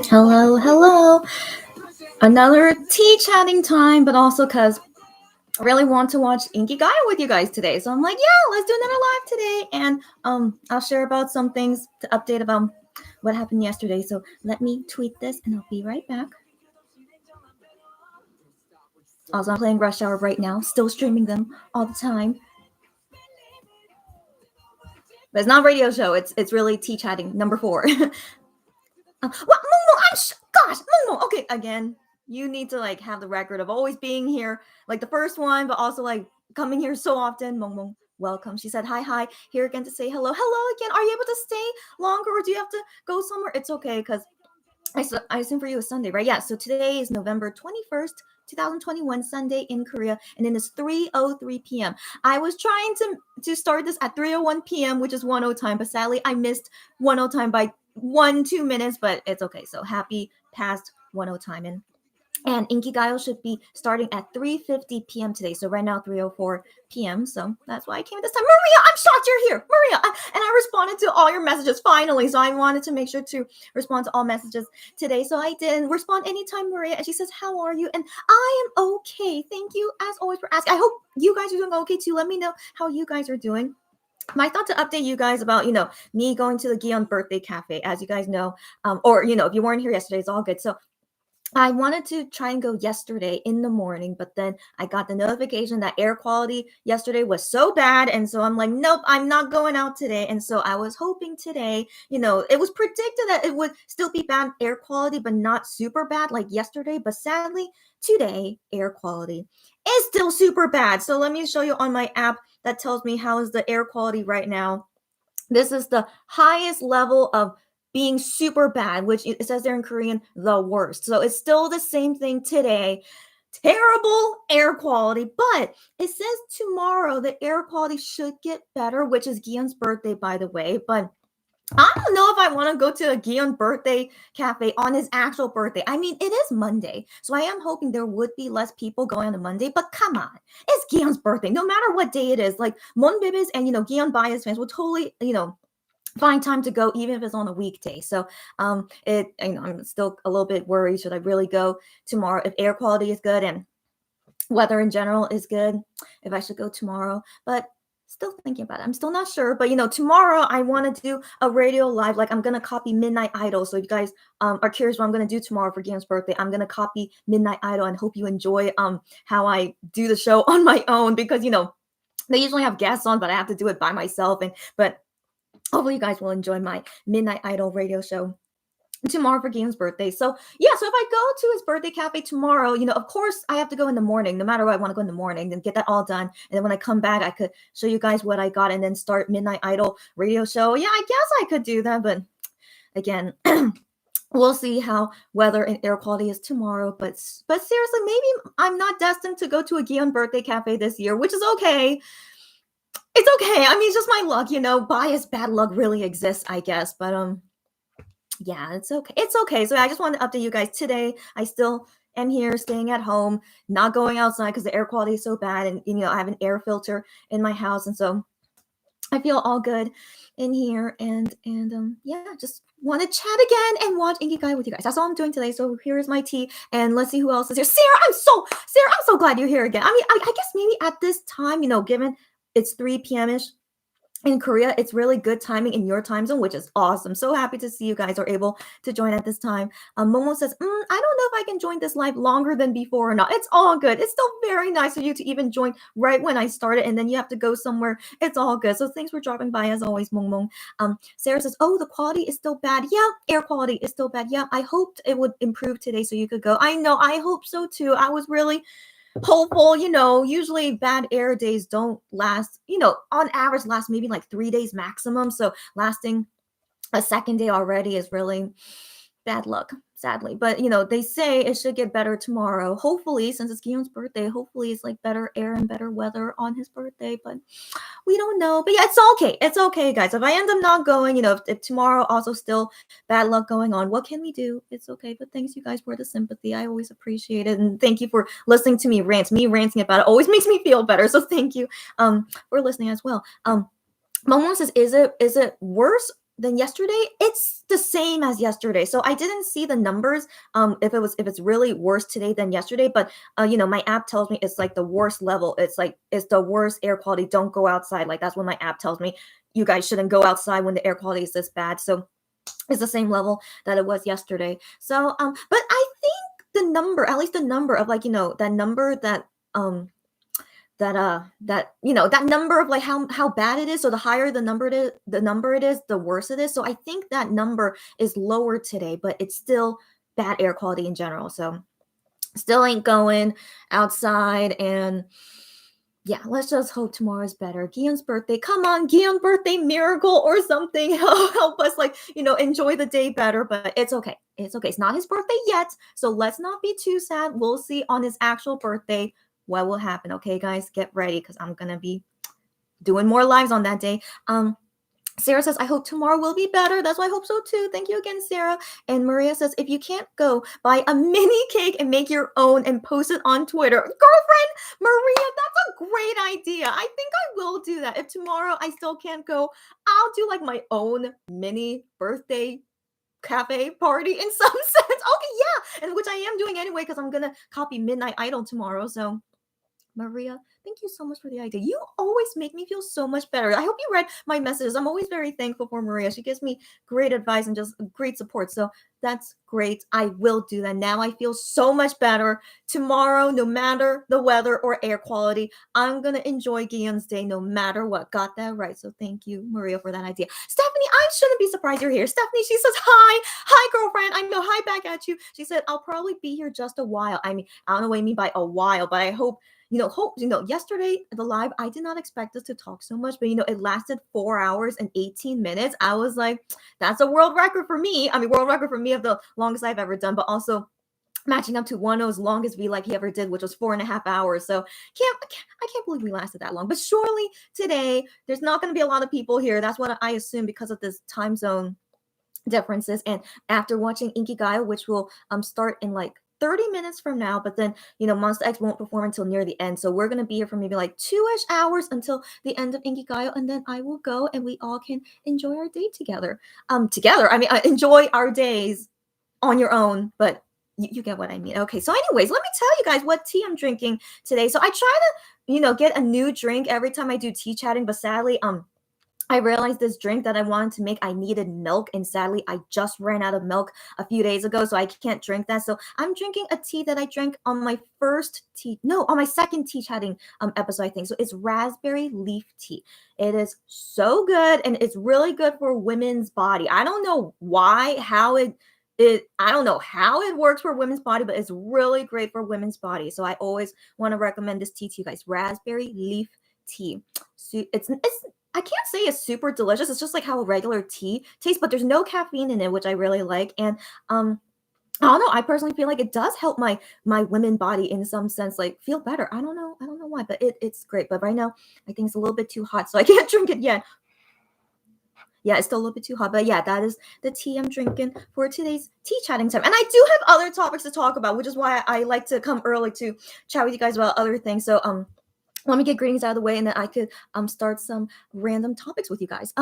Hello, hello. Another tea chatting time, but also because I really want to watch Inki with you guys today. So I'm like, yeah, let's do another live today. And I'll share about some things to update about what happened yesterday. So let me tweet this and I'll be right back. Also, I'm playing Rush Hour right now, still streaming them all the time. But it's not a radio show. It's really tea chatting. Number 4. What, Momo? Gosh, Momo. Okay, again, you need to like have the record of always being here, like the first one, but also like coming here so often. Momo, welcome. She said hi, here again to say hello again. Are you able to stay longer, or do you have to go somewhere? It's okay, because I assume for you it's Sunday, right? Yeah. So today is November 21st. 2021 Sunday in Korea, and then it's 3:03 p.m. I was trying to start this at 3:01 p.m., which is 1:00 time, but sadly I missed 1:00 time by 2 minutes, but it's okay. So happy past 1:00 time. And Inkigayo should be starting at 3:50 p.m. today. So right now, 3:04 p.m. So that's why I came this time. Maria, I'm shocked you're here. Maria. And I responded to all your messages finally. So I wanted to make sure to respond to all messages today. So I did respond anytime, Maria. And she says, how are you? And I am okay. Thank you, as always, for asking. I hope you guys are doing okay, too. Let me know how you guys are doing. I thought to update you guys about, me going to the Gion birthday cafe, as you guys know. Or, if you weren't here yesterday, it's all good. So I wanted to try and go yesterday in the morning, but then I got the notification that air quality yesterday was so bad. And so I'm like, nope, I'm not going out today. And so I was hoping today, it was predicted that it would still be bad air quality, but not super bad like yesterday. But sadly, today, air quality is still super bad. So let me show you on my app that tells me how is the air quality right now. This is the highest level of being super bad, which it says there in Korean, the worst. So it's still the same thing today. Terrible air quality, but it says tomorrow the air quality should get better, which is Gion's birthday, by the way. But I don't know if I want to go to a Gion birthday cafe on his actual birthday. I mean, it is Monday, so I am hoping there would be less people going on a Monday, but come on. It's Gion's birthday. No matter what day it is, like Monbibis and, Gion bias fans will totally, find time to go even if it's on a weekday. So I'm still a little bit worried. Should I really go tomorrow if air quality is good and weather in general is good, if I should go tomorrow? But still thinking about it. I'm still not sure, but tomorrow I want to do a radio live. Like I'm gonna copy Midnight Idol. So if you guys are curious what I'm gonna do tomorrow for Gian's birthday, I'm gonna copy Midnight Idol and hope you enjoy how I do the show on my own, because they usually have guests on, but I have to do it by myself. But hopefully you guys will enjoy my Midnight Idol radio show tomorrow for Game's birthday. So yeah, so if I go to his birthday cafe tomorrow, of course I have to go in the morning. No matter what, I want to go in the morning and get that all done. And then when I come back, I could show you guys what I got and then start Midnight Idol radio show. Yeah, I guess I could do that, but again, we'll see how weather and air quality is tomorrow. But seriously, maybe I'm not destined to go to a Gion birthday cafe this year, which is okay. It's okay. I mean, it's just my luck, bias, bad luck really exists, I guess. But yeah, it's okay. It's okay. So I just wanted to update you guys today. I still am here, staying at home, not going outside because the air quality is so bad. And, I have an air filter in my house. And so I feel all good in here. And yeah, just want to chat again and watch Inki with you guys. That's all I'm doing today. So here's my tea. And let's see who else is here. Sarah, I'm so glad you're here again. I mean, I guess maybe at this time, given it's 3 p.m.-ish in Korea, it's really good timing in your time zone, which is awesome. So happy to see you guys are able to join at this time. Momo says, I don't know if I can join this live longer than before or not. It's all good. It's still very nice of you to even join right when I started, and then you have to go somewhere. It's all good. So thanks for dropping by as always, Mong. Sarah says, oh, the quality is still bad. Yeah, air quality is still bad. Yeah, I hoped it would improve today so you could go. I know, I hope so too. I was really hopeful. Usually bad air days don't last, on average last maybe like 3 days maximum. So lasting a second day already is really bad luck, sadly. But, they say it should get better tomorrow. Hopefully, since it's Guillaume's birthday, hopefully it's like better air and better weather on his birthday. But we don't know. But yeah, it's okay. It's okay, guys. If I end up not going, if tomorrow also still bad luck going on, what can we do? It's okay. But thanks, you guys, for the sympathy. I always appreciate it. And thank you for listening to me rant. Me ranting about it always makes me feel better. So thank you for listening as well. Momo says, is it worse than yesterday? It's the same as yesterday. So I didn't see the numbers. If it's really worse today than yesterday, but my app tells me it's like the worst level. It's like it's the worst air quality. Don't go outside. Like that's what my app tells me. You guys shouldn't go outside when the air quality is this bad. So it's the same level that it was yesterday. So but I think the number, at least the number of like that number that number of like how bad it is, so the higher the number it is, the worse it is. So I think that number is lower today, but it's still bad air quality in general. So still ain't going outside. And yeah, let's just hope tomorrow's better. Guillaume's birthday, come on, Guillaume's birthday miracle or something. Help us like enjoy the day better. But it's okay, it's not his birthday yet, so let's not be too sad. We'll see on his actual birthday what will happen. Okay, guys, get ready because I'm gonna be doing more lives on that day. Sarah says, I hope tomorrow will be better. That's why I hope so too. Thank you again, Sarah. And Maria says, if you can't go, buy a mini cake and make your own and post it on Twitter. Girlfriend, Maria, that's a great idea. I think I will do that. If tomorrow I still can't go, I'll do like my own mini birthday cafe party in some sense. Okay, yeah. And which I am doing anyway because I'm going to copy Midnight Idol tomorrow. So Maria, thank you so much for the idea. You always make me feel so much better. I hope you read my messages. I'm always very thankful for Maria. She gives me great advice and just great support. So that's great. I will do that. Now I feel so much better. Tomorrow, no matter the weather or air quality, I'm going to enjoy Guillaume's day no matter what. Got that right. So thank you, Maria, for that idea. Stephanie, I shouldn't be surprised you're here. Stephanie, she says, hi. Hi, girlfriend. I know. Hi back at you. She said, I'll probably be here just a while. I mean, I don't know what you mean by a while, but I hope yesterday the live, I did not expect us to talk so much, but it lasted 4 hours and 18 minutes. I was like, that's a world record for me. I mean, world record for me of the longest I've ever done, but also matching up to Wano's longest V Live he ever did, which was 4.5 hours. So I can't believe we lasted that long. But surely today there's not going to be a lot of people here. That's what I assume because of this time zone differences. And after watching Inki, which will start in like 30 minutes from now, but then Monster X won't perform until near the end, so we're gonna be here for maybe like 2-ish hours until the end of Inki, and then I will go and we all can enjoy our day together. I mean, enjoy our days on your own, but you get what I mean. Okay, so anyways, let me tell you guys what tea I'm drinking today. So I try to get a new drink every time I do tea chatting, but sadly I realized this drink that I wanted to make, I needed milk, and sadly, I just ran out of milk a few days ago, so I can't drink that. So I'm drinking a tea that I drank on my on my second tea chatting episode, I think. So it's raspberry leaf tea. It is so good, and it's really good for women's body. I don't know why, I don't know how it works for women's body, but it's really great for women's body. So I always want to recommend this tea to you guys, raspberry leaf tea. So it's I can't say it's super delicious. It's just like how a regular tea tastes, but there's no caffeine in it, which I really like. And I don't know. I personally feel like it does help my women body in some sense, like feel better. I don't know why, but it's great. But right now, I think it's a little bit too hot, so I can't drink it yet. Yeah, it's still a little bit too hot, but yeah, that is the tea I'm drinking for today's tea chatting time. And I do have other topics to talk about, which is why I like to come early to chat with you guys about other things. So let me get greetings out of the way, and then I could start some random topics with you guys.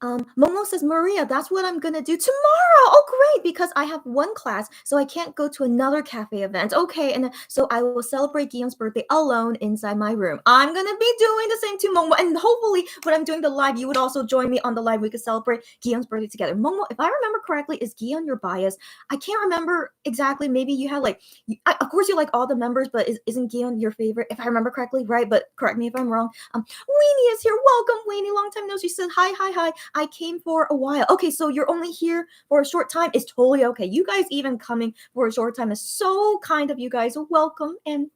Momo says, Maria, that's what I'm gonna do tomorrow. Oh, great, because I have one class, so I can't go to another cafe event. Okay, and so I will celebrate Guillaume's birthday alone inside my room. I'm gonna be doing the same too, Momo, and hopefully when I'm doing the live, you would also join me on the live. We could celebrate Guillaume's birthday together. Momo, if I remember correctly, is Guillaume your bias? I can't remember exactly. Maybe you had like, of course you like all the members, but isn't Guillaume your favorite? If I remember correctly, right? But correct me if I'm wrong. Weenie is here. Welcome, Weenie. Long time no see. She said, hi. I came for a while. Okay, so you're only here for a short time. It's totally okay. You guys even coming for a short time is so kind of you guys. Welcome, and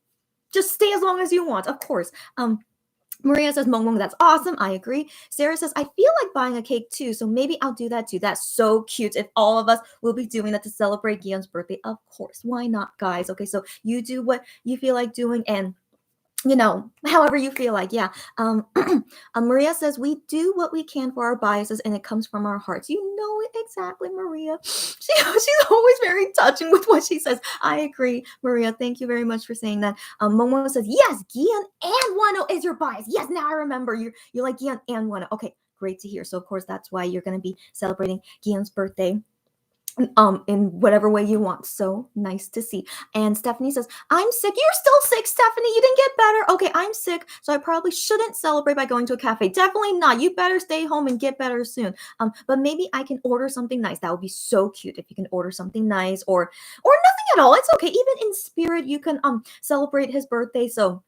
just stay as long as you want, of course. Maria says, Mong, that's awesome. I agree. Sarah says, I feel like buying a cake too, so maybe I'll do that too. That's so cute. If all of us will be doing that to celebrate Guillaume's birthday, of course. Why not, guys? Okay, so you do what you feel like doing, and however you feel like. Yeah. Maria says we do what we can for our biases, and it comes from our hearts. You know it exactly, Maria. She's always very touching with what she says. I agree, Maria. Thank you very much for saying that. Momo says yes, Gian and Wano is your bias. Yes, now I remember you like Gian and Wano. Okay, great to hear. So of course that's why you're going to be celebrating Gian's birthday in whatever way you want. So nice to see. And Stephanie says, I'm sick. You're still sick, Stephanie. You didn't get better. Okay, I'm sick, so I probably shouldn't celebrate by going to a cafe. Definitely not. You better stay home and get better soon. But maybe I can order something nice. That would be so cute if you can order something nice, or nothing at all. It's okay. Even in spirit, you can celebrate his birthday. So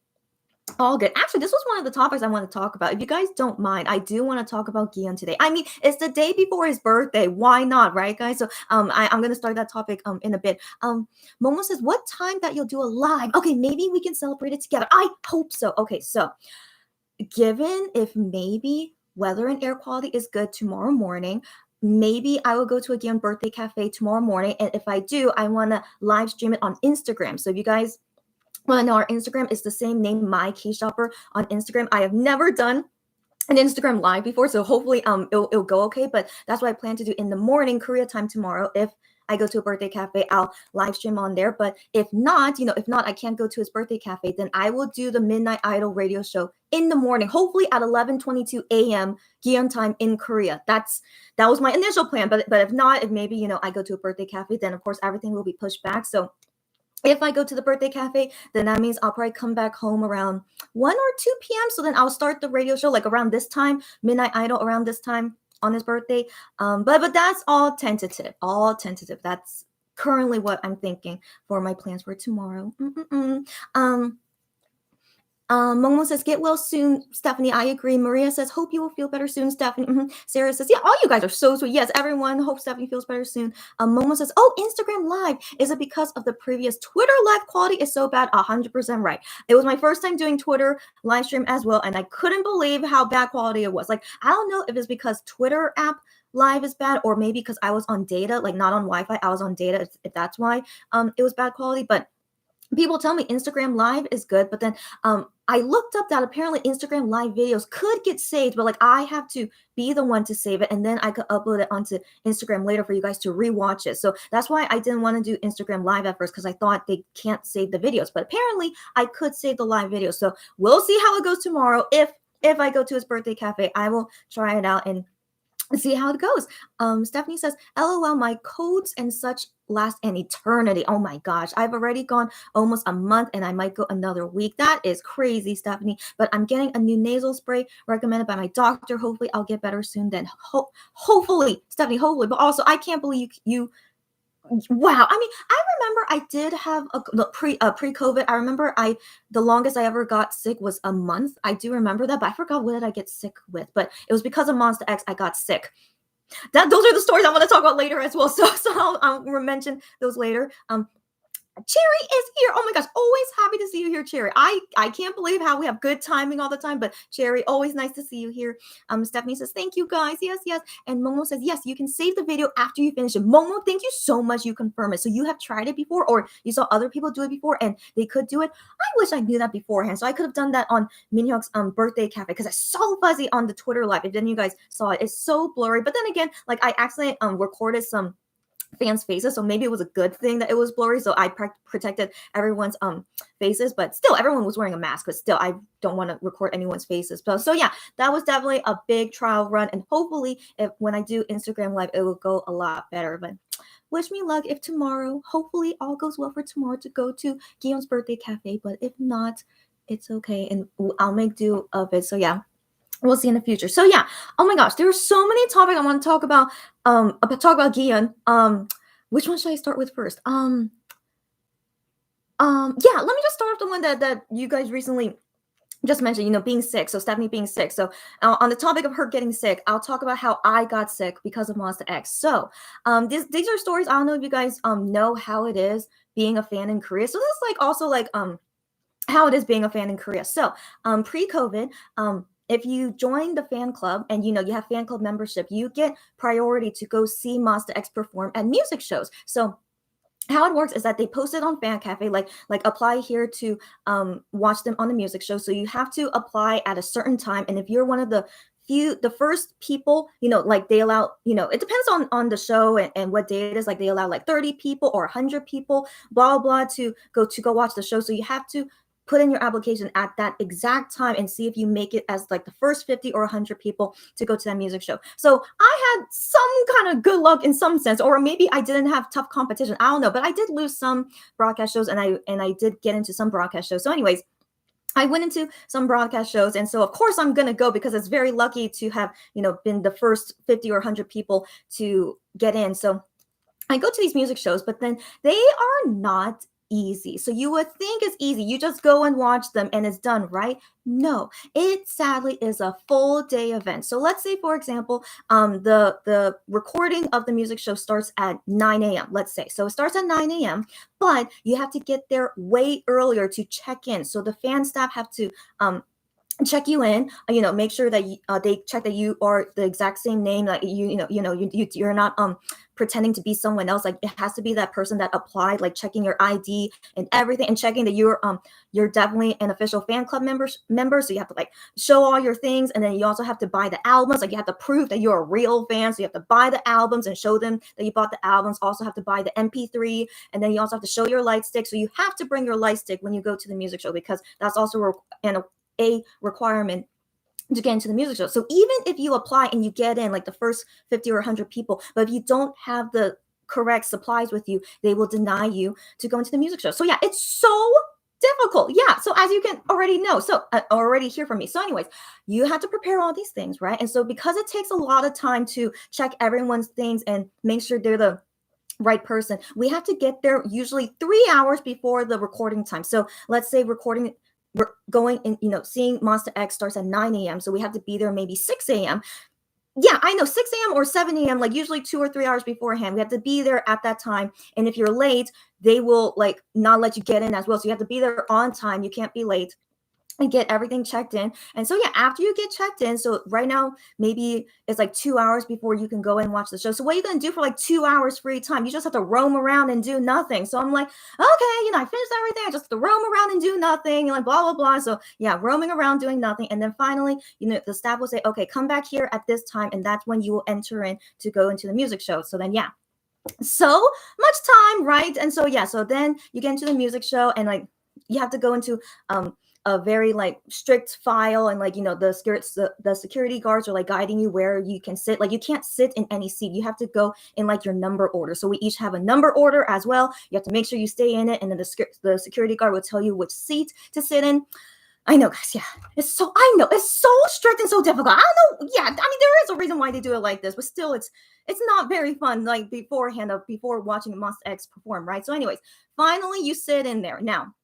all good. Actually, this was one of the topics I want to talk about. If you guys don't mind, I do want to talk about Gian today. I mean, it's the day before his birthday. Why not, right, guys? So I'm gonna start that topic in a bit. Momo says, what time that you'll do a live? Okay, maybe we can celebrate it together. I hope so. Okay, so given if maybe weather and air quality is good tomorrow morning, maybe I will go to a Gian birthday cafe tomorrow morning. And if I do, I want to live stream it on Instagram. So if you guys well, no, our Instagram is the same name, My Key Shopper on Instagram. I have never done an Instagram live before, so hopefully it'll go okay. But that's what I plan to do in the morning, Korea time tomorrow. If I go to a birthday cafe, I'll live stream on there. But if not, I can't go to his birthday cafe, then I will do the Midnight Idol radio show in the morning, hopefully at 11:22 a.m. Gion time in Korea. That was my initial plan. But if not, if maybe I go to a birthday cafe, then of course everything will be pushed back. So if I go to the birthday cafe, then that means I'll probably come back home around 1 or 2 p.m. So then I'll start the radio show like around this time, Midnight Idol around this time on his birthday. But that's all tentative. All tentative. That's currently what I'm thinking for my plans for tomorrow. Momo says, get well soon, Stephanie. I agree. Maria says, hope you will feel better soon, Stephanie. Sarah says, yeah, all you guys are so sweet. Yes, everyone. Hope Stephanie feels better soon. Momo says, oh, Instagram Live. Is it because of the previous Twitter live quality is so bad? 100% right. It was my first time doing Twitter live stream as well, and I couldn't believe how bad quality it was. Like, I don't know if it's because Twitter app live is bad, or maybe because I was on data, like not on Wi-Fi. I was on data, if that's why it was bad quality. But people tell me Instagram Live is good, but then I looked up that apparently Instagram Live videos could get saved, but like I have to be the one to save it, and then I could upload it onto Instagram later for you guys to rewatch it. So that's why I didn't want to do Instagram Live at first, because I thought they can't save the videos, but apparently I could save the live videos. So we'll see how it goes tomorrow. If I go to his birthday cafe, I will try it out and see how it goes. Stephanie says, LOL, my codes and such last an eternity. Oh my gosh, I've already gone almost a month and I might go another week. That is crazy, Stephanie. But I'm getting a new nasal spray recommended by my doctor. Hopefully I'll get better soon. Then hopefully, Stephanie, hopefully. But also, I can't believe you wow. I mean, I remember I did have a pre-COVID. I remember the longest I ever got sick was a month. I do remember that, but I forgot what did I get sick with. But it was because of Monster X I got sick. Those are the stories I want to talk about later as well. So I'll mention those later. Cherry is here. Oh my gosh, always happy to see you here, Cherry. I can't believe how we have good timing all the time, but Cherry, always nice to see you here. Stephanie says, thank you guys. Yes. And Momo says, yes, you can save the video after you finish it. Momo, thank you so much. You confirm it. So you have tried it before, or you saw other people do it before and they could do it. I wish I knew that beforehand. So I could have done that on Minhyuk's birthday cafe, because it's so fuzzy on the Twitter live. If any of you guys saw it, it's so blurry. But then again, like I accidentally recorded some fans' faces, so maybe it was a good thing that it was blurry, so I protected everyone's faces, but still everyone was wearing a mask, but still I don't want to record anyone's faces. So yeah, that was definitely a big trial run, and hopefully when I do Instagram Live it will go a lot better. But wish me luck if tomorrow, hopefully all goes well for tomorrow to go to Guillaume's birthday cafe, but if not, it's okay and I'll make do of it. So yeah, we'll see in the future. So yeah, oh my gosh, there are so many topics I want to talk about. Talk about Gian. Which one should I start with first? Yeah, let me just start with the one that you guys recently just mentioned, being sick. So Stephanie being sick. So on the topic of her getting sick, I'll talk about how I got sick because of Monster X. So these are stories. I don't know if you guys know how it is being a fan in Korea. So this is like also like how it is being a fan in Korea. So pre-COVID, if you join the fan club and you have fan club membership, you get priority to go see Monster X perform at music shows. So how it works is that they post it on Fan Cafe, like apply here to watch them on the music show. So you have to apply at a certain time, and if you're one of the first people, like they allow, it depends on the show and what day it is. Like they allow like 30 people or 100 people, blah blah, to go watch the show. So you have to put in your application at that exact time and see if you make it as like the first 50 or 100 people to go to that music show. So I had some kind of good luck in some sense, or maybe I didn't have tough competition, I don't know, but I did lose some broadcast shows, and I did get into some broadcast shows. So anyways, I went into some broadcast shows, and so of course I'm gonna go because it's very lucky to have been the first 50 or 100 people to get in. So I go to these music shows, but then they are not easy. So you would think it's easy. You just go and watch them and it's done, right? No, it sadly is a full day event. So let's say, for example, the recording of the music show starts at 9 a.m. Let's say. So it starts at 9 a.m., but you have to get there way earlier to check in. So the fan staff have to check you in, make sure that they check that you are the exact same name, like you're not pretending to be someone else. Like it has to be that person that applied, like checking your ID and everything, and checking that you're definitely an official fan club member. So you have to like show all your things, and then you also have to buy the albums. Like you have to prove that you're a real fan, so you have to buy the albums and show them that you bought the albums. Also have to buy the MP3, and then you also have to show your light stick. So you have to bring your light stick when you go to the music show, because that's also a requirement to get into the music show. So even if you apply and you get in like the first 50 or 100 people, but if you don't have the correct supplies with you, they will deny you to go into the music show. So yeah, it's so difficult. Yeah. So as you can already know, so already hear from me. So anyways, you have to prepare all these things, right? And so because it takes a lot of time to check everyone's things and make sure they're the right person, we have to get there usually 3 hours before the recording time. So let's say we're going in, seeing Monster X starts at 9 a.m. So we have to be there maybe 6 a.m. Yeah, I know, 6 a.m. or 7 a.m., like usually 2 or 3 hours beforehand. We have to be there at that time. And if you're late, they will like not let you get in as well. So you have to be there on time. You can't be late, and get everything checked in. And so yeah, after you get checked in, so right now maybe it's like 2 hours before you can go and watch the show. So what are you gonna do for like 2 hours free time? You just have to roam around and do nothing. So I'm like, okay, I finished everything. I just have to roam around and do nothing, and like blah blah blah. So yeah, roaming around doing nothing. And then finally, the staff will say, okay, come back here at this time, and that's when you will enter in to go into the music show. So then yeah, so much time, right? And so yeah, so then you get into the music show, and like you have to go into a very like strict file, and like the security guards are like guiding you where you can sit. Like you can't sit in any seat, you have to go in like your number order. So we each have a number order as well. You have to make sure you stay in it, and then the security guard will tell you which seat to sit in. I know, guys. Yeah, I know it's so strict and so difficult. I don't know. Yeah, I mean, there is a reason why they do it like this, but still, it's not very fun. Like before watching Monster X perform, right? So, anyways, finally you sit in there. Now,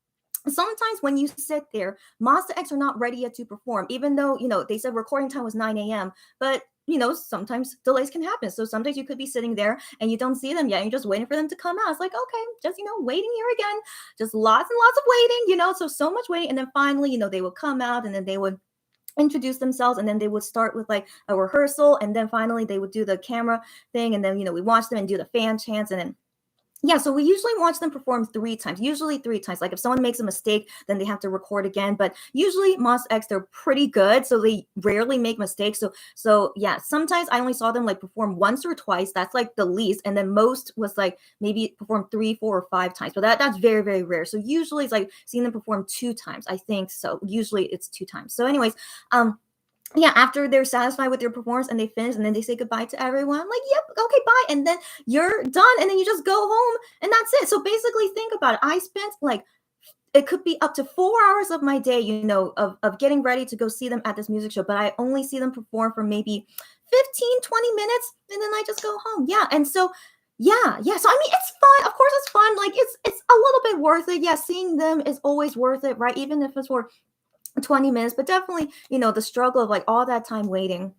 sometimes when you sit there, Monster X are not ready yet to perform, even though they said recording time was 9 a.m. But sometimes delays can happen. So sometimes you could be sitting there and you don't see them yet, and you're just waiting for them to come out. It's like, okay, just waiting here again, just lots and lots of waiting, so much waiting. And then finally, they would come out, and then they would introduce themselves, and then they would start with like a rehearsal, and then finally they would do the camera thing, and then we watch them and do the fan chants, and then yeah, so we usually watch them perform 3 times, usually 3 times. Like if someone makes a mistake, then they have to record again. But usually Monster X, they're pretty good, so they rarely make mistakes. So yeah, sometimes I only saw them like perform once or twice. That's like the least, and then most was like maybe perform 3, 4, or 5 times. But that's very, very rare. So usually it's like seeing them perform 2 times. I think so. Usually it's 2 times. So anyways, yeah, after they're satisfied with their performance and they finish, and then they say goodbye to everyone, I'm like, yep, okay, bye. And then you're done, and then you just go home, and that's it. So basically, think about it. I spent like, it could be up to 4 hours of my day, of getting ready to go see them at this music show, but I only see them perform for maybe 15, 20 minutes, and then I just go home. Yeah. And so yeah. So I mean, it's fun. Of course it's fun. Like it's a little bit worth it. Yeah, seeing them is always worth it, right? Even if it's for 20 minutes, but definitely, the struggle of like all that time waiting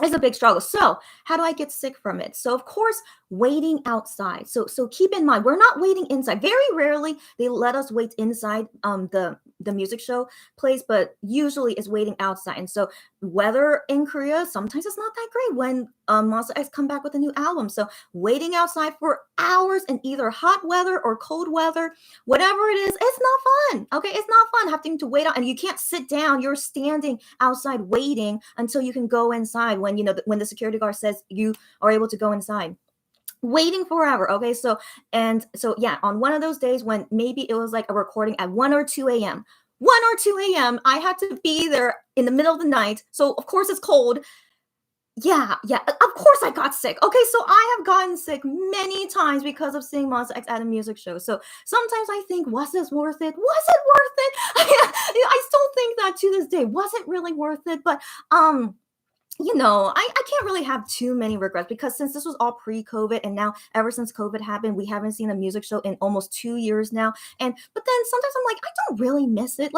is a big struggle. So how do I get sick from it? So of course, waiting outside. So keep in mind, we're not waiting inside. Very rarely they let us wait inside the music show place, but usually it's waiting outside. And so weather in Korea, sometimes it's not that great when Monster X come back with a new album. So waiting outside for hours in either hot weather or cold weather, whatever it is, it's not fun. Okay, it's not fun having to wait out, and you can't sit down. You're standing outside waiting until you can go inside when when the security guard says you are able to go inside. Waiting forever. Okay, so yeah, on one of those days when maybe it was like a recording at 1 or 2 a.m. 1 or 2 a.m. I had to be there in the middle of the night. So of course it's cold. Yeah, of course I got sick. Okay, so I have gotten sick many times because of seeing Monster X at a music show. So sometimes I think, was this worth it? Was it worth it? I still think that to this day. Was it really worth it? But I can't really have too many regrets because since this was all pre-COVID and now ever since COVID happened, we haven't seen a music show in almost 2 years now. But then sometimes I'm like, I don't really miss it.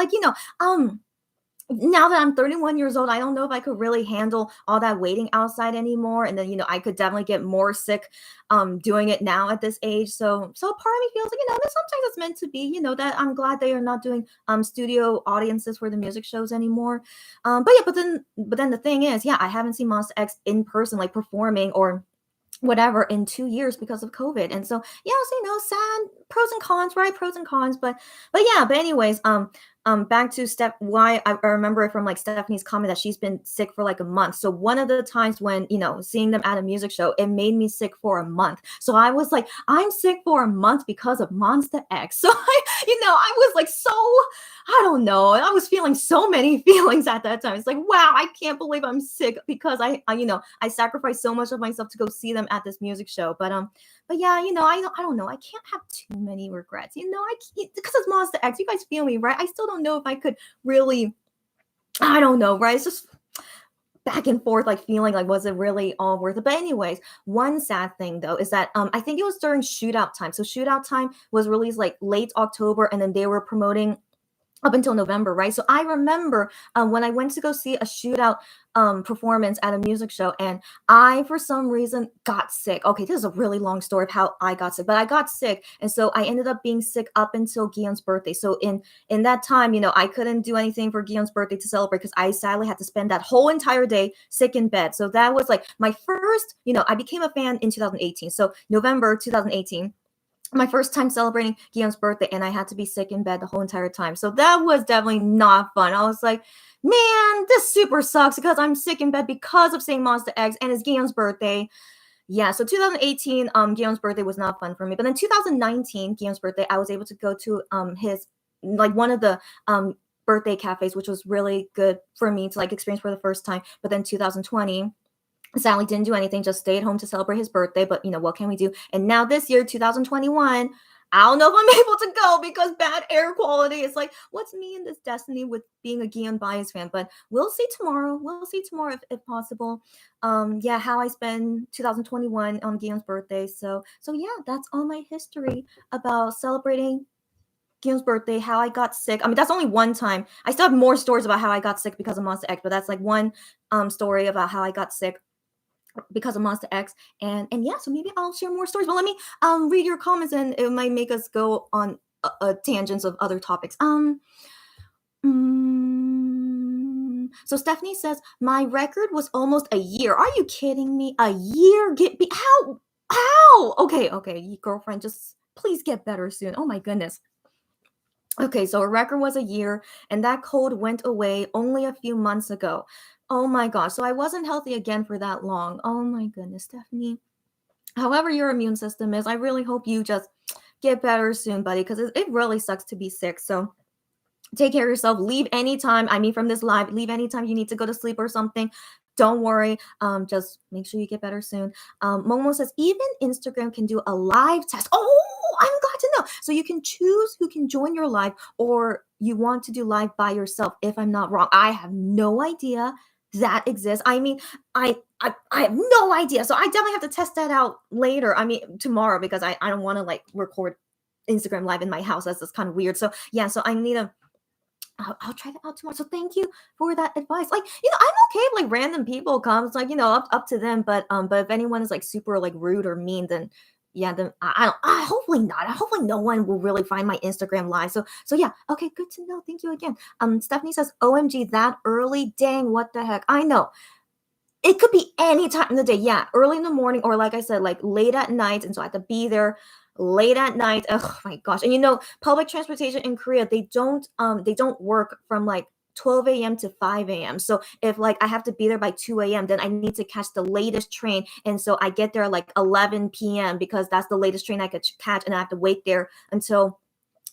Now that I'm 31 years old, I don't know if I could really handle all that waiting outside anymore. And then, I could definitely get more sick doing it now at this age. So part of me feels like, that sometimes it's meant to be, that I'm glad they are not doing studio audiences for the music shows anymore. But then the thing is, yeah, I haven't seen Monster X in person, like performing or whatever in 2 years because of COVID. And so, yeah, so sad pros and cons, right? Pros and cons. But anyways, back to why I remember it from like Stephanie's comment that she's been sick for like a month. So one of the times when, seeing them at a music show, it made me sick for a month. So I was like, I'm sick for a month because of Monster X. So I was like, I don't know. I was feeling so many feelings at that time. It's like, wow, I can't believe I'm sick because I sacrificed so much of myself to go see them at this music show. But yeah, I don't know. I can't have too many regrets. I can't, because it's Monster X. You guys feel me, right? I still don't know if I could really, I don't know, right? It's just back and forth, like feeling like, was it really all worth it? But anyways, one sad thing though is that I think it was during Shootout Time. So Shootout Time was released like late October, and then they were promoting up until November, right? So I remember when I went to go see a Shootout performance at a music show, and I, for some reason, got sick. Okay, this is a really long story of how I got sick, but I got sick, and so I ended up being sick up until Guillaume's birthday. So in that time, I couldn't do anything for Guillaume's birthday to celebrate because I sadly had to spend that whole entire day sick in bed. So that was like my first, I became a fan in 2018. So November 2018. My first time celebrating Guillaume's birthday, and I had to be sick in bed the whole entire time. So that was definitely not fun. I was like, man, this super sucks because I'm sick in bed because of saying Monster X, and it's Guillaume's birthday. Yeah, so 2018, Guillaume's birthday was not fun for me. But then 2019, Guillaume's birthday, I was able to go to his, like, one of the birthday cafes, which was really good for me to like experience for the first time. But then 2020, sadly didn't do anything, just stayed home to celebrate his birthday. But what can we do? And now this year, 2021, I don't know if I'm able to go because bad air quality. It's like, what's me and this destiny with being a Guillaume Bias fan? But we'll see tomorrow. We'll see tomorrow if possible. Yeah, how I spend 2021 on Guillaume's birthday. So yeah, that's all my history about celebrating Guillaume's birthday, how I got sick. I mean, that's only one time. I still have more stories about how I got sick because of Monster X, but that's like one story about how I got sick because of Monster X. And yeah, so maybe I'll share more stories. But let me read your comments, and it might make us go on tangents of other topics. So Stephanie says, my record was almost a year. Are you kidding me? A year? How? Okay, girlfriend, just please get better soon. Oh my goodness. Okay, so a record was a year, and that cold went away only a few months ago. Oh my gosh, so I wasn't healthy again for that long. Oh my goodness, Stephanie. However your immune system is, I really hope you just get better soon, buddy, because it really sucks to be sick. So take care of yourself. Leave anytime. I mean, from this live, leave anytime you need to go to sleep or something. Don't worry. Just make sure you get better soon. Momo says, even Instagram can do a live test. Oh, I'm glad to know. So you can choose who can join your live, or you want to do live by yourself, if I'm not wrong. I have no idea that exists. I mean, I have no idea. So I definitely have to test that out later. I mean, tomorrow, because I don't want to like record Instagram live in my house. That's just kind of weird. So yeah, so I need to I'll try that out tomorrow. So thank you for that advice. Like, I'm okay if like random people comes, like, up to them. But if anyone is like super like rude or mean, then yeah, then I don't. Hopefully not. Hopefully no one will really find my Instagram live. So yeah. Okay, good to know. Thank you again. Stephanie says, "OMG, that early? Dang, what the heck? I know. It could be any time in the day. Yeah, early in the morning or like I said, like late at night. And so I have to be there late at night. Oh my gosh. And public transportation in Korea, they don't work from like 12 a.m. to 5 a.m. So if like I have to be there by 2 a.m., then I need to catch the latest train. And so I get there like 11 p.m. because that's the latest train I could catch. And I have to wait there until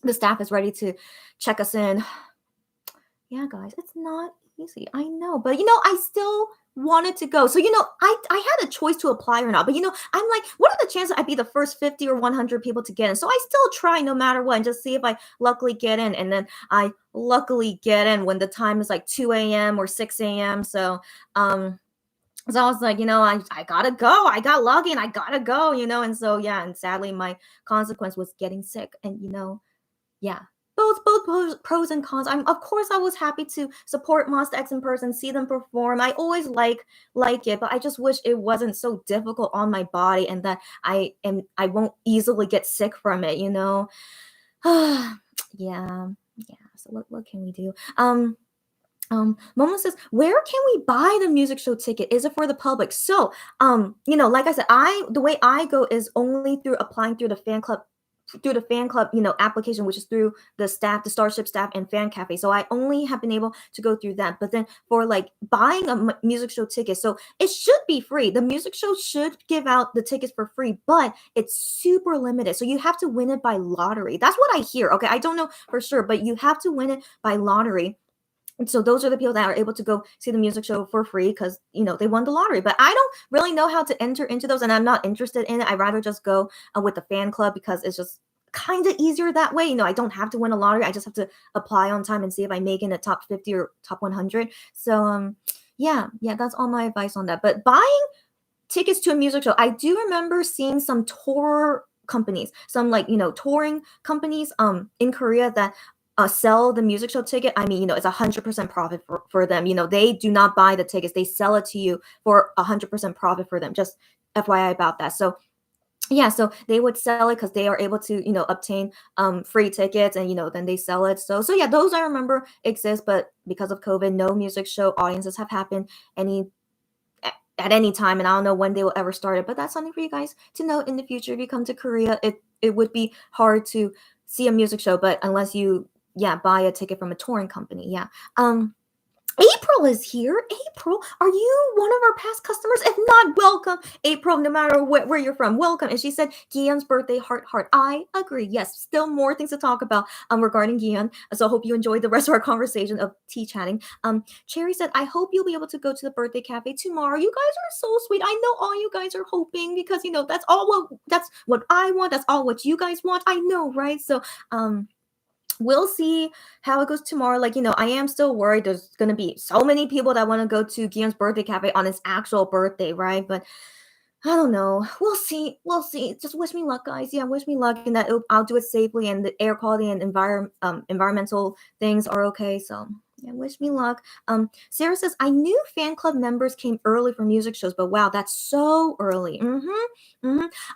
the staff is ready to check us in. Yeah, guys, it's not easy. I know, but I still wanted to go. So, I had a choice to apply or not. But I'm like, what are the chances I'd be the first 50 or 100 people to get in? So I still try no matter what and just see if I luckily get in. And then I luckily get in when the time is like 2 a.m. or 6 a.m. So I was like, I gotta go. I got lucky and I gotta go, and so yeah, and sadly my consequence was getting sick. And yeah, both pros and cons. Of course I was happy to support Monster X in person, see them perform. I always like it, but I just wish it wasn't so difficult on my body and that I won't easily get sick from it. Yeah, yeah. So what can we do? Momo says, where can we buy the music show ticket? Is it for the public? So, like I said, the way I go is only through applying through the fan club, application, which is through the Starship staff and Fan Cafe. So I only have been able to go through that. But then for like buying a music show ticket, so it should be free. The music show should give out the tickets for free, but it's super limited. So you have to win it by lottery. That's what I hear. Okay, I don't know for sure, but you have to win it by lottery. And so those are the people that are able to go see the music show for free because, they won the lottery. But I don't really know how to enter into those, and I'm not interested in it. I'd rather just go with the fan club because it's just kind of easier that way. I don't have to win a lottery. I just have to apply on time and see if I make in the top 50 or top 100. So, yeah, that's all my advice on that. But buying tickets to a music show, I do remember seeing some tour companies, some like, touring companies in Korea that sell the music show ticket. I mean, it's 100% profit for them. They do not buy the tickets. They sell it to you for 100% profit for them. Just FYI about that. So yeah, so they would sell it because they are able to, obtain free tickets and, then they sell it. So yeah, those I remember exist, but because of COVID, no music show audiences have happened at any time. And I don't know when they will ever start it, but that's something for you guys to know in the future. If you come to Korea, it would be hard to see a music show, but unless you buy a ticket from a touring company. Yeah. April is here. April, are you one of our past customers? If not, welcome. April, no matter where you're from, welcome. And she said, Gian's birthday, heart. I agree. Yes, still more things to talk about regarding Gian. So I hope you enjoyed the rest of our conversation of tea chatting. Cherry said, I hope you'll be able to go to the birthday cafe tomorrow. You guys are so sweet. I know all you guys are hoping because, that's what I want. That's all what you guys want. I know, right? So, we'll see how it goes tomorrow. Like, I am still worried there's going to be so many people that want to go to Guillaume's birthday cafe on his actual birthday, right? But I don't know. We'll see. Just wish me luck, guys. Yeah, wish me luck and that I'll do it safely and the air quality and environmental things are okay. So yeah, wish me luck. Sarah says, I knew fan club members came early for music shows, but wow, that's so early.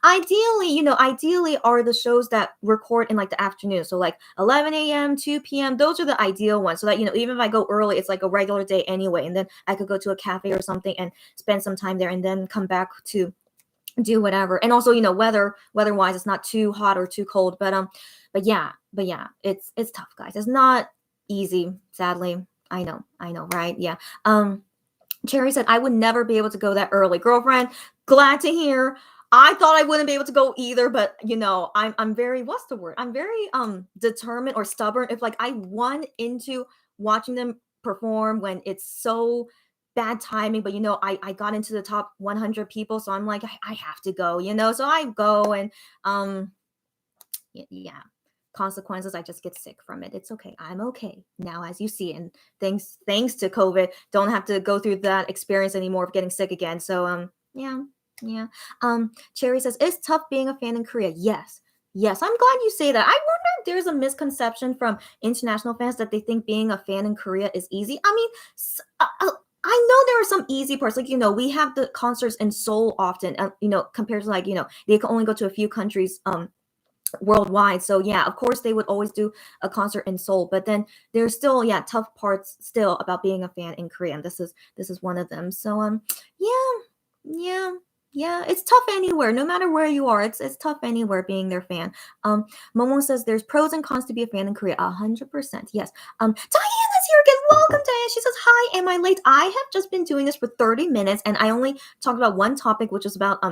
Ideally are the shows that record in like the afternoon. So like 11 a.m., 2 p.m. Those are the ideal ones. So that, even if I go early, it's like a regular day anyway. And then I could go to a cafe or something and spend some time there and then come back to do whatever. And also, weather-wise, it's not too hot or too cold. But yeah, it's tough, guys. It's not easy, sadly. I know, right? Yeah. Cherry said, I would never be able to go that early. Girlfriend, glad to hear. I thought I wouldn't be able to go either, but I'm very, what's the word? I'm very determined or stubborn. If like I want into watching them perform when it's so bad timing, but I got into the top 100 people, so I'm like, I have to go, so I go and yeah. Consequences, I just get sick from it. It's okay. I'm okay now, as you see, and thanks to COVID, don't have to go through that experience anymore of getting sick again. So yeah. Cherry says, it's tough being a fan in Korea. Yes, I'm glad you say that. I wonder if there's a misconception from international fans that they think being a fan in Korea is easy. I mean, I know there are some easy parts, like we have the concerts in Seoul often, compared to like they can only go to a few countries worldwide. So yeah, of course they would always do a concert in Seoul, but then there's still tough parts still about being a fan in Korea. And this is one of them. So yeah, yeah. Yeah, it's tough anywhere, no matter where you are. It's tough anywhere being their fan. Momo says there's pros and cons to be a fan in Korea. 100%. Yes. Diana's here again. Welcome, Diana. She says, "Hi, am I late? I have just been doing this for 30 minutes, and I only talked about one topic, which was about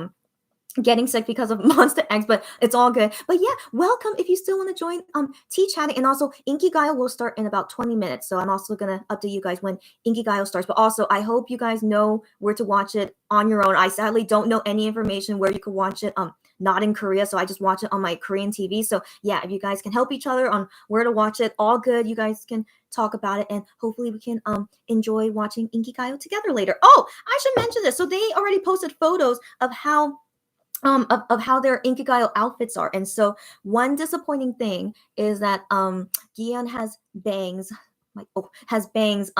getting sick because of Monster X, but it's all good. But yeah, welcome if you still want to join tea chatting. And also Inkigayo will start in about 20 minutes. So I'm also gonna update you guys when Inkigayo starts. But also I hope you guys know where to watch it on your own. I sadly don't know any information where you could watch it not in Korea. So I just watch it on my Korean TV. So yeah, if you guys can help each other on where to watch it, all good. You guys can talk about it and hopefully we can enjoy watching Inkigayo together later. Oh, I should mention this. So they already posted photos of how of how their Inkigayo outfits are. And so one disappointing thing is that Gion has bangs, like has bangs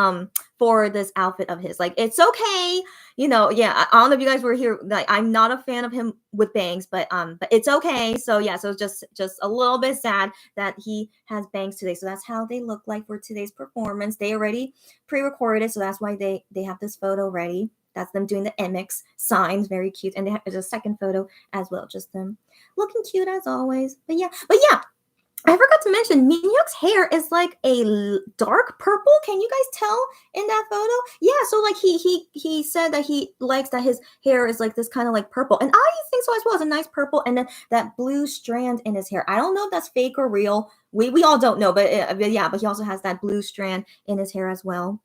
for this outfit of his. Like it's okay, yeah. I don't know if you guys were here. Like I'm not a fan of him with bangs, but it's okay. So yeah, so just a little bit sad that he has bangs today. So that's how they look like for today's performance. They already pre-recorded, so that's why they have this photo ready. That's them doing the MX signs, very cute. And there's a second photo as well, just them looking cute as always. But yeah, I forgot to mention Minhyuk's hair is like a dark purple. Can you guys tell in that photo? Yeah, so like he said that he likes that his hair is like this kind of like purple, and I think so as well. It's a nice purple, and then that blue strand in his hair. I don't know if that's fake or real. We all don't know, but yeah, but he also has that blue strand in his hair as well.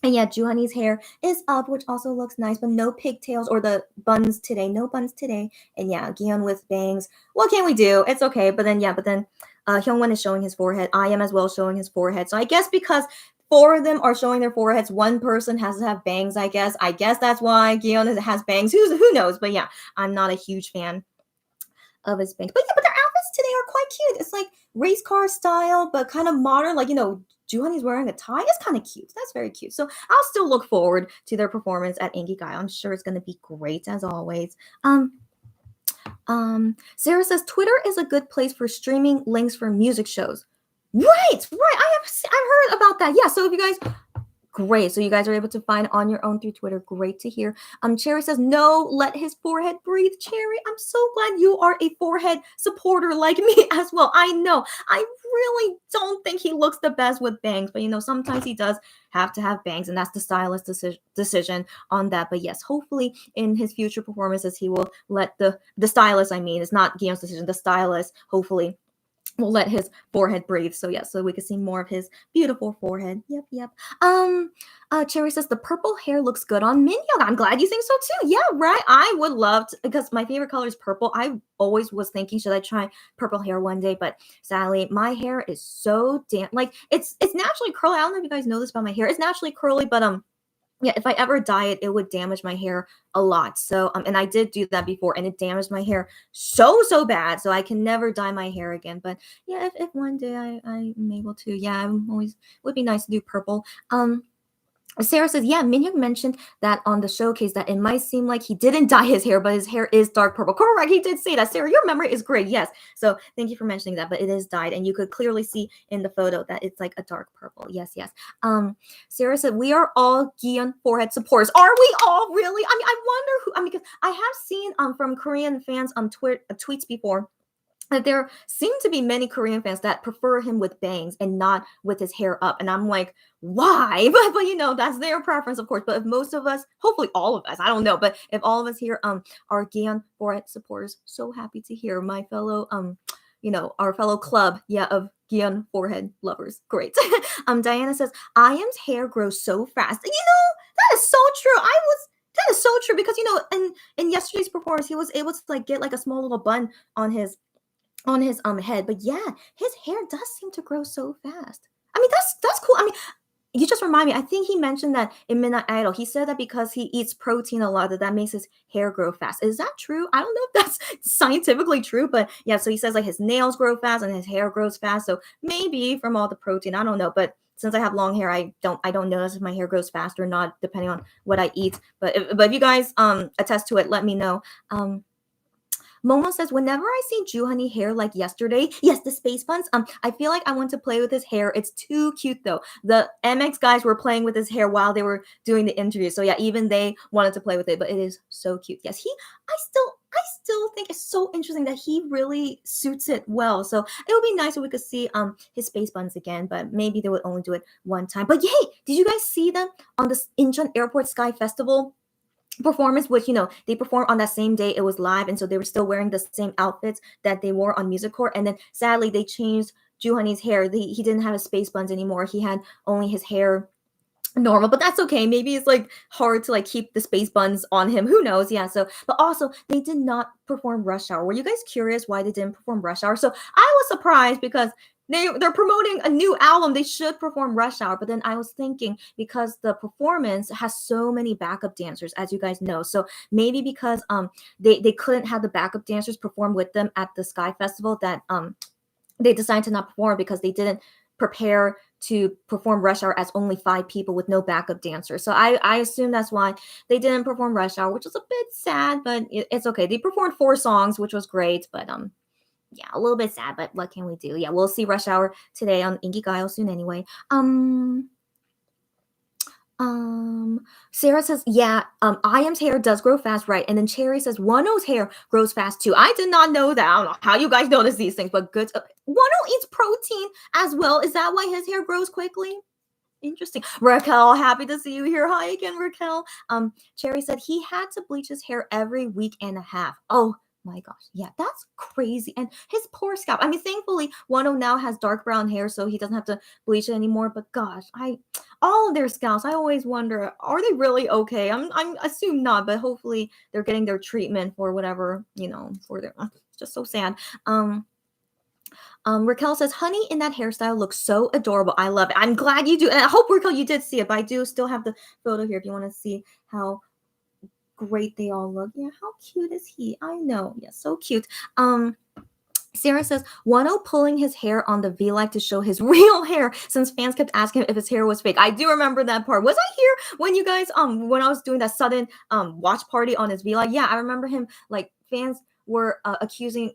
And yeah, Juhani's hair is up, which also looks nice, but no pigtails or the buns today. No buns today. And yeah, Gion with bangs. What can we do? It's okay. But then Hyungwon is showing his forehead. I am as well showing his forehead. So I guess because four of them are showing their foreheads, one person has to have bangs, I guess. I guess that's why Gion has bangs. Who knows? But yeah, I'm not a huge fan of his bangs. But yeah, but their outfits today are quite cute. It's like race car style, but kind of modern. Like, Juhani's wearing a tie. It's kind of cute. That's very cute. So I'll still look forward to their performance at Inkigayo. I'm sure it's going to be great as always. Sarah says Twitter is a good place for streaming links for music shows. Right. I've heard about that. Yeah. So if you guys. Great. So you guys are able to find on your own through Twitter. Great to hear. Cherry says, no, let his forehead breathe. Cherry, I'm so glad you are a forehead supporter like me as well. I know. I really don't think he looks the best with bangs, but sometimes he does have to have bangs, and that's the stylist decision on that. But yes, hopefully in his future performances, he will let the stylist, it's not Guillaume's decision, the stylist, hopefully we'll let his forehead breathe. So yeah, so we can see more of his beautiful forehead. Yep. Cherry says the purple hair looks good on Minhyuk. I'm glad you think so too. Yeah, right. I would love to, because my favorite color is purple. I always was thinking, should I try purple hair one day? But sadly, my hair is so damn, like it's naturally curly. I don't know if you guys know this about my hair. It's naturally curly, but yeah, if I ever dye it, it would damage my hair a lot. So, and I did do that before, and it damaged my hair so bad. So I can never dye my hair again. But yeah, if one day I'm able to, yeah, I'm always would be nice to do purple. Sarah says, yeah, Minhyuk mentioned that on the showcase that it might seem like he didn't dye his hair, but his hair is dark purple. Correct, he did say that. Sarah, your memory is great. Yes. So thank you for mentioning that, but it is dyed, and you could clearly see in the photo that it's like a dark purple. Yes. Sarah said, we are all Gion forehead supporters. Are we all really? I wonder who, because I have seen from Korean fans tweets before that there seem to be many Korean fans that prefer him with bangs and not with his hair up. And I'm like, why? But that's their preference, of course. But if most of us, hopefully all of us, I don't know, but if all of us here are Gion forehead supporters, so happy to hear my fellow our fellow club, of Gion forehead lovers. Great. Diana says, Iam's hair grows so fast. That is so true. That is so true because in yesterday's performance, he was able to like get like a small little bun on his head. But yeah, his hair does seem to grow so fast. That's cool. You just remind me, I think he mentioned that in Midnight Idol. He said that because he eats protein a lot, that makes his hair grow fast. Is that true? I don't know if that's scientifically true, but yeah, so he says like his nails grow fast and his hair grows fast. So maybe from all the protein, I don't know. But since I have long hair, I don't notice if my hair grows fast or not, depending on what I eat. But if you guys attest to it, let me know. Momo says, whenever I see Juhani hair like yesterday, yes, the space buns, I feel like I want to play with his hair. It's too cute though. The MX guys were playing with his hair while they were doing the interview. So yeah, even they wanted to play with it, but it is so cute. Yes, I still think it's so interesting that he really suits it well. So it would be nice if we could see his space buns again, but maybe they would only do it one time. But yay, did you guys see them on the Incheon Airport Sky Festival performance, which they performed on that same day? It was live, and so they were still wearing the same outfits that they wore on Music Core. And then sadly they changed Juhani's hair. He didn't have his space buns anymore. He had only his hair normal, but that's okay. Maybe it's like hard to like keep the space buns on him, who knows. Yeah, so but also they did not perform Rush Hour. Were you guys curious why they didn't perform Rush Hour? So I was surprised because they're promoting a new album. They should perform Rush Hour. But then I was thinking, because the performance has so many backup dancers, as you guys know, so maybe because they couldn't have the backup dancers perform with them at the Sky Festival, that they decided to not perform because they didn't prepare to perform Rush Hour as only 5 people with no backup dancers. So I assume that's why they didn't perform Rush Hour, which was a bit sad, but it's okay. They performed 4 songs, which was great, but yeah, a little bit sad, but what can we do? Yeah, we'll see Rush Hour today on Inki Gaio soon anyway. Sarah says, yeah, IM's hair does grow fast, right? And then Cherry says, Wano's hair grows fast too. I did not know that. I don't know how you guys notice these things, but good. Wano eats protein as well. Is that why his hair grows quickly? Interesting. Raquel, happy to see you here. Hi again, Raquel. Cherry said he had to bleach his hair every week and a half. Oh my gosh, yeah, that's crazy. And his poor scalp. I mean, thankfully, Wano now has dark brown hair, so he doesn't have to bleach it anymore. But gosh, all of their scalps, I always wonder, are they really okay? I'm assume not, but hopefully they're getting their treatment for whatever, for their. It's just so sad. Raquel says, honey in that hairstyle looks so adorable. I love it. I'm glad you do. And I hope, Raquel, you did see it, but I do still have the photo here if you want to see how great they all look. Yeah, how cute is he? I know. Yeah, so cute. Sarah says, Wano pulling his hair on the V-Live to show his real hair, since fans kept asking if his hair was fake. I do remember that part. Was I here when you guys, when I was doing that sudden watch party on his V-Live? Yeah, I remember him, like, fans were not accusing,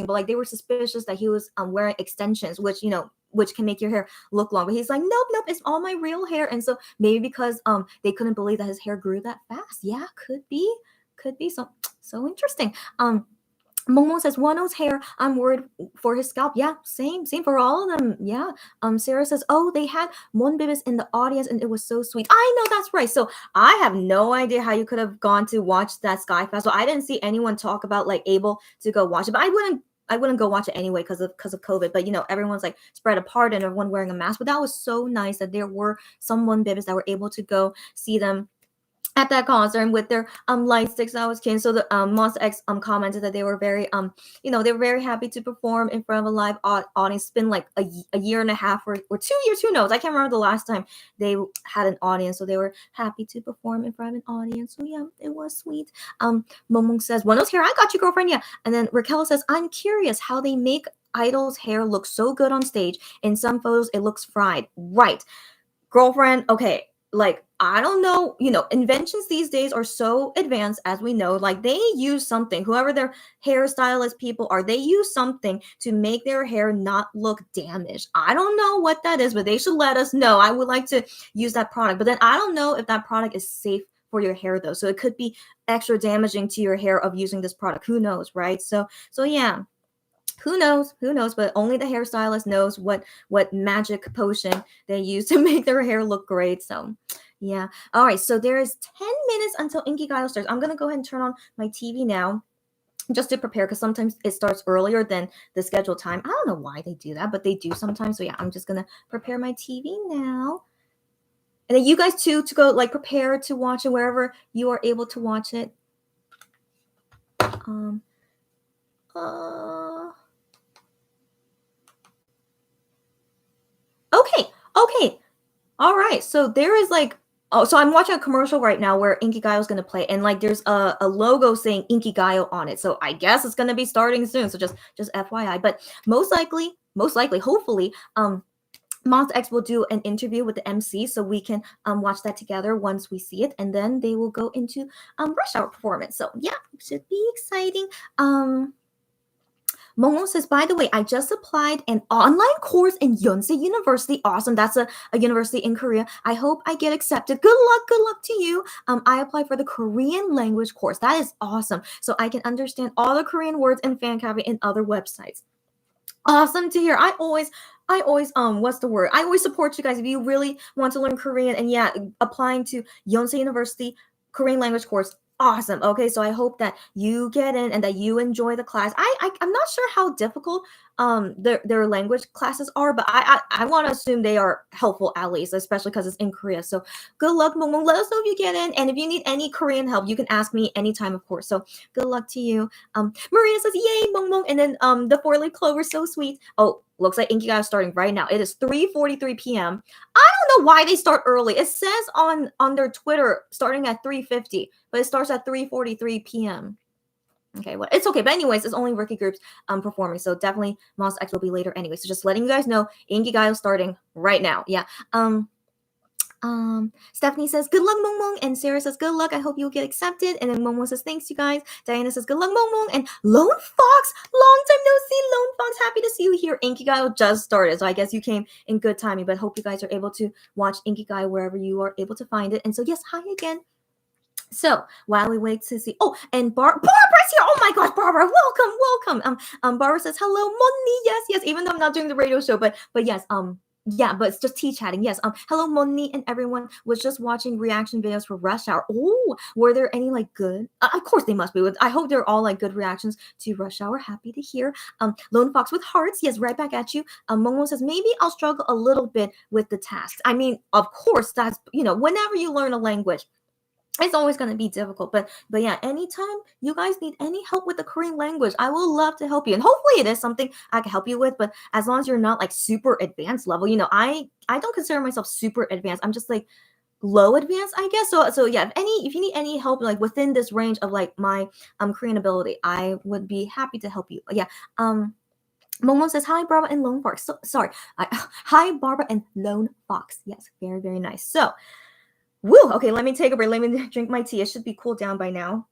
but like they were suspicious that he was wearing extensions, which, which can make your hair look long. But he's like, nope, it's all my real hair. And so maybe because they couldn't believe that his hair grew that fast. Yeah, could be. So interesting. Momo says, Wano's hair, I'm worried for his scalp. Yeah, same for all of them. Yeah. Sarah says, oh, they had Monbibis in the audience and it was so sweet. I know, that's right. So I have no idea how you could have gone to watch that Sky Festival. I didn't see anyone talk about like able to go watch it, but I wouldn't go watch it anyway because of COVID. But everyone's like spread apart and everyone wearing a mask. But that was so nice that there were some Monbibis that were able to go see them at that concert with their light sticks. That was cute. So the Monster X commented that they were very they were very happy to perform in front of a live audience. It's been like a year and a half or 2 years, who knows? I can't remember the last time they had an audience. So they were happy to perform in front of an audience. So yeah, it was sweet. Momong says, Wano's hair, I got you, girlfriend. Yeah. And then Raquel says, I'm curious how they make Idol's hair look so good on stage. In some photos, it looks fried. Right. Girlfriend, okay. Like, I don't know, inventions these days are so advanced, as we know. Like, they use something, whoever their hairstylist people are, they use something to make their hair not look damaged. I don't know what that is, but they should let us know. I would like to use that product, but then I don't know if that product is safe for your hair though. So it could be extra damaging to your hair of using this product. Who knows, right? So yeah. Who knows? But only the hairstylist knows what magic potion they use to make their hair look great. So, yeah. All right. So there is 10 minutes until Inki Gaio starts. I'm going to go ahead and turn on my TV now just to prepare, because sometimes it starts earlier than the scheduled time. I don't know why they do that, but they do sometimes. So, yeah, I'm just going to prepare my TV now. And then you guys, too, to go, like, prepare to watch it wherever you are able to watch it. Okay. All right. So there is like, so I'm watching a commercial right now where Inki Gaio is going to play, and like there's a logo saying Inki Gaio on it. So I guess it's going to be starting soon. So just FYI. But most likely, hopefully, Monster X will do an interview with the MC, so we can watch that together once we see it, and then they will go into rush hour performance. So yeah, it should be exciting. Momo says, by the way, I just applied an online course in Yonsei University. Awesome. That's a university in Korea. I hope I get accepted. Good luck. Good luck to you. I applied for the Korean language course. That is awesome. So I can understand all the Korean words in Fancabi and other websites. Awesome to hear. I always what's the word? I always support you guys if you really want to learn Korean, and yeah, applying to Yonsei University Korean language course. Awesome. Okay, so I hope that you get in and that you enjoy the class. I'm not sure how difficult their language classes are, but I want to assume they are helpful at least, especially because it's in Korea. So good luck, Mong Mong. Let us know if you get in, and if you need any Korean help, you can ask me anytime, of course. So good luck to you. Maria says, "Yay, Mong Mong!" And then the four-leaf clover, so sweet. Oh, looks like Inki is starting right now. It is 3:43 p.m. I don't know why they start early. It says on their Twitter starting at 3:50, but it starts at 3:43 p.m. Okay, well, it's okay. But anyways, it's only rookie groups performing. So definitely Monster X will be later anyway. So just letting you guys know, Inki is starting right now. Yeah. Stephanie says, good luck, Mong Mong. And Sarah says, good luck. I hope you'll get accepted. And then Momo says, thanks, you guys. Diana says, good luck, Mong Mong. And Lone Fox, long time no see. Lone Fox, happy to see you here. Inkigayo just started. So I guess you came in good timing, but hope you guys are able to watch Inkigayo wherever you are able to find it. And so, yes, hi again. So while we wait to see, oh, and Barbara's here. Oh my gosh, Barbara, welcome. Barbara says, hello, Moni. Yes. Even though I'm not doing the radio show, but yes, yeah, but it's just tea chatting. Yes. Hello, Moni, and everyone was just watching reaction videos for Rush Hour. Oh, were there any like good? Of course they must be. I hope they're all like good reactions to Rush Hour. Happy to hear. Lone Fox with hearts. Yes, right back at you. Momo says maybe I'll struggle a little bit with the tasks. I mean, of course, that's whenever you learn a language, it's always going to be difficult, but yeah, anytime you guys need any help with the Korean language, I will love to help you, and hopefully it is something I can help you with. But as long as you're not like super advanced level, I don't consider myself super advanced. I'm just like low advanced, I guess. So yeah, if you need any help like within this range of like my Korean ability, I would be happy to help you. Yeah. Momo says, hi, Barbara and Lone Fox. So, sorry. Hi, Barbara and Lone Fox. Yes, very, very nice. So. Woo! Okay, let me take a break. Let me drink my tea. It should be cooled down by now.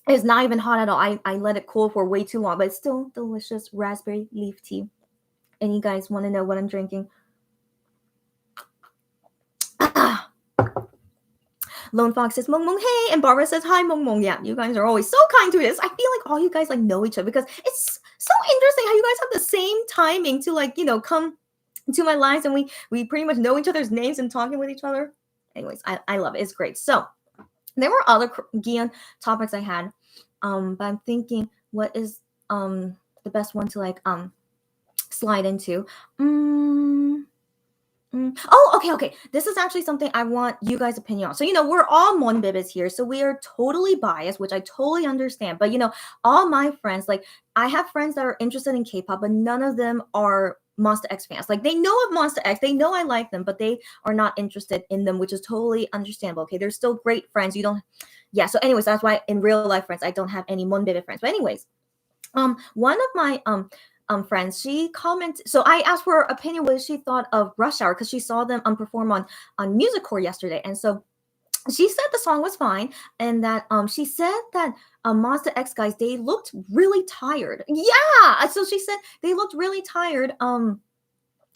It's not even hot at all. I let it cool for way too long, but it's still delicious raspberry leaf tea. And you guys want to know what I'm drinking? Lone Fox says, Mong Mong, hey. And Barbara says, hi, Mong Mong. Yeah, you guys are always so kind to us. I feel like all you guys like know each other because it's so interesting how you guys have the same timing to like, come to my lives, and we pretty much know each other's names and talking with each other. Anyways, I love it. It's great. So there were other Gian topics I had, but I'm thinking what is the best one to like slide into. Oh, okay. This is actually something I want you guys' opinion on. So, we're all Monbibis here, so we are totally biased, which I totally understand. But, all my friends, like, I have friends that are interested in K-pop, but none of them are Monster X fans. Like, they know of Monster X, they know I like them, but they are not interested in them, which is totally understandable. Okay, they're still great friends. Yeah. So, anyways, that's why in real life friends, I don't have any Monbibis friends. But, anyways, one of my friends, she commented. So I asked for her opinion what she thought of Rush Hour because she saw them perform on Music Core yesterday, and so she said the song was fine, and that she said that Monster X guys, they looked really tired. Yeah, so she said they looked really tired.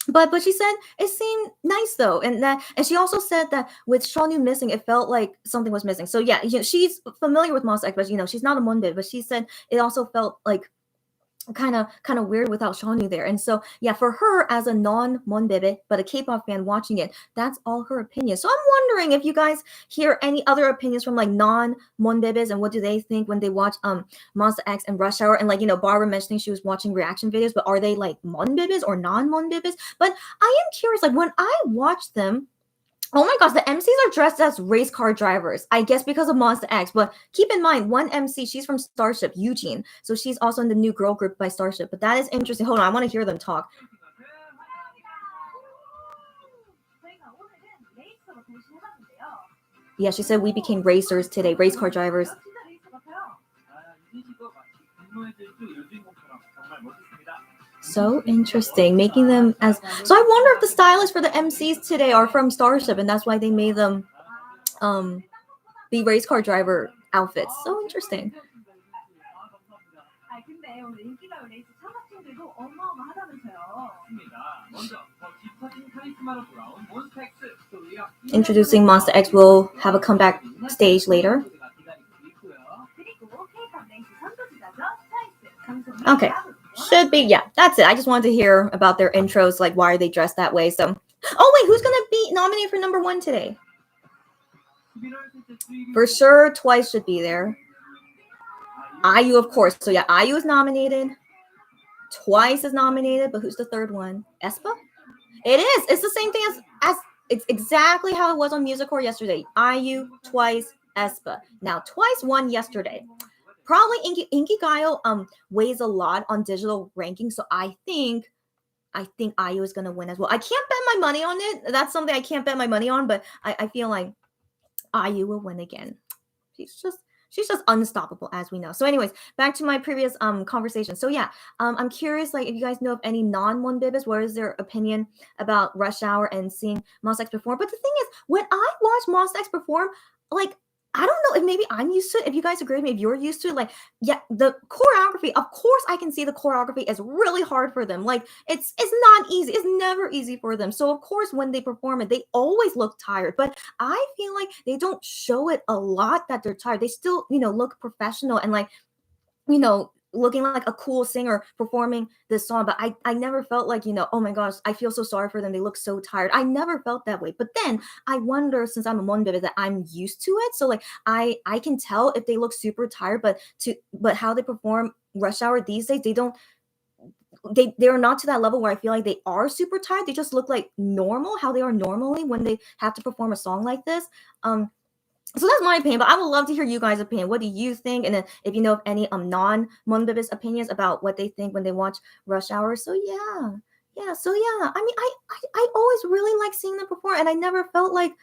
But she said it seemed nice though, and she also said that with Shonu missing, it felt like something was missing. So yeah, she's familiar with Monster X, but she's not a Monbib, but she said it also felt like kind of weird without Shawnee there. And so yeah, for her as a non-Monbebe but a K-pop fan watching it, that's all her opinion. So I'm wondering if you guys hear any other opinions from like non-Monbebes and what do they think when they watch Monster X and Rush Hour. And like Barbara mentioning she was watching reaction videos, but are they like Monbebes or non-Monbebes? But I am curious, like when I watch them, oh my gosh, the MCs are dressed as race car drivers, I guess because of Monster X. But keep in mind, one MC, she's from Starship, Eugene. So she's also in the new girl group by Starship. But that is interesting. Hold on, I want to hear them talk. Yeah, she said we became racers today, race car drivers. So interesting, making them as so. I wonder if the stylists for the MCs today are from Starship, and that's why they made them um be race car driver outfits. So interesting. Introducing Monster X will have a comeback stage later. Okay, should be, yeah, that's it. I just wanted to hear about their intros, like why are they dressed that way. So, oh wait, who's gonna be nominated for number one today? For sure, Twice should be there. IU, of course. So yeah, IU is nominated. Twice is nominated, but who's the third one? aespa? It is. It's the same thing as it's exactly how it was on Music Core yesterday. IU, Twice, aespa. Now Twice won yesterday. Probably Inki Gaio weighs a lot on digital ranking, so I think IU is gonna win as well. I can't bet my money on it. That's something I can't bet my money on, but I feel like IU will win again. She's just unstoppable, as we know. So anyways, back to my previous conversation. So yeah, I'm curious, like, if you guys know of any non-Monbibis, what is their opinion about Rush Hour and seeing Monsta X perform? But the thing is, when I watch Monsta X perform, like, I don't know if maybe I'm used to it. If you guys agree with me, if you're used to it, like, yeah, the choreography, of course I can see the choreography is really hard for them. Like, it's not easy. It's never easy for them. So of course when they perform it, they always look tired. But I feel like they don't show it a lot that they're tired. They still, look professional and like, looking like a cool singer performing this song. But I never felt like, oh my gosh, I feel so sorry for them. They look so tired. I never felt that way. But then I wonder, since I'm a Monbebe, that I'm used to it. So like I can tell if they look super tired, but how they perform Rush Hour these days, they're not to that level where I feel like they are super tired. They just look like normal, how they are normally when they have to perform a song like this. So that's my opinion, but I would love to hear you guys' opinion. What do you think? And then if you know of any non-Monbibis opinions about what they think when they watch Rush Hour. So yeah. Yeah. So yeah. I mean, I always really like seeing them perform, and I never felt like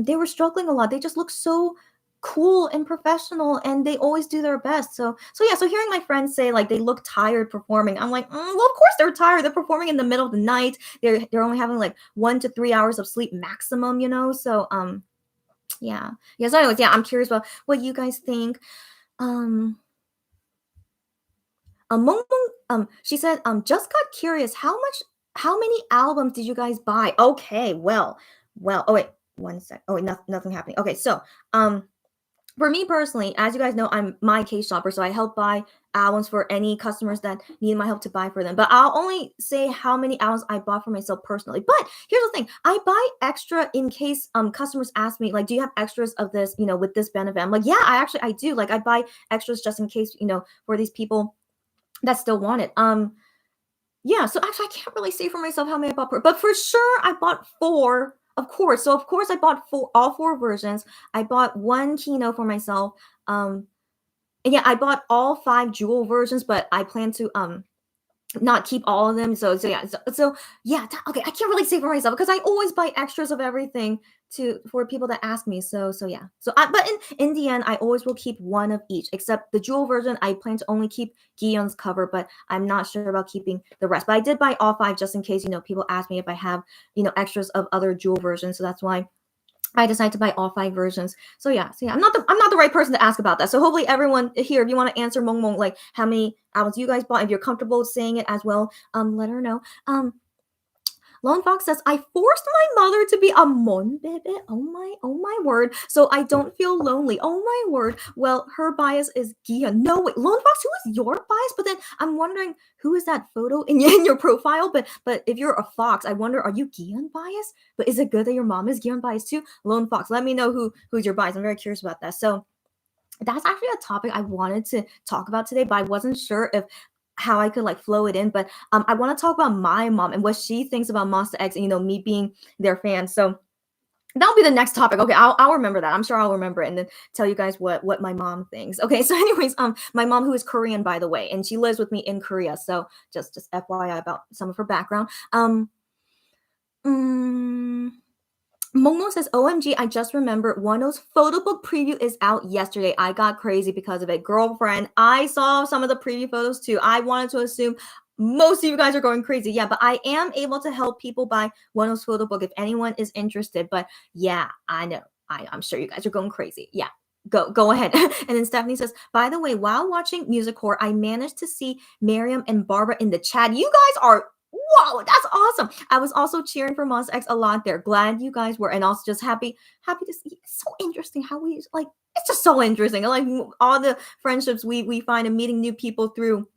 they were struggling a lot. They just look so cool and professional, and they always do their best. So yeah, so hearing my friends say like they look tired performing, I'm like, well, of course they're tired. They're performing in the middle of the night. They're only having like 1 to 3 hours of sleep maximum, So yeah. Yeah. So anyways, yeah, I'm curious about what you guys think. Mong Mong, she said, just got curious, how many albums did you guys buy? Okay, well, oh wait, 1 sec. Oh wait, nothing happening. Okay, so, for me personally, as you guys know, I'm my case shopper, so I help buy albums for any customers that need my help to buy for them. But I'll only say how many albums I bought for myself personally. But here's the thing: I buy extra in case customers ask me, like, do you have extras of this, with this benefit? I'm like, yeah, I do. Like, I buy extras just in case, for these people that still want it. Yeah, so actually I can't really say for myself how many I bought but for sure I bought 4, of course. So of course I bought all 4 versions. I bought 1 Kino for myself. And yeah, I bought all 5 Jewel versions, but I plan to not keep all of them. So yeah, yeah. Okay, I can't really say for myself because I always buy extras of everything for people that ask me. So yeah. But in the end, I always will keep 1 of each, except the Jewel version. I plan to only keep Gion's cover, but I'm not sure about keeping the rest. But I did buy all 5 just in case people ask me if I have extras of other Jewel versions. So that's why I decided to buy all 5 versions. So yeah, I'm not the right person to ask about that. So hopefully everyone here, if you want to answer Mong Mong, like how many albums you guys bought, if you're comfortable saying it as well, let her know. Lone Fox says, I forced my mother to be a Monbebe. Oh my word. So I don't feel lonely. Oh my word. Well, her bias is Gia. No, wait, Lone Fox, who is your bias? But then I'm wondering, who is that photo in your profile? But if you're a fox, I wonder, are you Gian bias? But is it good that your mom is Gian bias too? Lone Fox, let me know who's your bias. I'm very curious about that. So that's actually a topic I wanted to talk about today, but I wasn't sure if how I could like flow it in. But I want to talk about my mom and what she thinks about Monsta X and me being their fan. So that'll be the next topic. Okay, I'll remember that. I'm sure I'll remember it and then tell you guys what my mom thinks. Okay, so anyways, my mom, who is Korean, by the way, and she lives with me in Korea. So just FYI about some of her background. Momo says, OMG, I just remembered Wano's photo book preview is out yesterday. I got crazy because of it. Girlfriend, I saw some of the preview photos too. I wanted to assume most of you guys are going crazy. Yeah, but I am able to help people buy One's photo book if anyone is interested. But yeah, I know. I'm sure you guys are going crazy. Yeah. Go ahead. And then Stephanie says, by the way, while watching Music Core, I managed to see Miriam and Barbara in the chat. You guys are whoa, that's awesome. I was also cheering for Moss X a lot there. Glad you guys were, and also just happy to see. It's so interesting how we like. It's just so interesting. Like all the friendships we find and meeting new people through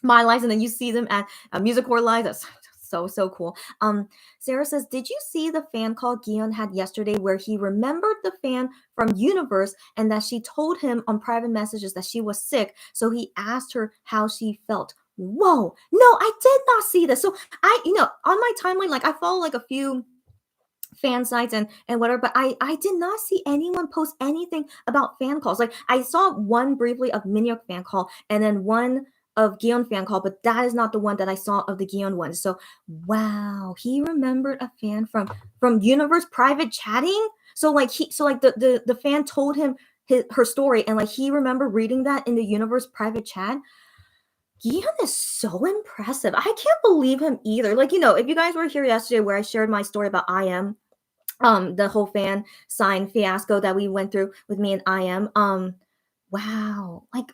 my lives, and then you see them at Music Core Live. That's so cool. Sarah says, did you see the fan call Gion had yesterday where he remembered the fan from Universe and that she told him on private messages that she was sick, so he asked her how she felt? Whoa, no, I did not see this. So on my timeline, like I follow like a few fan sites and whatever, but I did not see anyone post anything about fan calls. Like I saw one briefly of Minyuk fan call and then one of Gion fan call, but that is not the one that I saw of the Gion one. So wow, he remembered a fan from Universe private chatting. So like the fan told him her story, and like he remembered reading that in the Universe private chat. Gion is so impressive. I can't believe him either. Like, if you guys were here yesterday where I shared my story about IM, the whole fan sign fiasco that we went through with me and IM, wow. Like,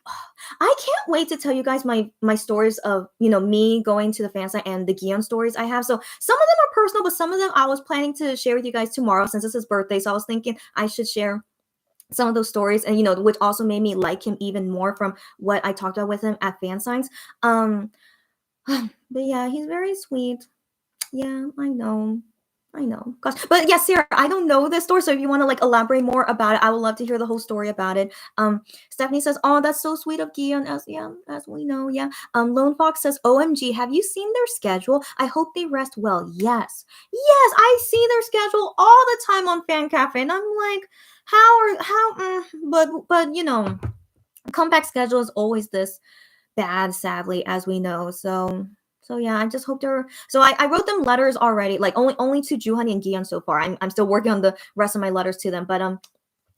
I can't wait to tell you guys my stories of, me going to the fan site and the Gion stories I have. So some of them are personal, but some of them I was planning to share with you guys tomorrow since it's his birthday. So I was thinking I should share some of those stories, and which also made me like him even more from what I talked about with him at fan signs. But yeah, he's very sweet. Yeah, I know. Gosh, but yeah, Sarah, I don't know this story, so if you want to like elaborate more about it, I would love to hear the whole story about it. Stephanie says, "Oh, that's so sweet of Gion." As we know, yeah. Lone Fox says, "OMG, have you seen their schedule? I hope they rest well." Yes, I see their schedule all the time on Fan Cafe, and I'm like, but comeback schedule is always this bad, sadly, as we know. So yeah, I just hope they're. So I wrote them letters already, like only to Juhani and Gion so far. I'm still working on the rest of my letters to them, but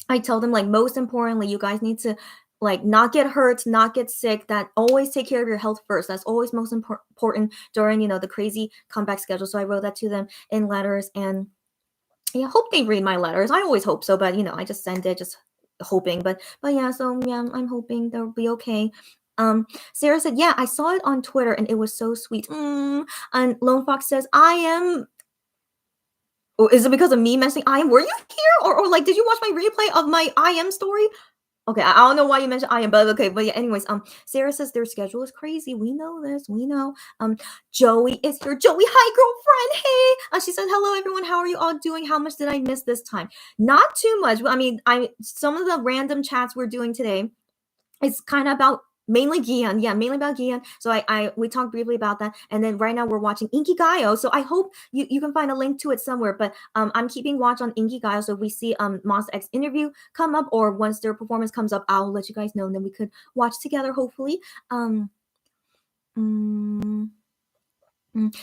I told them like most importantly, you guys need to like not get hurt, not get sick. That always take care of your health first. That's always most important during the crazy comeback schedule. So I wrote that to them in letters, and yeah, hope they read my letters. I always hope so, but I just send it just hoping. But yeah, so yeah, I'm hoping they'll be okay. Sarah said, yeah, I saw it on Twitter and it was so sweet. And Lone Fox says, I am. Oh, is it because of me mentioning I am? Were you here, or like did you watch my replay of my I am story? Okay, I don't know why you mentioned I am, but okay, but yeah, anyways, Sarah says their schedule is crazy. We know this, we know. Joey is here. Joey, hi, girlfriend. Hey. She said, hello, everyone. How are you all doing? How much did I miss this time? Not too much. I mean, some of the random chats we're doing today, it's kind of about mainly Gian. Yeah, mainly about Gian. So we talked briefly about that. And then right now we're watching Inki Gaio. So I hope you can find a link to it somewhere. But I'm keeping watch on Inki Gaio. So if we see Monster X interview come up, or once their performance comes up, I'll let you guys know, and then we could watch together, hopefully.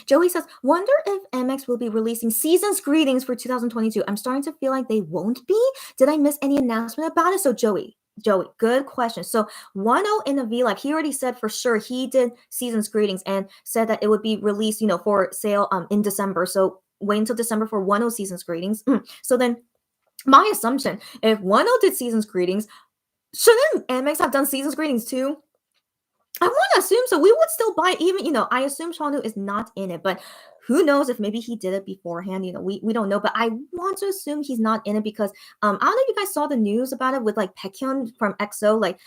Joey says, wonder if MX will be releasing Season's Greetings for 2022. I'm starting to feel like they won't be. Did I miss any announcement about it? So Joey, good question. So 1-0 in the VLAB, he already said for sure he did Season's Greetings and said that it would be released, for sale in December. So wait until December for 1-0 Season's Greetings. So then my assumption, if 1-0 did Season's Greetings, shouldn't MX have done Season's Greetings too? I want to assume so. We would still buy even, I assume Shanu is not in it, but who knows if maybe he did it beforehand, we don't know. But I want to assume he's not in it because I don't know if you guys saw the news about it with like Baekhyun from EXO. Like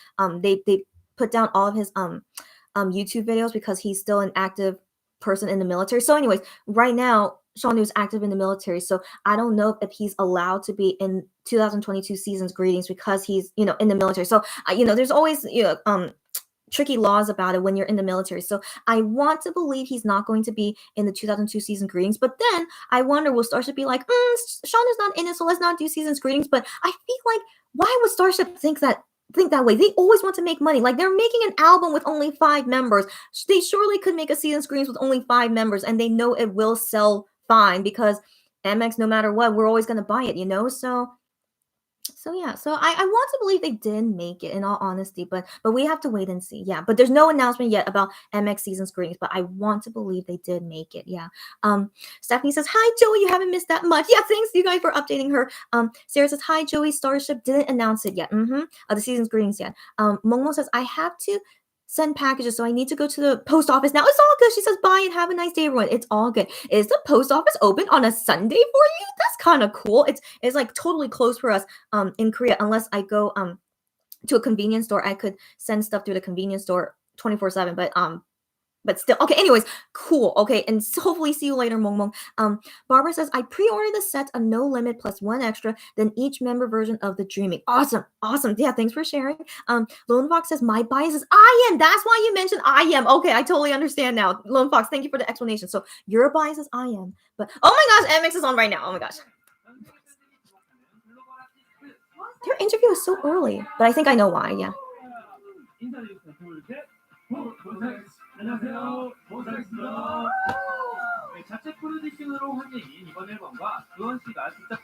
they put down all of his YouTube videos because he's still an active person in the military. So anyways, right now Shanu is active in the military. So I don't know if he's allowed to be in 2022 Season's Greetings because he's, in the military. So there's always, tricky laws about it when you're in the military. So I want to believe he's not going to be in the 2002 Season Greetings. But then I wonder, will Starship be like, Sean is not in it, so let's not do Season's Greetings. But I feel like, why would Starship think that way? They always want to make money. Like, they're making an album with only 5 members. They surely could make a Season's Greetings with only 5 members, and they know it will sell fine because MX, no matter what, we're always going to buy it, So So yeah, so I want to believe they did make it in all honesty, but we have to wait and see. Yeah, but there's no announcement yet about MX season screenings, but I want to believe they did make it. Yeah. Stephanie says, "Hi Joey, you haven't missed that much." Yeah, thanks you guys for updating her. Sarah says, "Hi Joey, Starship didn't announce it yet. The season screenings yet." Momo says, "I have to send packages, so I need to go to the post office now." It's all good. She says, "Bye and have a nice day, everyone." It's all good. Is the post office open on a Sunday for you? That's kind of cool. It's like totally closed for us in Korea, unless I go to a convenience store. I could send stuff through the convenience store 24/7, but still okay. Anyways, cool. Okay, and hopefully see you later, Mong Mong. Barbara says, "I pre-ordered the set of No Limit plus one extra, then each member version of the Dreaming." Awesome. Yeah, thanks for sharing. Lone Fox says, "My bias is I am." That's why you mentioned I am. Okay, I totally understand now. Lone Fox, thank you for the explanation. So your bias is I am, but oh my gosh, MX is on right now. Oh my gosh. Their interview is so early, but I think I know why. Yeah. 안녕하세요. 보살입니다. 네, 자체 프로듀싱으로 한 얘기인 이번 앨범과 주원 씨가 직접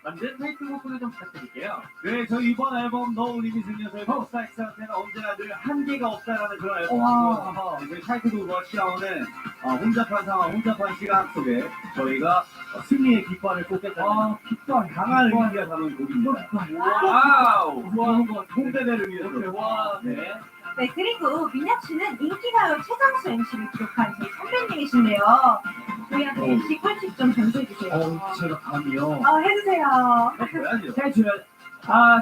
만든 타이틀곡을 좀 부탁드릴게요. 네, 저희 이번 앨범 너 우리 미승녀서의 보살입니다는 언제나 늘 한계가 없다라는 그런 앨범이고, 저희 타이틀곡과 시라오는 혼잡한 상황, 혼잡한 시간 속에 저희가 승리의 깃발을 꽂겠다는 강한 의미가 담은 곡입니다. 와우! 홍대대를 위해서. 와, 네. 네, 그리고 민혁 씨는 인기가요 최장수 MC를 기록한 제 선배님이신데요. 저희한테 MC 꿀팁 좀 전수해주세요. 제가 감이요? 해주세요. 해주면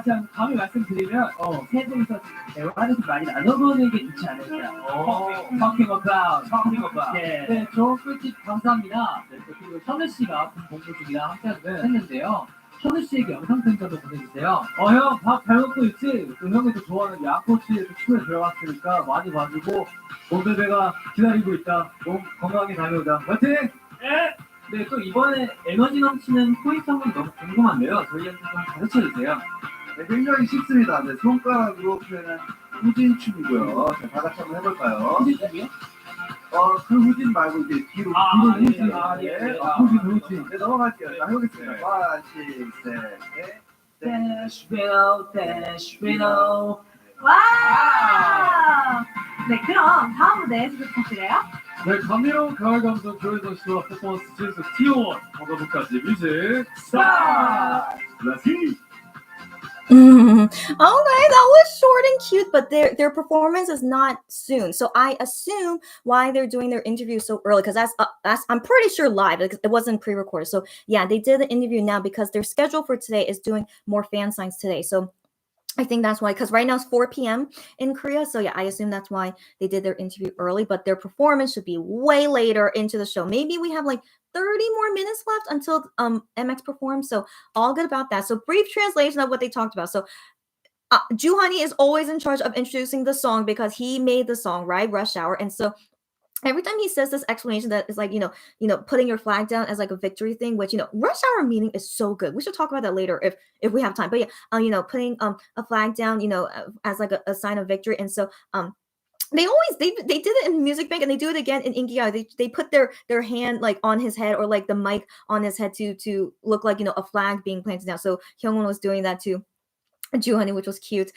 참 감히 말씀드리면 세 분이서 대화를 좀 많이 나눠보는 게 좋지 않을까. Talking about. 네, 좋은 꿀팁 감사합니다. 네, 그리고 현우 씨가 공부 중이랑 함께 했는데요. 현우 씨에게 영상 편지도 보내주세요. 형, 밥 잘 먹고 있지? 또 형이 또 좋아하는 양꼬치 춤에 들어갔으니까 많이 봐주고, 몸베베가 기다리고 있다. 몸 건강하게 다녀오자. 화이팅! 네, 또 이번에 에너지 넘치는 포인트 한 번 너무 궁금한데요. 저희한테 좀 가르쳐주세요. 네, 굉장히 쉽습니다. 네, 손가락으로 표현한 후진춤이고요. 자, 다 같이 한번 해볼까요? 후진춤이요? 그 후진 말고 이제 뒤로 후진. 후진. 네, 넘어갈게요. 자, 해보겠습니다. 5, 6, 7, 8. Dash winnow. 와! 네, 그럼 다음 무대 소개 부탁드려요. 네, 감미로운 가을 감성 조혜선 씨와 퍼포먼스 진수 T1 버거부까지 뮤직 스타트! Let's Okay, that was short and cute, but their performance is not soon. So I assume why they're doing their interview so early, because that's I'm pretty sure live. It wasn't pre-recorded. So yeah, they did the interview now because their schedule for today is doing more fan signs today. So I think that's why, because right now it's 4 p.m. in Korea. So yeah, I assume that's why they did their interview early, but their performance should be way later into the show. Maybe we have like 30 more minutes left until MX performs. So all good about that. So brief translation of what they talked about. So Juhani is always in charge of introducing the song because he made the song, right? Rush Hour. And so every time he says this explanation that is like, putting your flag down as like a victory thing, which, rush hour meaning is so good. We should talk about that later if we have time. But yeah, putting a flag down, as like a sign of victory. And so they did it in Music Bank, and they do it again in Inki. They put their hand like on his head, or like the mic on his head to look like, a flag being planted down. So Hyungwon was doing that to Juhani, which was cute.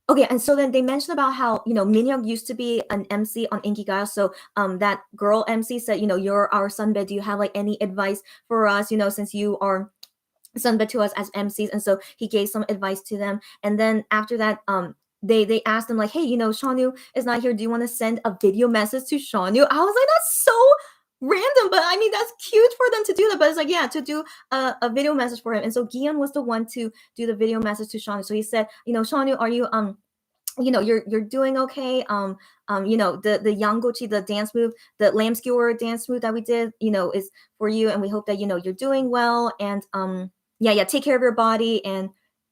Okay, and so then they mentioned about how, Minhyuk used to be an MC on Inkigayo. So that girl MC said, you're our sunbed. Do you have like any advice for us, since you are sunbed to us as MCs? And so he gave some advice to them. And then after that, they asked him like, hey, Shanu is not here. Do you want to send a video message to Shanu? I was like, that's so random, but I mean, that's cute for them to do that. But it's like, yeah, to do a video message for him. And so Gion was the one to do the video message to Shanu. So he said, Shanu, are you you're doing okay. The Yangochi, the dance move, the lamb skewer dance move that we did, is for you, and we hope that you're doing well. And take care of your body, and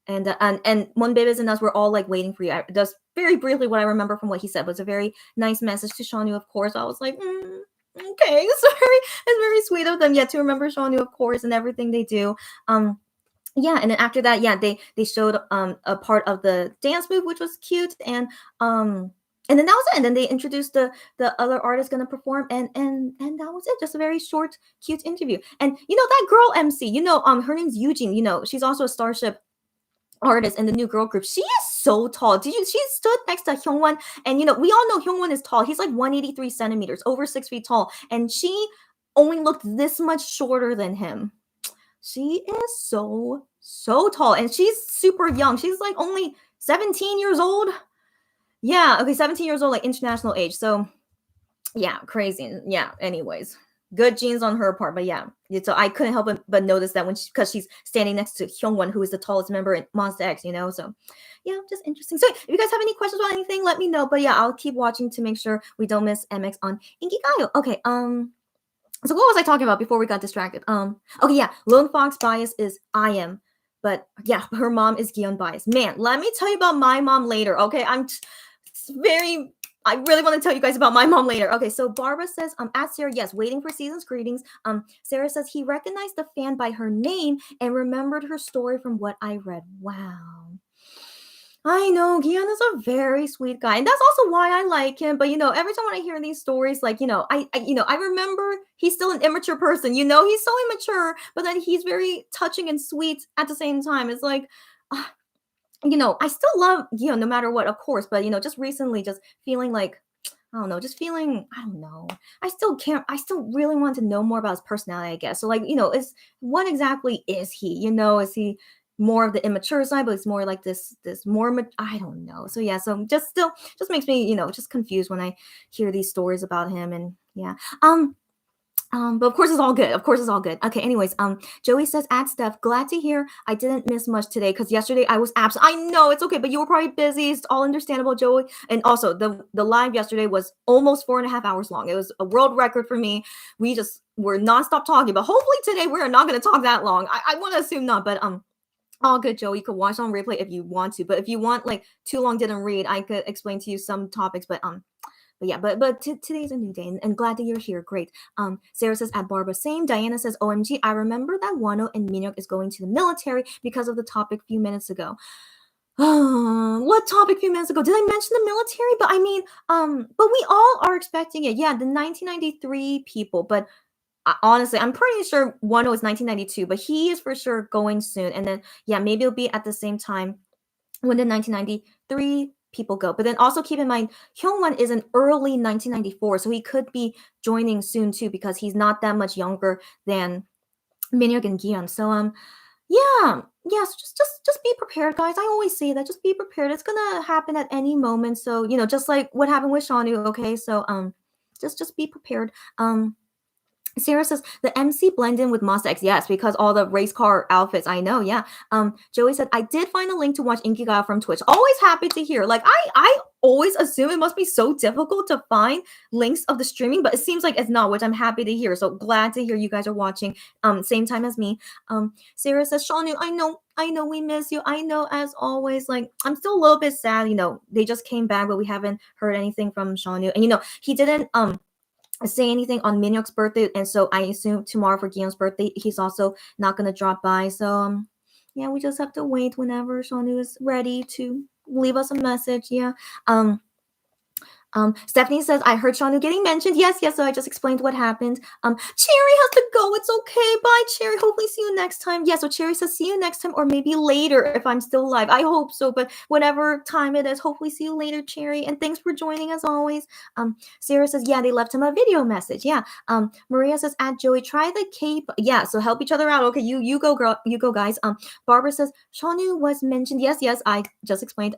Mon Bebes and us were all like waiting for you. That's very briefly what I remember from what he said. It was a very nice message to Shanu, of course. I was like, okay, it's very sweet of them, to remember Shanu, of course, and everything they do. And then after that, they showed a part of the dance move, which was cute. And and then that was it. And then they introduced the other artist gonna perform, and that was it. Just a very short, cute interview. And that girl MC, her name's Eugene. She's also a Starship artist in the new girl group. She is so tall. She stood next to Hyungwon, and we all know Hyungwon is tall. He's like 183 centimeters, over 6 feet tall, and she only looked this much shorter than him. She is so tall, and she's super young. She's like only 17 years old. Yeah, okay, 17 years old, like international age. So yeah, crazy. Yeah, anyways, good genes on her part. But yeah, so I couldn't help but notice that because she's standing next to Hyungwon, who is the tallest member in Monster X, so yeah, just interesting. So if you guys have any questions about anything, let me know. But yeah, I'll keep watching to make sure we don't miss MX on Inkigayo. Okay, so what was I talking about before we got distracted? Okay, yeah, Lone Fox bias is I am, but yeah, her mom is Gion bias. Man, let me tell you about my mom later. Okay, I really want to tell you guys about my mom later. Okay, so Barbara says, at Sarah, yes, waiting for season's greetings. Sarah says he recognized the fan by her name and remembered her story from what I read. Wow. I know Gion is a very sweet guy, and that's also why I like him. But every time when I hear these stories, like I remember he's still an immature person. He's so immature, but then he's very touching and sweet at the same time. It's like, I still love Gion no matter what, of course. But just recently, just feeling like I don't know, just feeling I don't know. I still really want to know more about his personality, I guess. So like what exactly is he? Is he more of the immature side, but it's more like this more I don't know. So yeah, so just makes me just confused when I hear these stories about him. And yeah, but of course it's all good. Okay, anyways, Joey says, at Steph, glad to hear I didn't miss much today because yesterday I was absent. I know it's okay, but you were probably busy. It's all understandable, Joey. And also the live yesterday was almost 4.5 hours long. It was a world record for me. We just were nonstop talking, but hopefully today we're not going to talk that long. I want to assume not, but all good, Joe. You could watch on replay if you want to, but if you want like too long didn't read, I could explain to you some topics. But yeah, but today's a new day, and glad that you're here. Great. Sarah says at Barbara, same. Diana says, OMG, I remember that Wano and Minhyuk is going to the military because of the topic a few minutes ago. What topic a few minutes ago? Did I mention the military? But I mean, but we all are expecting it. Yeah, the 1993 people, but. Honestly, I'm pretty sure Wano is 1992, but he is for sure going soon. And then, yeah, maybe it'll be at the same time when the 1993 people go. But then also keep in mind, Hyungwon is in early 1994, so he could be joining soon too because he's not that much younger than Minhyuk and Gion. So yeah, so just be prepared, guys. I always say that, just be prepared. It's gonna happen at any moment. So just like what happened with Shanu. Okay, so just be prepared. Sarah says the MC blend in with Monster X. Yes, because all the race car outfits. I know. Yeah. Joey said I did find a link to watch Inkigayo from Twitch. Always happy to hear. Like I always assume it must be so difficult to find links of the streaming, but it seems like it's not, which I'm happy to hear. So glad to hear you guys are watching. Same time as me. Sarah says, Shanu, I know we miss you. I know, as always. Like I'm still a little bit sad. They just came back, but we haven't heard anything from Shanu. And he didn't say anything on Minhyuk's birthday, and so I assume tomorrow for Gion's birthday he's also not gonna drop by. So yeah, we just have to wait whenever Shanu is ready to leave us a message. Yeah. Stephanie says, I heard Shanu getting mentioned. Yes, so I just explained what happened. Cherry has to go. It's okay. Bye, Cherry. Hopefully see you next time. Yeah, so Cherry says, see you next time, or maybe later if I'm still alive. I hope so, but whatever time it is, hopefully see you later, Cherry. And thanks for joining as always. Sarah says, yeah, they left him a video message. Yeah. Maria says, at Joey, try the cape. Yeah, so help each other out. Okay, you go, girl. You go, guys. Barbara says, Shanu was mentioned. Yes, I just explained.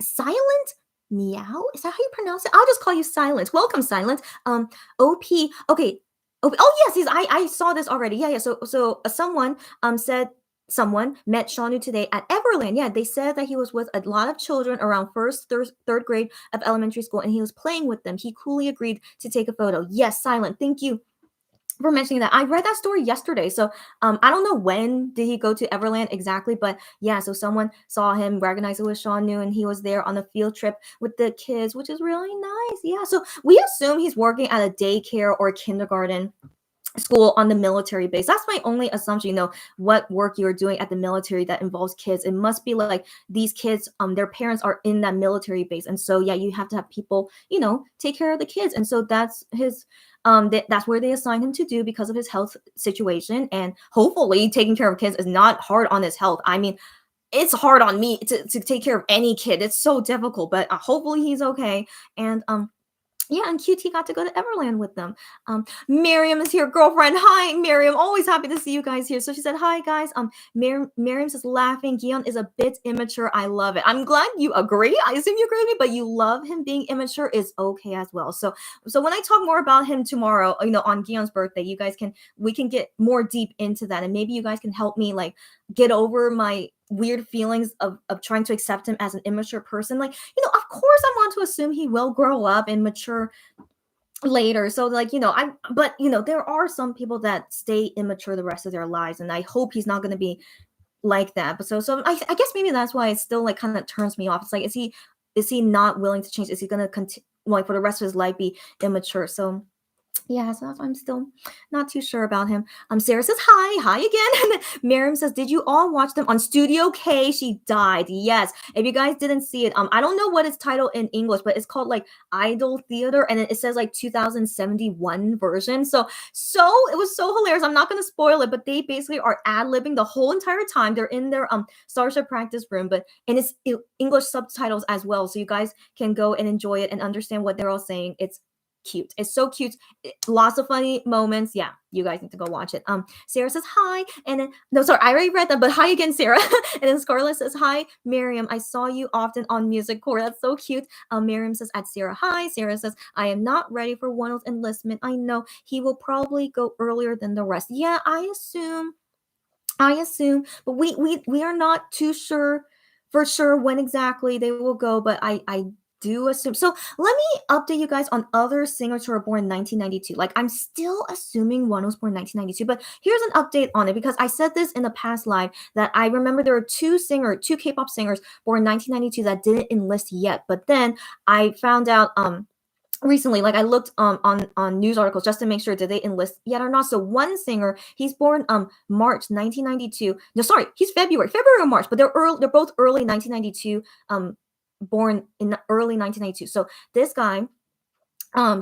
Silent Meow? Is that how you pronounce it? I'll just call you Silent. Welcome, Silent. OP. Okay. Oh yes, I saw this already. Yeah. So someone said someone met Shanu today at Everland. Yeah, they said that he was with a lot of children around first, third grade of elementary school, and he was playing with them. He coolly agreed to take a photo. Yes, Silent. Thank you for mentioning that. I read that story yesterday. So I don't know when did he go to Everland exactly, but yeah, so someone saw him, recognized it was Shanu, and he was there on a field trip with the kids, which is really nice. Yeah, so we assume he's working at a daycare or a kindergarten. school on the military base. That's my only assumption, what work you're doing at the military that involves kids. It must be like these kids, their parents are in that military base. And so, yeah, you have to have people, take care of the kids. And so that's his, that's where they assign him to do because of his health situation. And hopefully taking care of kids is not hard on his health. I mean, it's hard on me to take care of any kid. It's so difficult, but hopefully he's okay. And, yeah, and QT got to go to Everland with them. Miriam is here, girlfriend. Hi, Miriam. Always happy to see you guys here. So she said, "Hi, guys." Miriam says, "Laughing. Gion is a bit immature. I love it." I'm glad you agree. I assume you agree with me, but you love him being immature is okay as well. So when I talk more about him tomorrow, on Gion's birthday, we can get more deep into that, and maybe you guys can help me like get over my weird feelings of trying to accept him as an immature person. Like, of course I want to assume he will grow up and mature later. So like, but there are some people that stay immature the rest of their lives, and I hope he's not going to be like that. But so I guess maybe that's why it still like kind of turns me off. It's like, is he not willing to change? Is he going to continue like for the rest of his life be immature? So yeah, so I'm still not too sure about him. Sarah says hi again. And Miriam says, "Did you all watch them on Studio K? She died." Yes. If you guys didn't see it, I don't know what it's titled in English, but it's called like Idol Theater, and it says like 2071 version. So it was so hilarious. I'm not gonna spoil it, but they basically are ad-libbing the whole entire time. They're in their Starship practice room, and it's English subtitles as well, so you guys can go and enjoy it and understand what they're all saying. It's cute. It's so cute. Lots of funny moments. Yeah, you guys need to go watch it. Sarah says hi, and then no, sorry, I already read that, but hi again, Sarah. And then Scarlett says hi, Miriam. I saw you often on Music Core. That's so cute. Miriam says at Sarah hi. Sarah says I am not ready for Wano's enlistment. I know he will probably go earlier than the rest. Yeah, I assume, but we are not too sure for sure when exactly they will go, but I do assume. So let me update you guys on other singers who are born in 1992. Like, I'm still assuming one was born in 1992, but here's an update on it because I said this in the past live that I remember there were two K-pop singers born in 1992 that didn't enlist yet. But then I found out recently, like I looked on news articles just to make sure did they enlist yet or not. So one singer, he's born March 1992. No, sorry, he's February or March, but they're both early 1992. Born in the early 1992. So this guy,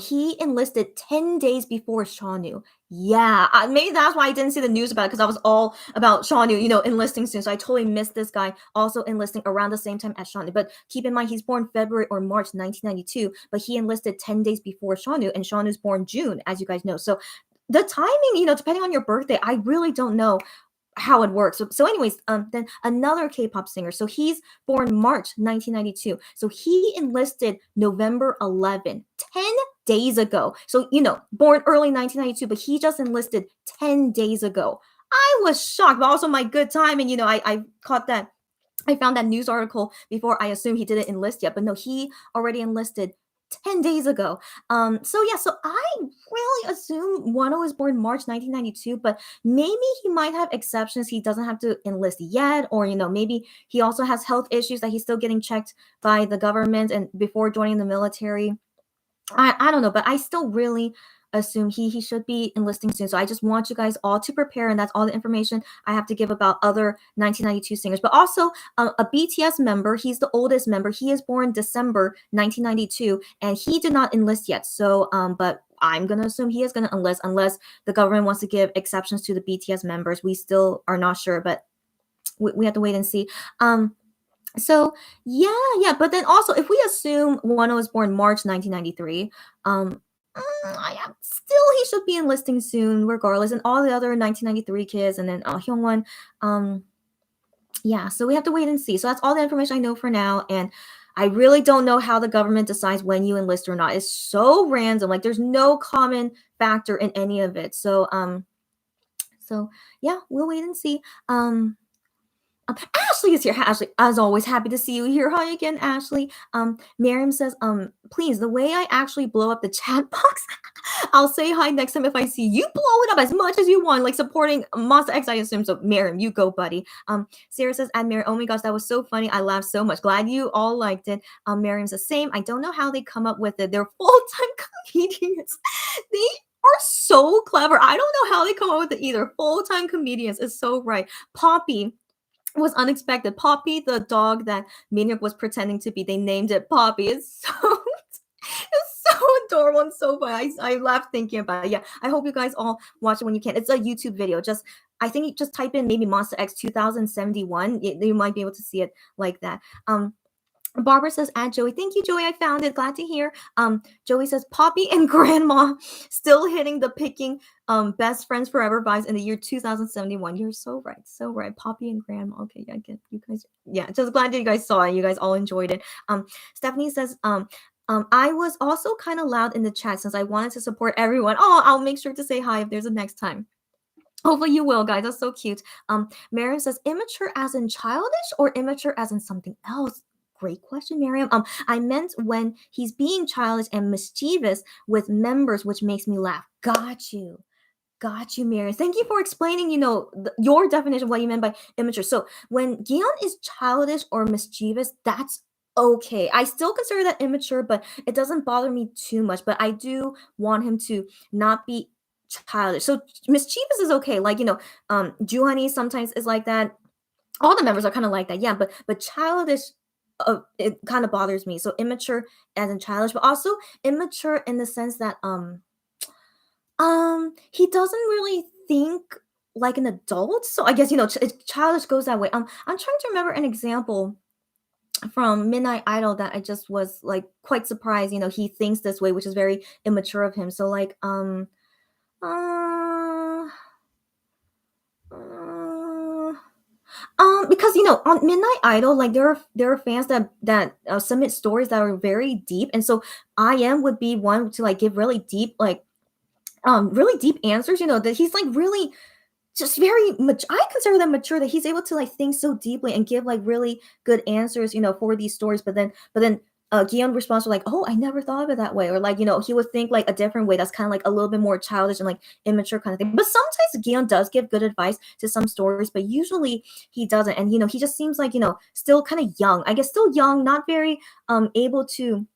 he enlisted 10 days before Shawnu. Yeah, maybe that's why I didn't see the news about it because I was all about Shawnu, enlisting soon. So I totally missed this guy also enlisting around the same time as Shawnu. But keep in mind, he's born February or March 1992, but he enlisted 10 days before Shawnu, and Shawnu's born June, as you guys know. So the timing, depending on your birthday, I really don't know how it works. So anyways, then another K-pop singer. So he's born March 1992. So he enlisted November 11, 10 days ago. So, born early 1992, but he just enlisted 10 days ago. I was shocked, but also my good time. And, I caught that. I found that news article before I assumed he didn't enlist yet, but no, he already enlisted 10 days ago. So I really assume Wano was born March 1992, but maybe he might have exceptions. He doesn't have to enlist yet, or maybe he also has health issues that he's still getting checked by the government and before joining the military. I don't know, but I still really assume he should be enlisting soon. So I just want you guys all to prepare, and that's all the information I have to give about other 1992 singers. But also a BTS member, he's the oldest member. He is born December 1992, and he did not enlist yet. So, but I'm going to assume he is going to enlist unless the government wants to give exceptions to the BTS members. We still are not sure, but we have to wait and see. So yeah. But then also, if we assume Wano was born March 1993, still he should be enlisting soon, regardless, and all the other 1993 kids, and then Hyungwon. Yeah. So we have to wait and see. So that's all the information I know for now, and I really don't know how the government decides when you enlist or not. It's so random. Like there's no common factor in any of it. So yeah, we'll wait and see. Ashley is here. Ashley, as always, happy to see you here. Hi again, Ashley. Miriam says, please, the way I actually blow up the chat box, I'll say hi next time if I see you. Blow it up as much as you want, like supporting Monster X, I assume. So, Miriam, you go, buddy. Sarah says, and Miriam, oh my gosh, that was so funny. I laughed so much. Glad you all liked it. Miriam's the same. I don't know how they come up with it. They're full-time comedians. They are so clever. I don't know how they come up with it either. Full-time comedians is so right. Poppy was unexpected. Poppy, the dog that Maniac was pretending to be, they named it Poppy. It's so it's so adorable and so funny. I laughed thinking about it. Yeah, I hope you guys all watch it when you can. It's a YouTube video. I think you just type in maybe Monster X 2071. You might be able to see it like that. Barbara says, add Joey. Thank you, Joey. I found it. Glad to hear. Joey says, Poppy and Grandma still hitting the picking best friends forever vibes in the year 2071. You're so right. So right. Poppy and Grandma. Okay, yeah, get you guys. Yeah, just glad that you guys saw it. You guys all enjoyed it. Stephanie says, I was also kind of loud in the chat since I wanted to support everyone. Oh, I'll make sure to say hi if there's a next time. Hopefully you will, guys. That's so cute. Miriam says, immature as in childish or immature as in something else? Great question, Miriam. I meant when he's being childish and mischievous with members, which makes me laugh. Got you, Miriam. Thank you for explaining, your definition of what you meant by immature. So when Gion is childish or mischievous, that's okay. I still consider that immature, but it doesn't bother me too much. But I do want him to not be childish. So mischievous is okay. Like, Juhani sometimes is like that. All the members are kind of like that. Yeah, but childish, it kind of bothers me. So immature as in childish, but also immature in the sense that he doesn't really think like an adult. So I guess childish goes that way. I'm trying to remember an example from Midnight Idol that I just was like quite surprised. He thinks this way, which is very immature of him. So like because on Midnight Idol, like there are fans that submit stories that are very deep, and so IM would be one to like give really deep really deep answers. That he's like really just very much. I consider them mature, that he's able to like think so deeply and give like really good answers, for these stories. But then Guillaume responds to like, oh, I never thought of it that way, or like he would think like a different way that's kind of like a little bit more childish and like immature kind of thing. But sometimes Guillaume does give good advice to some stories, but usually he doesn't. And he just seems like still kind of young. I guess still young, not very able to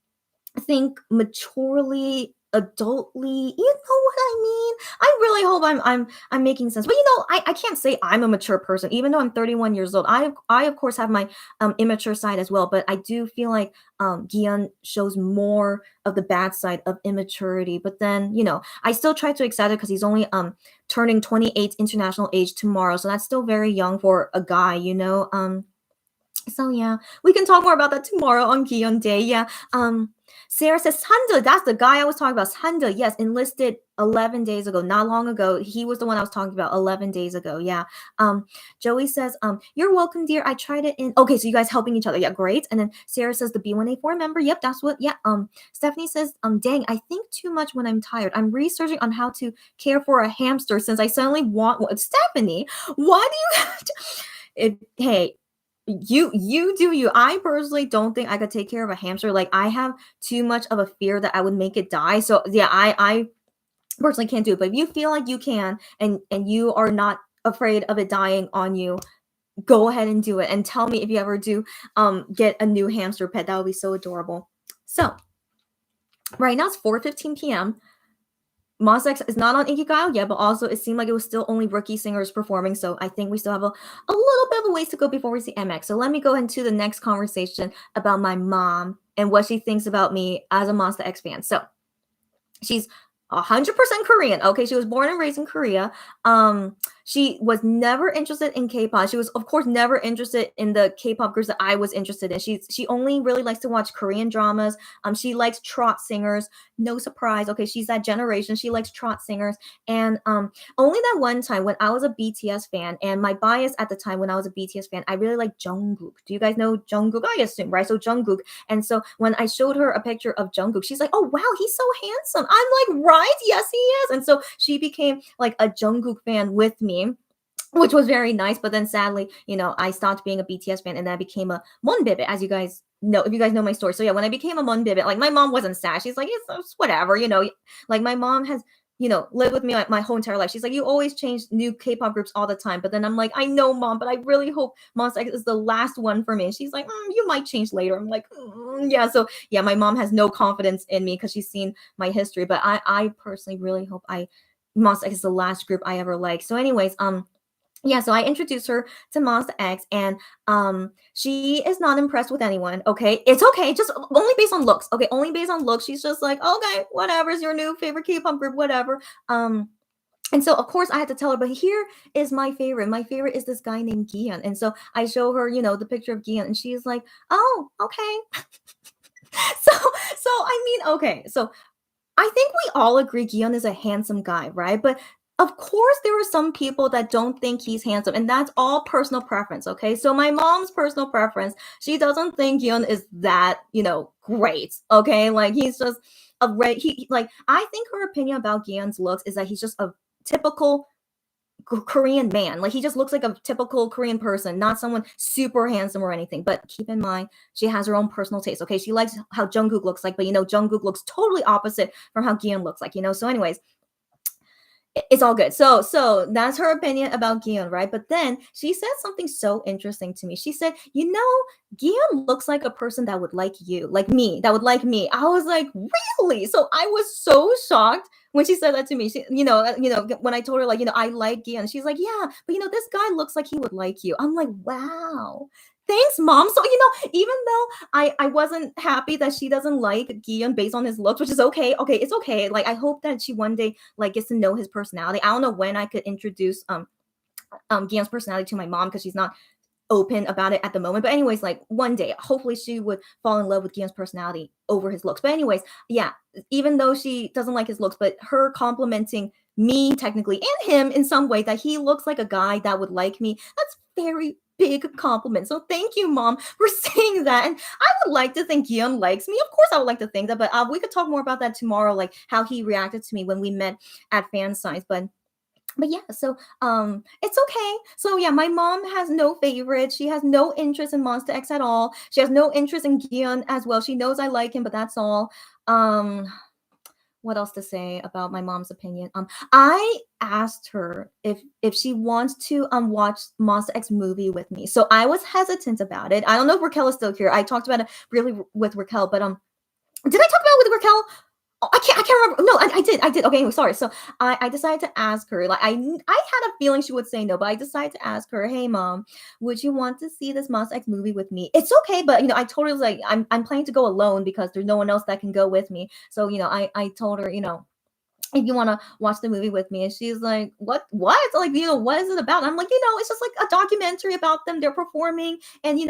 think maturely, adultly. You know what I mean? I really hope I'm making sense. But I can't say I'm a mature person, even though I'm 31 years old. I of course have my immature side as well, but I do feel like Gion shows more of the bad side of immaturity. But then I still try to excite it because he's only turning 28 international age tomorrow, so that's still very young for a guy. So yeah, we can talk more about that tomorrow on Gion Day. Yeah. Sarah says, Sanda, that's the guy I was talking about. Sanda, yes, enlisted 11 days ago, not long ago. He was the one I was talking about 11 days ago. Yeah. Joey says, you're welcome, dear. I tried it in. Okay, so you guys helping each other. Yeah, great. And then Sarah says, the B1A4 member. Yep, that's what. Yeah. Stephanie says, dang, I think too much when I'm tired. I'm researching on how to care for a hamster since I suddenly want one. Stephanie, why do you hey, you do you. I personally don't think I could take care of a hamster. Like, I have too much of a fear that I would make it die. So yeah, I personally can't do it. But if you feel like you can and you are not afraid of it dying on you, go ahead and do it. And tell me if you ever do get a new hamster pet. That would be so adorable. So right now it's 4:15 p.m. Monsta X is not on Inki yet, but also it seemed like it was still only rookie singers performing. So I think we still have a little bit of a ways to go before we see MX. So let me go into the next conversation about my mom and what she thinks about me as a Monsta X fan. So she's 100% Korean. Okay, she was born and raised in Korea. She was never interested in K-pop. She was, of course, never interested in the K-pop groups that I was interested in. She only really likes to watch Korean dramas. She likes trot singers. No surprise. Okay, she's that generation. She likes trot singers. And only that one time when I was a BTS fan, and my bias at the time when I was a BTS fan, I really like Jungkook. Do you guys know Jungkook? I assume, right? So Jungkook. And so when I showed her a picture of Jungkook, she's like, oh, wow, he's so handsome. I'm like, right? Yes, he is. And so she became like a Jungkook fan with me, which was very nice. But then sadly, I stopped being a BTS fan and then I became a Monbibit, as you guys know, if you guys know my story. So yeah, when I became a Monbibit, like my mom wasn't sad. She's like, it's whatever, like my mom has lived with me my whole entire life. She's like, you always change new K-pop groups all the time. But then I'm like, I know, Mom, but I really hope Monsta X is the last one for me. And she's like, you might change later. I'm like, yeah. So yeah, my mom has no confidence in me because she's seen my history. But I personally really hope Monsta X is the last group I ever like. So anyways, yeah, so I introduced her to Monsta X, and she is not impressed with anyone. Okay, it's okay, just only based on looks. Okay, only based on looks. She's just like, okay, whatever's your new favorite K-pop group, whatever. And so of course I had to tell her, but here is my favorite. My favorite is this guy named Gian. And so I show her, the picture of Gian, and she's like, oh, okay. so I mean, okay, so I think we all agree Gian is a handsome guy, right? But of course, there are some people that don't think he's handsome, and that's all personal preference, okay? So my mom's personal preference, she doesn't think Gian is that, great, okay? Like he's just I think her opinion about Gian's looks is that he's just a typical Korean man. Like he just looks like a typical Korean person, not someone super handsome or anything. But keep in mind, she has her own personal taste. Okay, she likes how Jungkook looks like, but Jungkook looks totally opposite from how Gian looks like. So anyways, it's all good. So that's her opinion about Gion, right? But then she said something so interesting to me. She said, Gion looks like a person that would like you, like me, that would like me. I was like, really? So I was so shocked when she said that to me. She, when I told her, like, I like Gion, she's like, yeah, but this guy looks like he would like you. I'm like, wow. Thanks, Mom. So, even though I wasn't happy that she doesn't like Gion based on his looks, which is okay. Okay, it's okay. Like, I hope that she one day, like, gets to know his personality. I don't know when I could introduce Gion's personality to my mom because she's not open about it at the moment. But anyways, like, one day, hopefully she would fall in love with Gion's personality over his looks. But anyways, yeah, even though she doesn't like his looks, but her complimenting me technically and him in some way that he looks like a guy that would like me, that's very big compliment. So thank you, Mom, for saying that. And I would like to think Gion likes me. Of course, I would like to think that, but we could talk more about that tomorrow, like how he reacted to me when we met at fan signs. But yeah, so it's okay. So yeah, my mom has no favorites. She has no interest in Monsta X at all. She has no interest in Gion as well. She knows I like him, but that's all. What else to say about my mom's opinion? I asked her if she wants to watch Monsta X movie with me. So I was hesitant about it. I don't know if Raquel is still here. I talked about it really with Raquel, but did I talk about it with Raquel? Oh, I can't remember. No, I did. Okay, sorry. So I decided to ask her. Like I had a feeling she would say no, but I decided to ask her, hey, Mom, would you want to see this Monsta X movie with me? It's okay, but I told her, like, I'm planning to go alone because there's no one else that can go with me. So I told her, if you want to watch the movie with me. And she's like, what? Like, what is it about? I'm like, it's just like a documentary about them. They're performing and,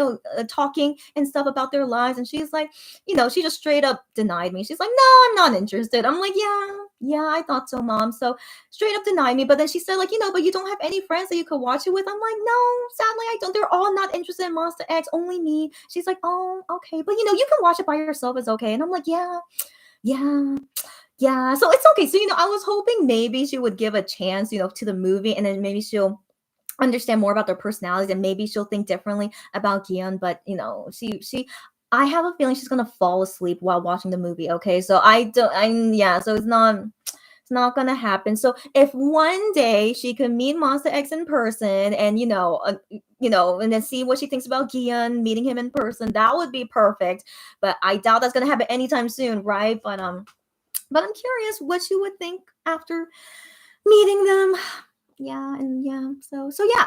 talking and stuff about their lives. And she's like, she just straight up denied me. She's like, no, I'm not interested. I'm like, yeah, I thought so, Mom. So straight up denied me. But then she said, like, but you don't have any friends that you could watch it with. I'm like, no, sadly, I don't. They're all not interested in Monsta X, only me. She's like, oh, okay. But, you can watch it by yourself. It's okay. And I'm like, yeah. Yeah, so it's okay. So, I was hoping maybe she would give a chance, to the movie, and then maybe she'll understand more about their personalities, and maybe she'll think differently about Gion. But, I have a feeling she's gonna fall asleep while watching the movie. Okay, so so it's not gonna happen. So if one day she could meet Monsta X in person, and and then see what she thinks about Gion, meeting him in person, that would be perfect. But I doubt that's gonna happen anytime soon, right? But I'm curious what you would think after meeting them.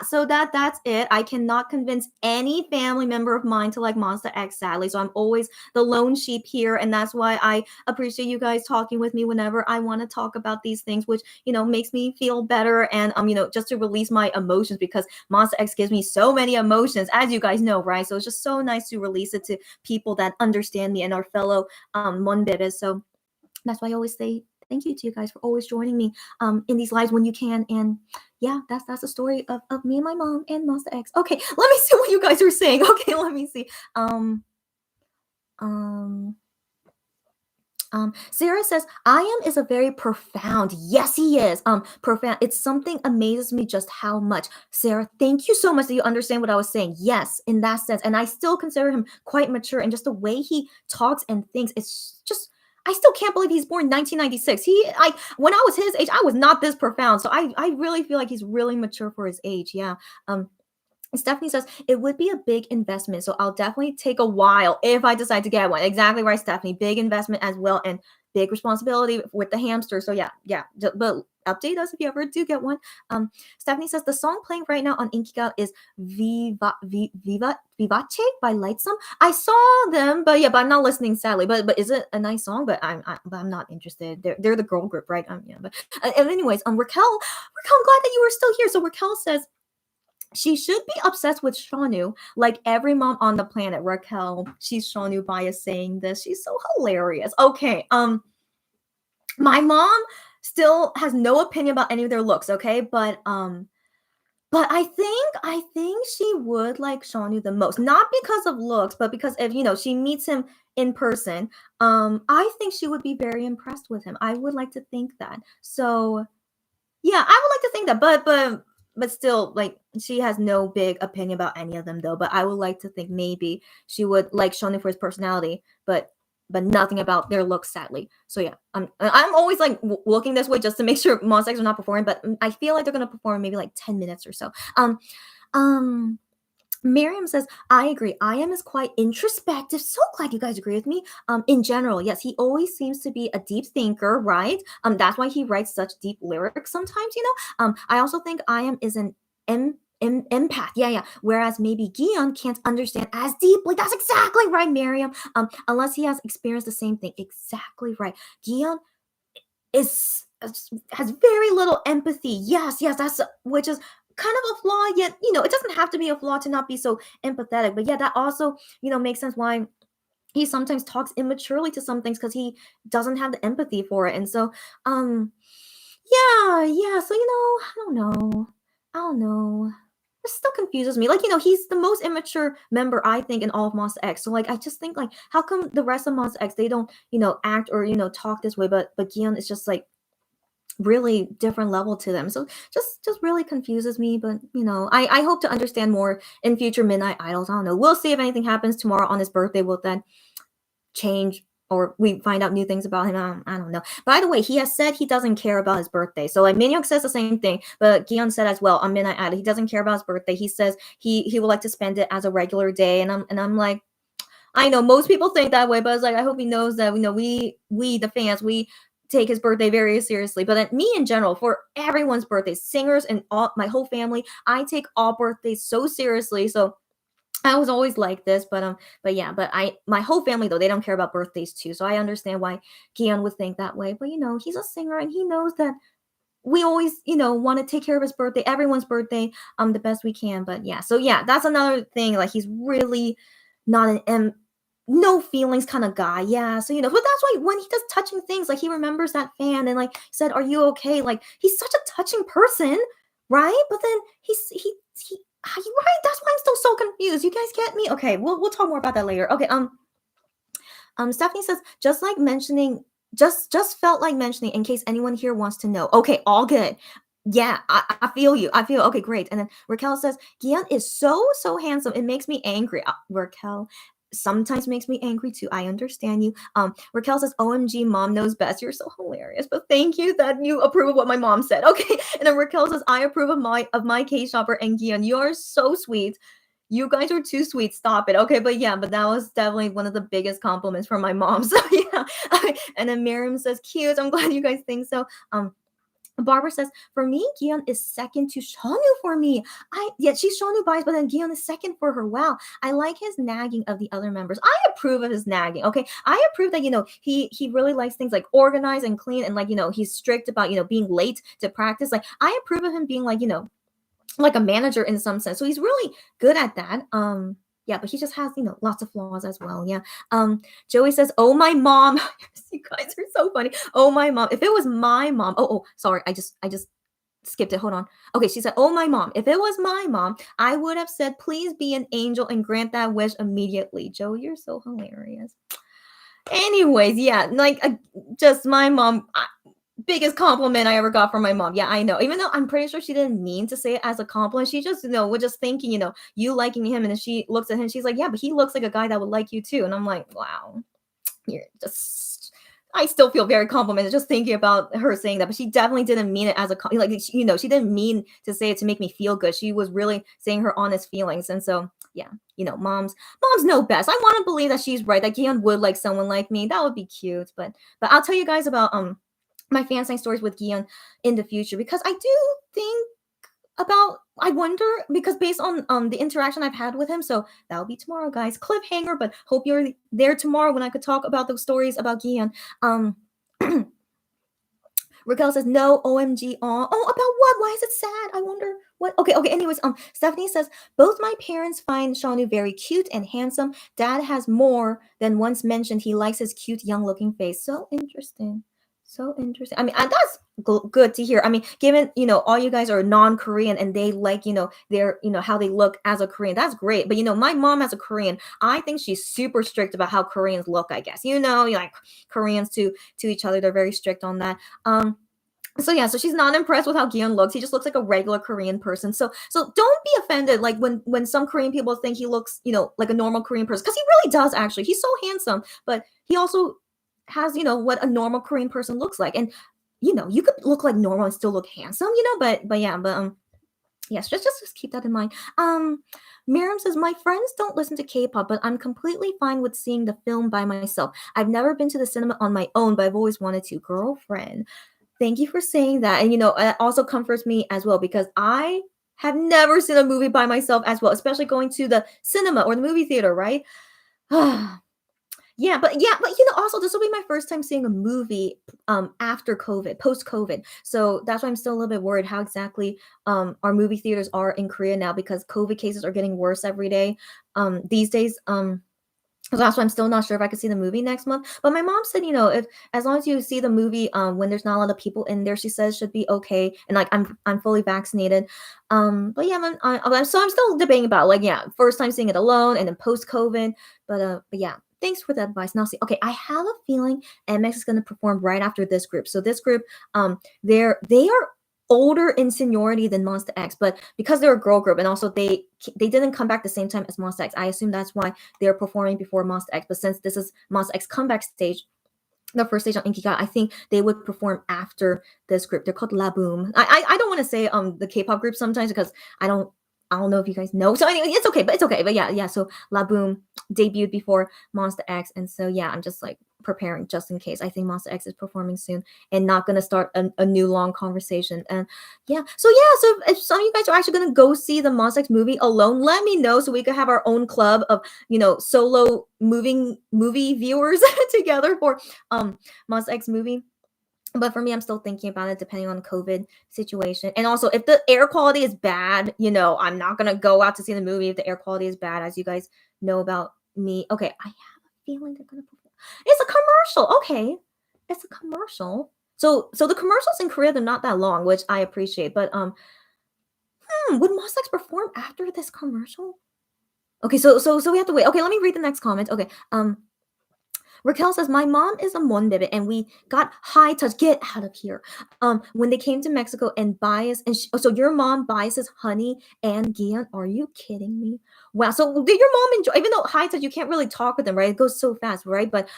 So that's it. I cannot convince any family member of mine to like Monsta X, sadly. So I'm always the lone sheep here, and that's why I appreciate you guys talking with me whenever I want to talk about these things, which makes me feel better, and just to release my emotions, because Monsta X gives me so many emotions, as you guys know, right? So it's just so nice to release it to people that understand me and our fellow Monberes. So that's why I always say thank you to you guys for always joining me in these lives when you can. And yeah, that's the story of me and my mom and Monsta X. Okay, let me see what you guys are saying. Okay, let me see. Sarah says, I am is a very profound. Yes, he is. Profound. It's something amazes me just how much. Sarah, thank you so much that you understand what I was saying. Yes, in that sense. And I still consider him quite mature, and just the way he talks and thinks, it's just, I still can't believe he's born 1996. When I was his age, I was not this profound. So I really feel like he's really mature for his age. Yeah. Stephanie says it would be a big investment, so I'll definitely take a while if I decide to get one. Exactly right, Stephanie. Big investment as well, and big responsibility with the hamster. So yeah. But update us if you ever do get one. Stephanie says the song playing right now on Inkiga is Vivace by Lightsome. I saw them, but I'm not listening sadly. But is it a nice song? But I'm not interested. They're the girl group, right? Yeah. But and anyways, Raquel, I'm glad that you were still here. So Raquel says she should be obsessed with Shanu, like every mom on the planet. Raquel, she's Shanu bias saying this. She's so hilarious. Okay, my mom still has no opinion about any of their looks. Okay, but I think she would like Shanu the most, not because of looks, but because if she meets him in person, I think she would be very impressed with him. I would like to think that. So yeah, I would like to think that, but still, like, she has no big opinion about any of them though. But I would like to think maybe she would like Shonen for his personality, but nothing about their looks, sadly. So yeah, I'm always like looking this way just to make sure Monsta X are not performing, but I feel like they're gonna perform maybe like 10 minutes or so. Miriam says, I agree. I am is quite introspective. So glad you guys agree with me. In general, yes, he always seems to be a deep thinker, right? That's why he writes such deep lyrics sometimes, I also think I am is an empath. Yeah. Whereas maybe Gion can't understand as deeply. That's exactly right, Miriam. Unless he has experienced the same thing. Exactly right. Gion has very little empathy. Yes, that's which is kind of a flaw, yet it doesn't have to be a flaw to not be so empathetic. But yeah, that also makes sense why he sometimes talks immaturely to some things, because he doesn't have the empathy for it. And so yeah, so I don't know, it still confuses me. Like, he's the most immature member, I think, in all of Monsta X. So like, I just think, like, how come the rest of Monsta X, they don't act or talk this way, but Gion is just like really different level to them. So just really confuses me. But I hope to understand more in future Midnight Idols. I don't know, we'll see if anything happens tomorrow on his birthday. Will that change, or we find out new things about him? I don't know. By the way, he has said he doesn't care about his birthday. So like, Minhyuk says the same thing, but Gion said as well on Midnight Idol he doesn't care about his birthday. He says he would like to spend it as a regular day. And I'm like, I know most people think that way, but it's like, I hope he knows that we the fans, we take his birthday very seriously. But me in general, for everyone's birthdays, singers and all my whole family, I take all birthdays so seriously. So I was always like this, but my whole family though, they don't care about birthdays too. So I understand why Gion would think that way. But he's a singer and he knows that we always want to take care of his birthday, everyone's birthday, the best we can. But yeah, so yeah, that's another thing. Like, he's really not an no feelings kind of guy. Yeah, so but that's why when he does touching things, like, he remembers that fan and like said, are you okay? Like, he's such a touching person, right? But then he right, that's why I'm still so confused. You guys get me? Okay, we'll talk more about that later. Okay, Stephanie says, just felt like mentioning in case anyone here wants to know. Okay, all good. Yeah, I feel you. Okay, great. And then Raquel says, Gian is so handsome. It makes me angry. Raquel sometimes makes me angry too. I understand you. Raquel says, OMG, mom knows best. You're so hilarious. But thank you that you approve of what my mom said. Okay. And then Raquel says, I approve of my K-shopper and Gian. You are so sweet. You guys are too sweet. Stop it. Okay, but that was definitely one of the biggest compliments from my mom. So yeah. And then Miriam says, cute. I'm glad you guys think so. Barbara says, for me, Gion is second to Shonu for me. She's Shonu biased, but then Gion is second for her. Wow. I like his nagging of the other members. I approve of his nagging. Okay. I approve that, he really likes things like organized and clean, and like, he's strict about, being late to practice. Like, I approve of him being like, like a manager in some sense. So he's really good at that. Yeah, but he just has, lots of flaws as well. Yeah. Joey says, oh, my mom. You guys are so funny. Oh, my mom. If it was my mom. Oh, sorry. I just skipped it. Hold on. Okay. She said, oh, my mom. If it was my mom, I would have said, please be an angel and grant that wish immediately. Joey, you're so hilarious. Anyways, yeah, like just my mom. Biggest compliment I ever got from my mom. Yeah, I know. Even though I'm pretty sure she didn't mean to say it as a compliment. She just, was just thinking, you liking him. And then she looks at him. She's like, yeah, but he looks like a guy that would like you too. And I'm like, wow, you're just, I still feel very complimented just thinking about her saying that, but she definitely didn't mean it as a like, you know, she didn't mean to say it to make me feel good. She was really saying her honest feelings, and so yeah, you know, moms know best. I want to believe that she's right. That Gion would like someone like me. That would be cute. But I'll tell you guys about my fan sign stories with Gion in the future, because I do think about, I wonder, because based on the interaction I've had with him. So that'll be tomorrow, guys. Cliffhanger, but hope you're there tomorrow when I could talk about those stories about Gian. Raquel says no, OMG, aw. Oh, about what? Why is it sad? I wonder what. Okay. Anyways, Stephanie says both my parents find Shanu very cute and handsome. Dad has more than once mentioned he likes his cute, young-looking face. So interesting. So interesting. I mean, that's good to hear. I mean, given, you know, all you guys are non-Korean and they like, you know, their, you know, how they look as a Korean. That's great. But, you know, my mom as a Korean, I think she's super strict about how Koreans look, I guess. You know, like Koreans to each other, they're very strict on that. So yeah, so she's not impressed with how Gion looks. He just looks like a regular Korean person. So don't be offended, like when some Korean people think he looks, you know, like a normal Korean person, because he really does actually. He's so handsome, but he also has, you know, what a normal Korean person looks like. And you know, you could look like normal and still look handsome, you know, but yes, just keep that in mind. Miriam says, my friends don't listen to K-pop, but I'm completely fine with seeing the film by myself. I've never been to the cinema on my own, but I've always wanted to. Girlfriend. Thank you for saying that. And, you know, it also comforts me as well, because I have never seen a movie by myself as well, especially going to the cinema or the movie theater, right? Yeah, but you know, also this will be my first time seeing a movie after COVID, post-COVID. So that's why I'm still a little bit worried how exactly our movie theaters are in Korea now, because COVID cases are getting worse every day these days. So that's why I'm still not sure if I could see the movie next month. But my mom said, you know, if as long as you see the movie when there's not a lot of people in there, she says should be okay. And like I'm fully vaccinated. But yeah, so I'm still debating about, like, yeah, first time seeing it alone and then post COVID. But yeah, thanks for the advice. Now see, okay, I have a feeling MX is going to perform right after this group. So this group, they are older in seniority than Monster X, but because they're a girl group and also they didn't come back the same time as Monster X, I assume that's why they're performing before Monster X. But since this is Monster X comeback stage, the first stage on Inki, I think they would perform after this group. They're called La Boom. I don't want to say the K-pop group sometimes because I don't know if you guys know. So anyway, it's okay. But yeah. So La Boom debuted before Monster X, and so yeah, I'm just like preparing just in case. I think Monster X is performing soon and not gonna start a new long conversation. And so if some of you guys are actually gonna go see the Monster X movie alone, let me know so we could have our own club of, you know, solo movie viewers together for Monster X movie. But for me, I'm still thinking about it depending on the COVID situation. And also, if the air quality is bad, you know, I'm not going to go out to see the movie if the air quality is bad, as you guys know about me. Okay, I have a feeling they're going to perform. It's a commercial. Okay, it's a commercial. So the commercials in Korea, they're not that long, which I appreciate. But would Monsta X perform after this commercial? Okay, so we have to wait. Okay, let me read the next comment. Okay, Raquel says, my mom is a Monbebe and we got high touch. Get out of here. When they came to Mexico and so your mom biases Honey and Gian. Are you kidding me? Wow. So did your mom enjoy, even though high touch, you can't really talk with them, right? It goes so fast, right? But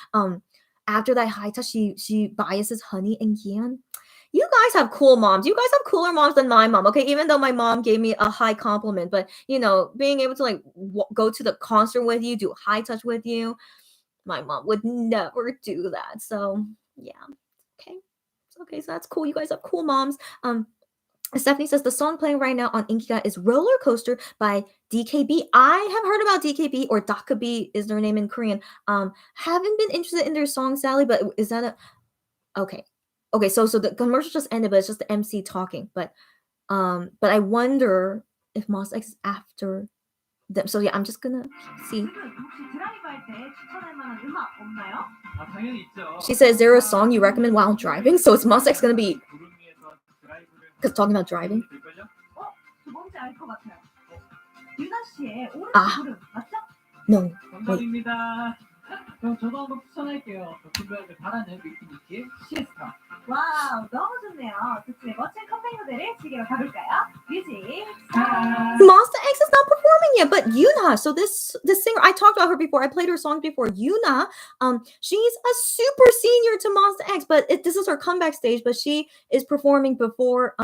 after that high touch, she biases Honey and Gian. You guys have cool moms. You guys have cooler moms than my mom. Okay, even though my mom gave me a high compliment, but you know, being able to like go to the concert with you, do high touch with you, my mom would never do that. So yeah, okay, so that's cool. You guys have cool moms. Stephanie says the song playing right now on Inkiga is Roller Coaster by DKB. I have heard about DKB, or Dakabi is their name in Korean. Haven't been interested in their song, Sally, but is that a okay? So the commercial just ended, but it's just the MC talking. But I wonder if Mos X is after them. So yeah, I'm just gonna see. She says, is there a song you recommend while driving? So is Mos X gonna be because talking about driving? No. Wait. 그럼 저도 한번 추천할게요. 친구한테 바라는 미키미키의 시에스타. 와우, 너무 좋네요. 좋습니다. 멋진 컴백 무대를 즐기러 가볼까요? 뮤직. Monsta X is not performing yeah, but Yuna. So this singer, I talked about her before. I played her songs before. Yuna, she's a super senior to Monster X, but this is her comeback stage. But she is performing before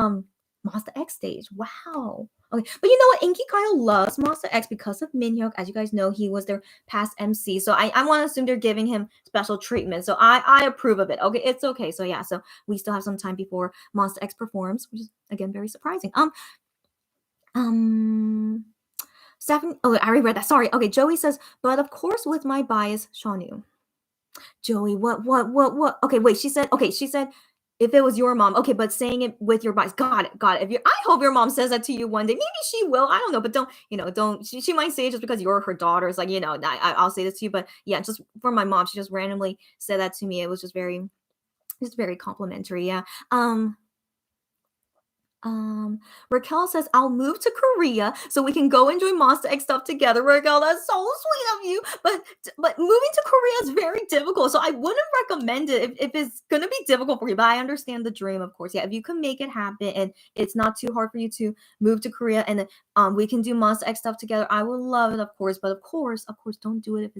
Monster X stage. Wow. Okay, but you know what? Inki Kyle loves Monster X because of Minhyuk. As you guys know, he was their past MC. So I want to assume they're giving him special treatment. So I approve of it. Okay, it's okay. So yeah, so we still have some time before Monster X performs, which is again very surprising. Stephanie, oh, I already read that. Sorry. Okay, Joey says, but of course with my bias, Shaunu. Joey, what? Okay, wait. She said, if it was your mom, okay, but saying it with your bias, got it. I hope your mom says that to you one day. Maybe she will. I don't know, but don't. She might say it just because you're her daughter. It's like, I'll say this to you, but yeah, just for my mom, she just randomly said that to me. It was just very complimentary. Yeah. Raquel says, I'll move to Korea so we can go enjoy Monster X stuff together. Raquel, that's so sweet of you. But moving to Korea is very difficult. So I wouldn't recommend it if it's gonna be difficult for you. But I understand the dream, of course. Yeah, if you can make it happen and it's not too hard for you to move to Korea and we can do Monster X stuff together, I would love it, of course. But of course, don't do it if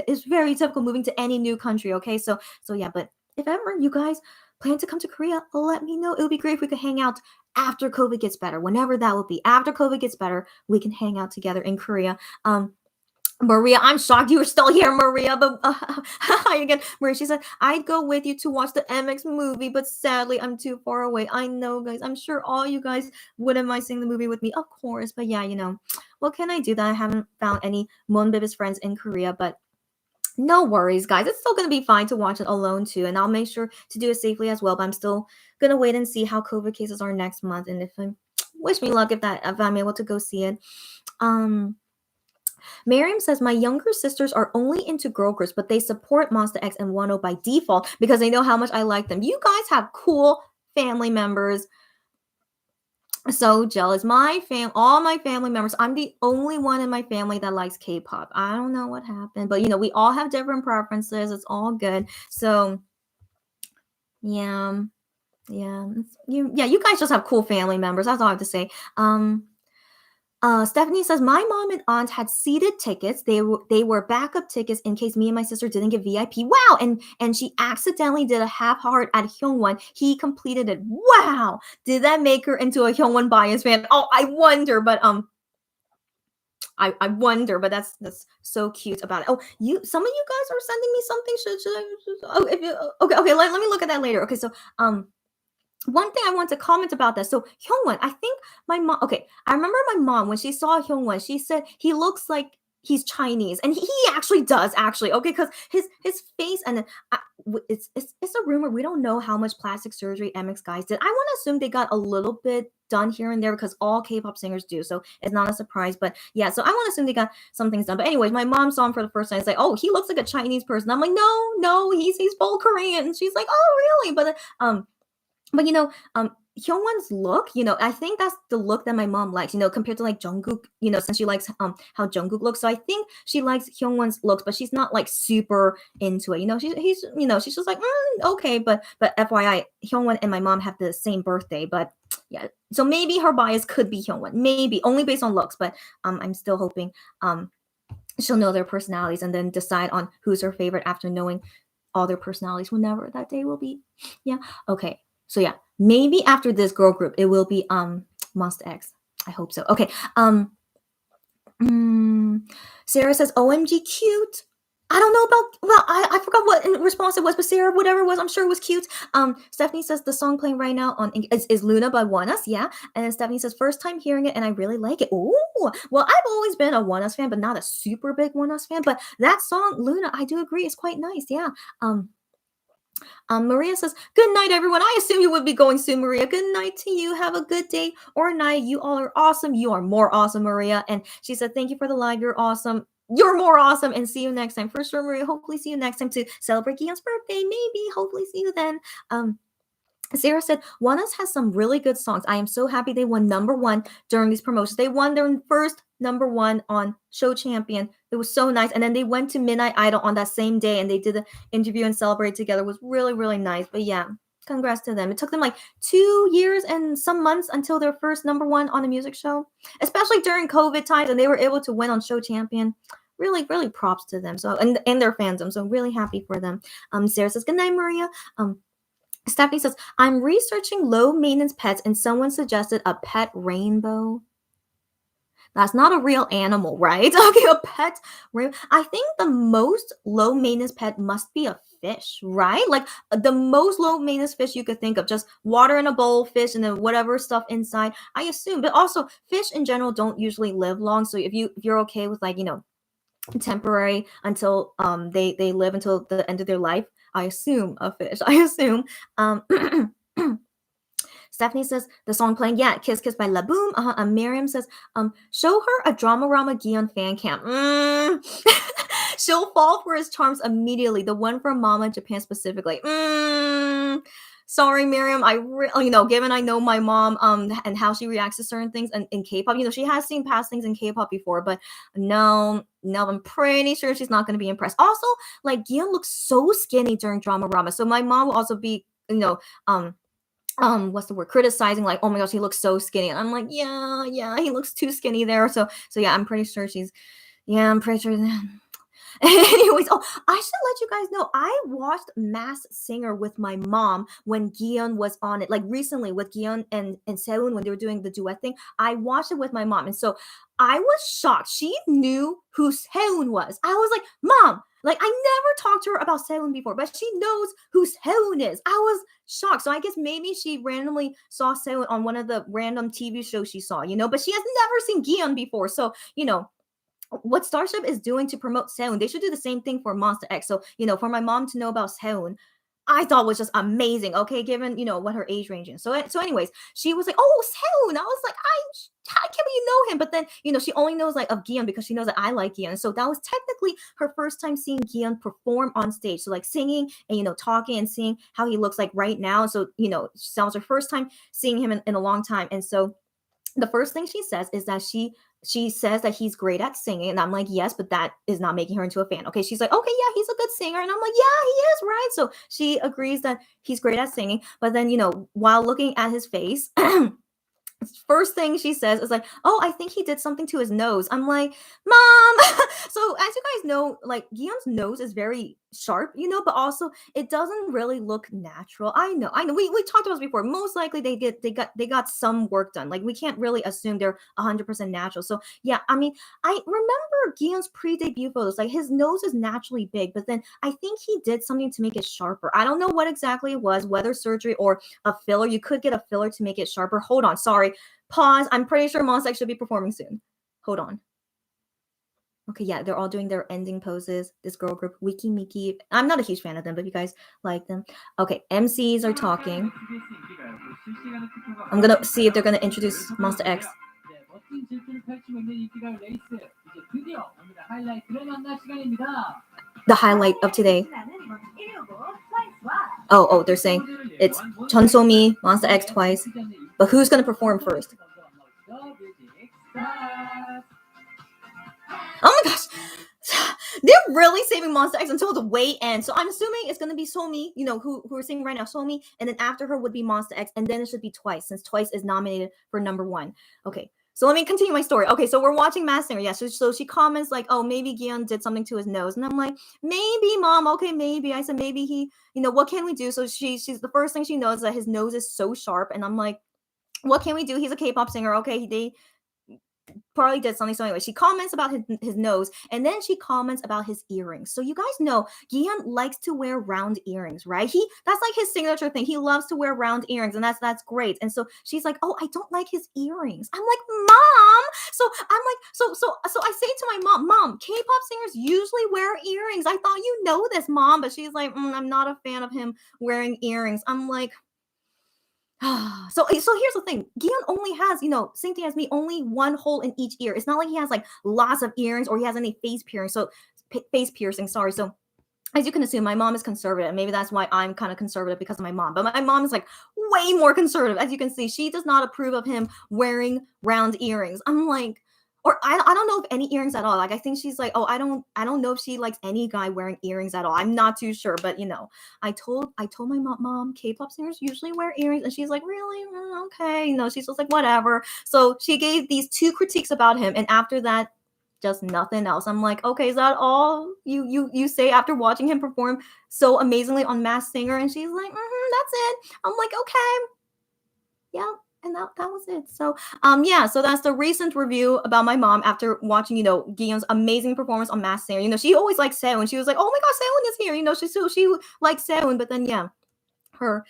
it's very difficult moving to any new country. Okay, so yeah, but if ever you guys plan to come to Korea, let me know. It would be great if we could hang out after COVID gets better, whenever that will be. After COVID gets better, we can hang out together in Korea. Maria, I'm shocked you were still here, Maria. But hi again, Maria. She said, I'd go with you to watch the MX movie, but sadly, I'm too far away. I know, guys. I'm sure all you guys wouldn't mind seeing the movie with me, of course. But yeah, what can I do that I haven't found any Monbibis friends in Korea? But no worries, guys. It's still going to be fine to watch it alone, too. And I'll make sure to do it safely as well. But I'm still going to wait and see how COVID cases are next month. And wish me luck if I'm able to go see it. Miriam says, my younger sisters are only into girl groups, but they support Monster X and Wano by default because they know how much I like them. You guys have cool family members. So jealous. All my family members, I'm the only one in my family that likes K-pop. I don't know what happened, but we all have different preferences. It's all good. So yeah. You guys just have cool family members. That's all I have to say. Stephanie says, my mom and aunt had seated tickets. They were backup tickets in case me and my sister didn't get VIP. Wow. And she accidentally did a half heart at Hyungwon. He completed it. Wow. Did that make her into a Hyungwon bias fan? Oh, I wonder, but I wonder, but that's so cute about it. Oh, some of you guys are sending me something. Okay, let me look at that later. Okay, so one thing I want to comment about that. So Hyungwon, I think my mom. Okay, I remember my mom when she saw Hyungwon, she said he looks like he's Chinese, and he actually does. Actually, okay, because his face and it's a rumor. We don't know how much plastic surgery MX guys did. I want to assume they got a little bit done here and there because all K-pop singers do. So it's not a surprise. But yeah, so I want to assume they got some things done. But anyways, my mom saw him for the first time. It's like, oh, he looks like a Chinese person. I'm like, no, he's full Korean. And she's like, oh, really? But Hyungwon's look, I think that's the look that my mom likes, compared to like Jungkook, since she likes how Jungkook looks. So I think she likes Hyungwon's looks, but she's not like super into it. She's just like, okay, but FYI, Hyungwon and my mom have the same birthday, but yeah. So maybe her bias could be Hyungwon, maybe only based on looks, but I'm still hoping she'll know their personalities and then decide on who's her favorite after knowing all their personalities whenever that day will be. Yeah. Okay. So yeah, maybe after this girl group, it will be Monster X. I hope so. Okay. Sarah says, OMG cute. I don't know about, I forgot what in response it was, but Sarah, whatever it was, I'm sure it was cute. Stephanie says the song playing right now is Luna by ONEUS, yeah. And then Stephanie says first time hearing it and I really like it. Ooh, well, I've always been a ONEUS fan, but not a super big ONEUS fan. But that song Luna, I do agree, is quite nice, yeah. Maria says, good night, everyone. I assume you would be going soon, Maria. Good night to you. Have a good day or night. You all are awesome. You are more awesome, Maria. And she said, thank you for the live. You're awesome. You're more awesome. And see you next time. For sure, Maria. Hopefully see you next time to celebrate Gian's birthday. Maybe. Hopefully see you then. Sarah said, ONEUS has some really good songs. I am so happy they won #1 during these promotions. They won their first #1 on Show Champion. It was so nice. And then they went to Midnight Idol on that same day and they did the interview and celebrate together. It was really, really nice. But yeah, Congrats to them. It took them like 2 years and some months until their first number one on a music show, especially during COVID times, and they were able to win on Show Champion. Really, really props to them. So and their fandom. So really happy for them. Sarah says, good night, Maria. Stephanie says, I'm researching low maintenance pets and someone suggested a pet rainbow. That's not a real animal, right? Okay, a pet rainbow. I think the most low maintenance pet must be a fish, right? Like the most low maintenance fish you could think of, just water in a bowl, fish, and then whatever stuff inside. I assume, but also fish in general don't usually live long. So if you're okay with like, temporary until they live until the end of their life, I assume a fish. I assume. Stephanie says the song playing, yeah, Kiss Kiss by La Boom. Miriam says, show her a Dramarama Gion fan cam. She'll fall for his charms immediately. The one from Mama Japan specifically. Sorry, Miriam. Given I know my mom and how she reacts to certain things in K-pop, she has seen past things in K-pop before, but no, I'm pretty sure she's not going to be impressed. Also, like Gion looks so skinny during Dramarama, so my mom will also be, what's the word, criticizing, like, oh my gosh, he looks so skinny, and I'm like, yeah, he looks too skinny there. So yeah, I'm pretty sure I'm pretty sure that. Anyways, I should let you guys know, I watched Masked Singer with my mom when Gion was on it, like recently with Gion and Seun when they were doing the duet thing. I watched it with my mom, and so I was shocked. She knew who Seun was. I was like, Mom, like I never talked to her about Seun before, but she knows who Seun is. I was shocked. So I guess maybe she randomly saw Seun on one of the random TV shows she saw, but she has never seen Gion before. So, what Starship is doing to promote Seun, they should do the same thing for Monster X. So, for my mom to know about Seun, I thought was just amazing. Okay, given what her age range is. So anyways, she was like, "Oh, Seun." I was like, I can't believe you know him. But then she only knows like of Gion because she knows that I like Gion. So that was technically her first time seeing Gion perform on stage. So like singing and talking and seeing how he looks like right now. So that was her first time seeing him in a long time. And so the first thing she says is that she says that he's great at singing, and I'm like, yes, but that is not making her into a fan. Okay, she's like, okay, yeah, he's a good singer, and I'm like, yeah, he is, right? So she agrees that he's great at singing, but then while looking at his face, first thing she says is like, oh, I think he did something to his nose. I'm like, Mom. So as you guys know, like Gion's nose is very sharp, but also it doesn't really look natural. I know. We talked about this before. Most likely they got some work done. Like we can't really assume they're 100% natural. So yeah, I mean, I remember Gion's pre-debut photos. Like his nose is naturally big, but then I think he did something to make it sharper. I don't know what exactly it was, whether surgery or a filler. You could get a filler to make it sharper. Hold on, sorry. Pause. I'm pretty sure Monster X should be performing soon. Hold on. Okay, yeah, they're all doing their ending poses. This girl group, Wiki Miki. I'm not a huge fan of them, but you guys like them. Okay, MCs are talking. I'm gonna see if they're gonna introduce Monster X. The highlight of today. Oh, they're saying it's Chun So-mi, Monster X twice. But who's gonna perform first? Oh my gosh, they're really saving Monster X until the way ends. So I'm assuming it's gonna be So-mi, who are singing right now, So-mi, and then after her would be Monster X, and then it should be Twice, since Twice is nominated for number 1. Okay, so let me continue my story. Okay, so we're watching Masked Singer. Yeah, so she comments like, oh, maybe Gion did something to his nose, and I'm like, maybe, Mom. Okay, maybe. I said maybe he, what can we do? So she's the first thing she knows is that his nose is so sharp, and I'm like, what can we do? He's a K-pop singer. Okay, they probably did something. So anyway, she comments about his nose, and then she comments about his earrings. So you guys know Gion likes to wear round earrings, right? That's like his signature thing. He loves to wear round earrings, and that's great. And so she's like, oh, I don't like his earrings. I'm like, Mom. So I'm like, so I say to my mom, K-pop singers usually wear earrings. I thought you know this, Mom. But she's like, I'm not a fan of him wearing earrings. I'm like, so here's the thing. Gion only has, same thing as me, only one hole in each ear. It's not like he has like lots of earrings or he has any face piercing. Sorry. So as you can assume, my mom is conservative. Maybe that's why I'm kind of conservative, because of my mom. But my mom is like way more conservative. As you can see, she does not approve of him wearing round earrings. I'm like, or I don't know if any earrings at all. Like I think she's like, oh, I don't know if she likes any guy wearing earrings at all. I'm not too sure, but I told my mom K-pop singers usually wear earrings, and she's like, really? Okay, she's just like whatever. So she gave these 2 critiques about him, and after that, just nothing else. I'm like, okay, is that all you say after watching him perform so amazingly on Masked Singer? And she's like, that's it. I'm like, okay, yeah. And that was it. So yeah, so that's the recent review about my mom after watching, Gion's amazing performance on Masked Singer. She always liked Sehun. She was like, oh my god, Sehun is here. She likes Sehun, but then yeah, her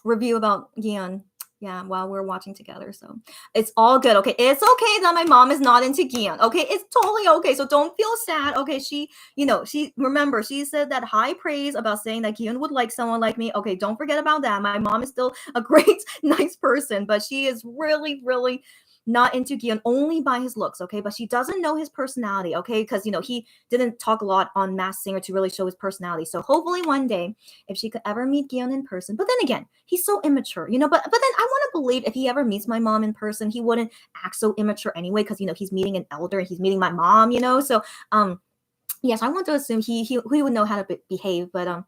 review about Gion, yeah, while we're watching together. So it's all good. Okay, it's okay that my mom is not into Gion. Okay, it's totally okay. So don't feel sad. Okay, she said that high praise about saying that Gion would like someone like me. Okay, don't forget about that. My mom is still a great, nice person, but she is really, really not into Gion only by his looks, okay? But she doesn't know his personality, okay? Because, he didn't talk a lot on Masked Singer to really show his personality. So hopefully one day, if she could ever meet Gion in person. But then again, he's so immature, but then I want to believe if he ever meets my mom in person, he wouldn't act so immature anyway, because, he's meeting an elder and he's meeting my mom, So, yes, I want to assume he would know how to behave, but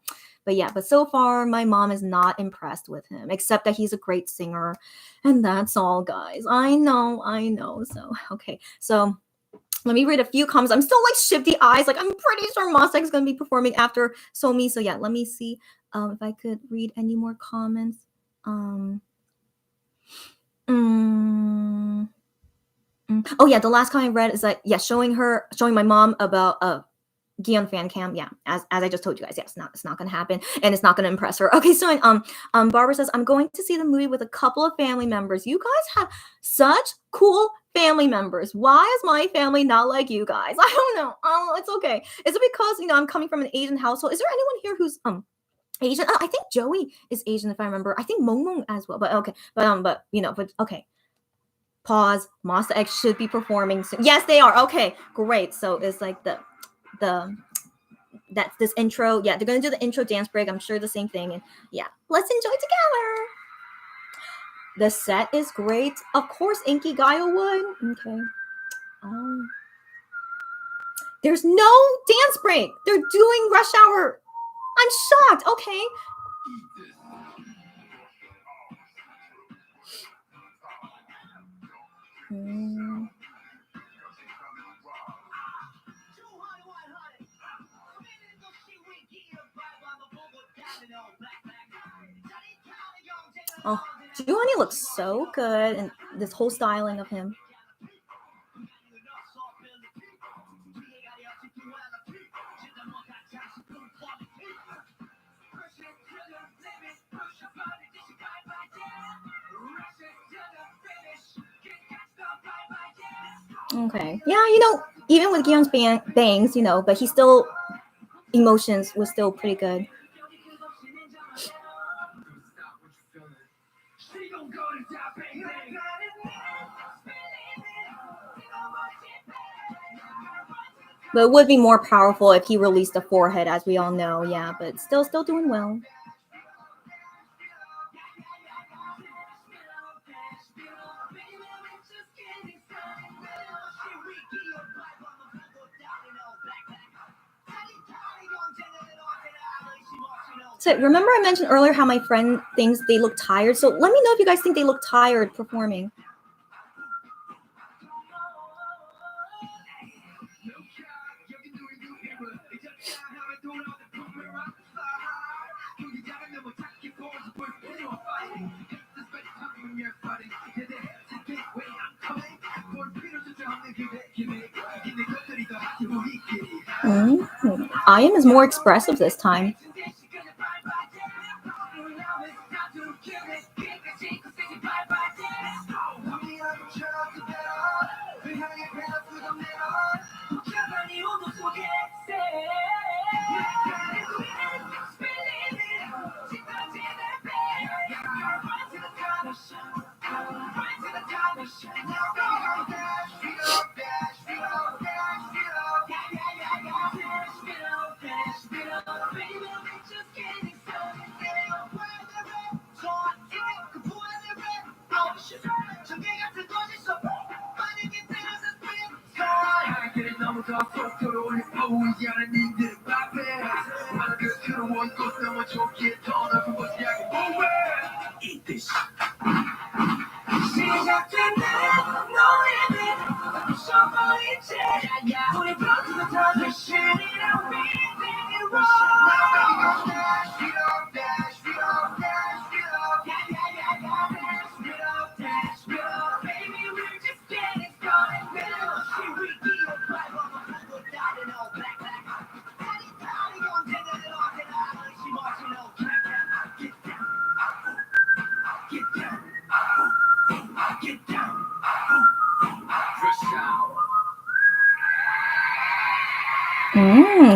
so far my mom is not impressed with him, except that he's a great singer, and that's all, guys. I know. So okay, so let me read a few comments. I'm still like shifty eyes. Like I'm pretty sure Mostek is going to be performing after Somi. So yeah, let me see if I could read any more comments. Oh yeah, the last comment I read is like, yeah, showing my mom about Gion fan cam, yeah, as I just told you guys, yes, it's not gonna happen, and it's not gonna impress her. Okay, so Barbara says, I'm going to see the movie with a couple of family members. You guys have such cool family members. Why is my family not like you guys? I don't know. Oh, it's okay. Is it because I'm coming from an Asian household? Is there anyone here who's Asian? I think Joey is Asian, if I remember. I think Mong as well. But okay, but okay. Pause. Monster X should be performing soon. Yes, they are. Okay, great. So it's like that's this intro. Yeah, they're gonna do the intro dance break. I'm sure the same thing. And yeah, let's enjoy together. The set is great. Of course, Inki Gaio would. Okay. There's no dance break. They're doing Rush Hour. I'm shocked. Okay. Oh, Juhani looks so good, and this whole styling of him. Okay. Yeah, even with Gion's bangs, but he still, emotions was still pretty good. But it would be more powerful if he released the forehead, as we all know. Yeah, but still doing well. So remember I mentioned earlier how my friend thinks they look tired. So let me know if you guys think they look tired performing. I.M is more expressive this time.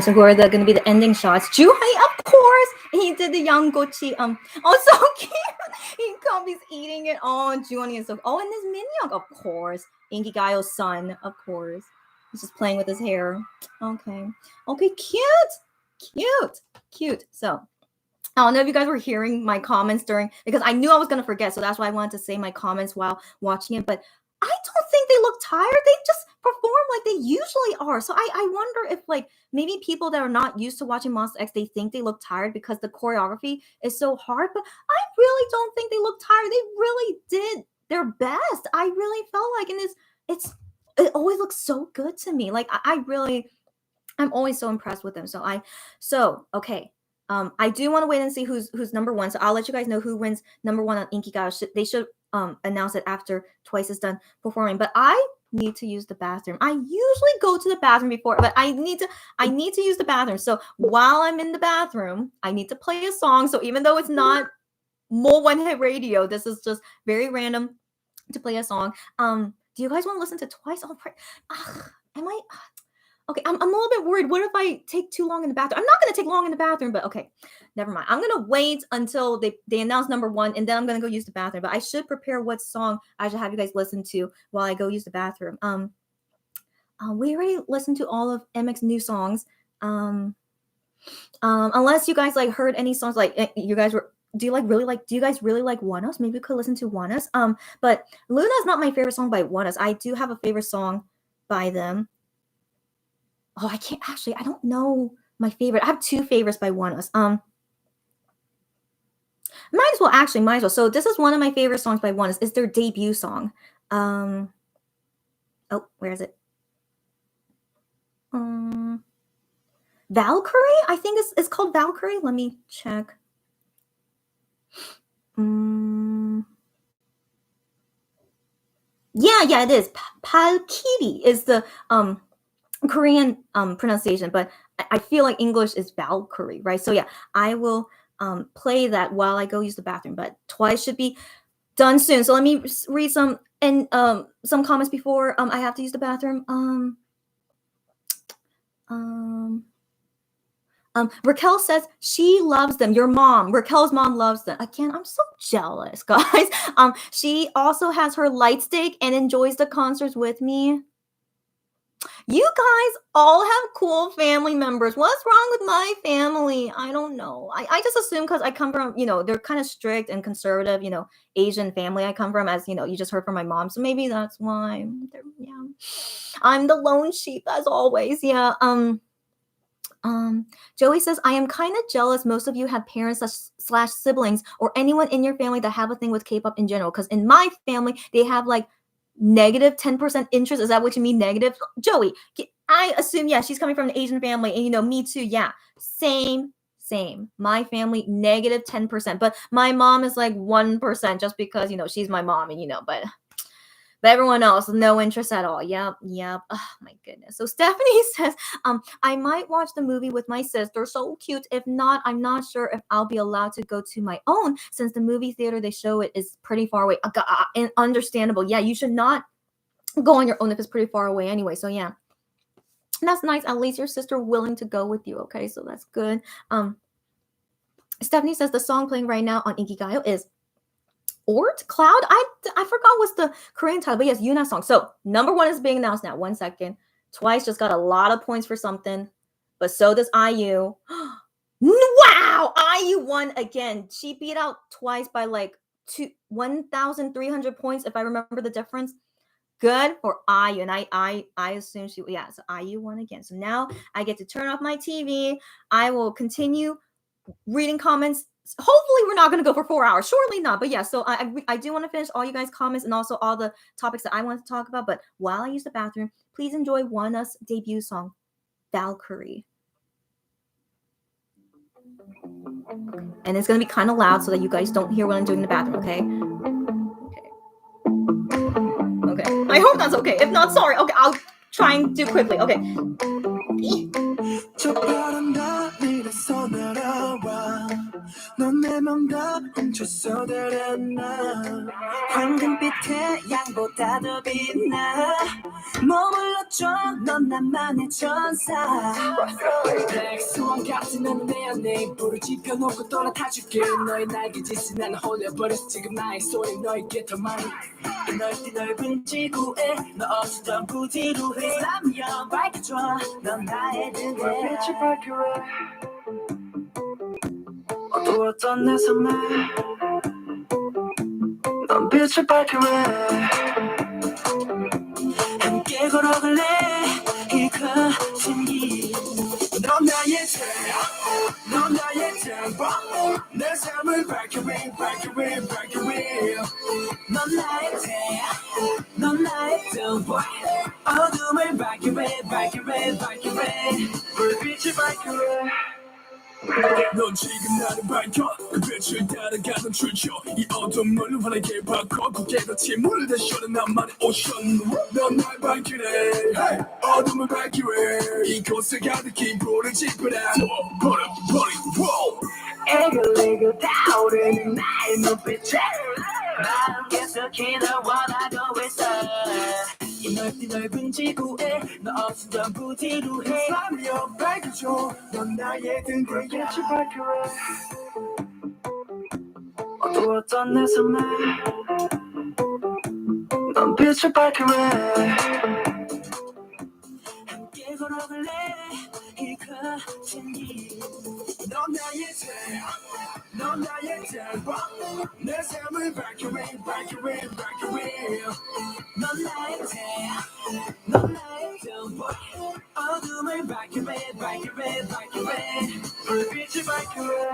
So who are going to be the ending shots? Juhei, of course. He did the young gochi. Oh, so cute. He copies eating it. Oh, Juhei is so. Oh, and this Minhyuk, of course. Inki Gaio's son, of course. He's just playing with his hair. Okay. Okay, cute. So I don't know if you guys were hearing my comments because I knew I was going to forget. So that's why I wanted to say my comments while watching it. But I don't think they look tired. They just perform like they usually are. So I wonder if like maybe people that are not used to watching Monster X, they think they look tired because the choreography is so hard. But I really don't think they look tired. They really did their best. I really felt like, and it always looks so good to me. Like I'm always so impressed with them. Okay. I do want to wait and see who's number one. So I'll let you guys know who wins number one on Inkigayo. They should announce it after Twice is done performing. But I need to use the bathroom. I usually go to the bathroom before, but I need to use the bathroom. So while I'm in the bathroom, I need to play a song. So even though it's not more one hit radio, this is just very random to play a song. Do you guys want to listen to Twice? Am I? Okay, I'm a little bit worried. What if I take too long in the bathroom? I'm not going to take long in the bathroom, but okay, never mind. I'm going to wait until they announce number one, and then I'm going to go use the bathroom. But I should prepare what song I should have you guys listen to while I go use the bathroom. We already listened to all of MX's new songs. Unless you guys like heard any songs like you guys were. Do you guys really like Wanos? Maybe we could listen to Wanos. But Luna is not my favorite song by Wanos. I do have a favorite song by them. Oh, I don't know my favorite. I have two favorites by Wanos. Might as well. So this is one of my favorite songs by Wanos. It's their debut song. Oh, where is it? Valkyrie? I think it's called Valkyrie. Let me check. Yeah, it is. Palkiri is the Korean pronunciation, but I feel like English is Valkyrie, right? So yeah, I will play that while I go use the bathroom, but Twice should be done soon. So let me read some comments before I have to use the bathroom. Raquel says she loves them. Your mom, Raquel's mom, loves them. Again, I'm so jealous, guys. She also has her light stick and enjoys the concerts with me. You guys all have cool family members. What's wrong with my family? I don't know. I just assume because I come from, they're kind of strict and conservative, Asian family I come from, as, you just heard from my mom. So maybe that's why. Yeah. I'm the lone sheep, as always. Yeah. Joey says, I am kind of jealous most of you have parents / siblings or anyone in your family that have a thing with K-pop in general. Because in my family, they have like negative 10% interest. Is that what you mean, negative? Joey, I assume, yeah, she's coming from an Asian family. And, me too. Yeah, same. My family, negative 10%. But my mom is like 1% just because, she's my mom. And, but everyone else, no interest at all. Yep. Oh, my goodness. So Stephanie says, I might watch the movie with my sister. So cute. If not, I'm not sure if I'll be allowed to go to my own since the movie theater they show it is pretty far away. And understandable. Yeah, you should not go on your own if it's pretty far away anyway. So yeah, that's nice. At least your sister willing to go with you. Okay, so that's good. Stephanie says the song playing right now on Inkigayo is Ort Cloud. I forgot what's the Korean title, but yes, Yuna's song. So number one is being announced now. 1 second. Twice just got a lot of points for something, but so does IU. Wow, IU won again. She beat out Twice by like 1,300 points, if I remember the difference. good for IU, and I assume she, yeah, so IU won again. So now I get to turn off my TV. I will continue reading comments. Hopefully we're not going to go for 4 hours. Surely not. But yeah, so I do want to finish all you guys' comments and also all the topics that I want to talk about. But while I use the bathroom, please enjoy Wana's debut song, Valkyrie. And it's going to be kind of loud so that you guys don't hear what I'm doing in the bathroom, okay? Okay. I hope that's okay. If not, sorry. Okay, I'll try and do quickly. Okay. 넌 내 맘과 훔쳐서 들었나 황금빛의 양보다 더 빛나 머물러줘 넌 나만의 천사 백수원 같은 나는 내 안에 불을 지펴놓고 또 나타줄게 너의 날개짓에 나는 홀려버렸어 지금 나의 소리 너에게 더 많이 넓디 넓은 지구에 너 없었던 부지루해 라면 밝혀줘 넌 나의 등에 불빛이 밝혀라 어두웠던 내 삶에 넌 빛을 밝혀래 함께 걸어갈래 이 거친 길 넌 나의 태양 넌 나의 템포 내 삶을 밝혀래 밝혀래 밝혀래 넌 나의 태양 넌 나의 템포 어둠을 밝혀래 밝혀래 밝혀래 불빛을 밝혀래 넌 지금 나를 밝혀 그 빛을 따라가는 출처 이 어둠을 환하게 바꿔 고개로 침울을 대셔는 나만의 오션 넌 날 밝히네 hey! 어둠을 밝히래 이곳에 가득히 불을 지펴라 애글애글 타오르는 나의 눈빛에 난 계속해 널 원하고 있어 이 넓디 넓은 지구에 너 없으던 부지루해 라며 밝혀줘 넌 나의 등대야 빛이 밝혀라 어두웠던 내 삶에 넌 빛을 밝혀라 함께 걸어갈래 이 거친 길 넌 나의 태양 넌 나의 템포 내 삶을 밝혀라 밝혀라 밝혀라 넌 나의 태양 넌 나의 템포 어둠을 밝혀라 밝혀라 밝혀라 불빛을 밝혀라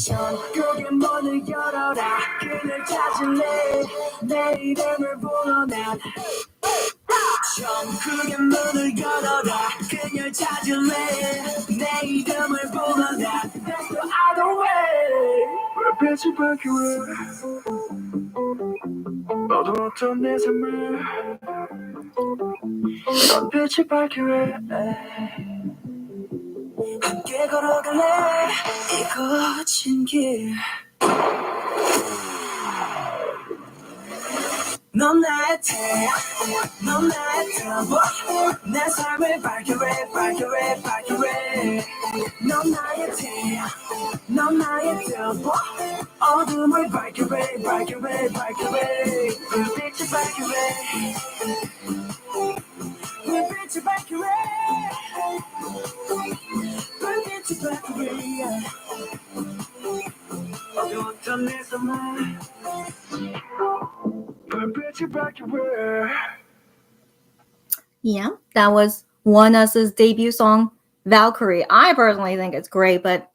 전국의 문을 열어라 그를 찾을래 내 이름을 불러 난 전국의 문을 열어라 그녀를 찾을래 내 이름을 불러 난 That's the other way 불빛을 밝혀라 어두웠던 내 삶을 넌 빛을 밝혀라 함께 걸어갈래 이 거친 길 넌 나의 태양 넌 나의 템포 내 삶을 밝혀래 밝혀래 밝혀래 넌 나의 태양 넌 나의 템포 어둠을 밝혀래 밝혀래 밝혀래 불빛을 밝혀래 불빛을 밝혀래 불빛을 밝혀래 어두웠던 내 삶을 Yeah, that was ONEUS's debut song, Valkyrie. I personally think it's great, but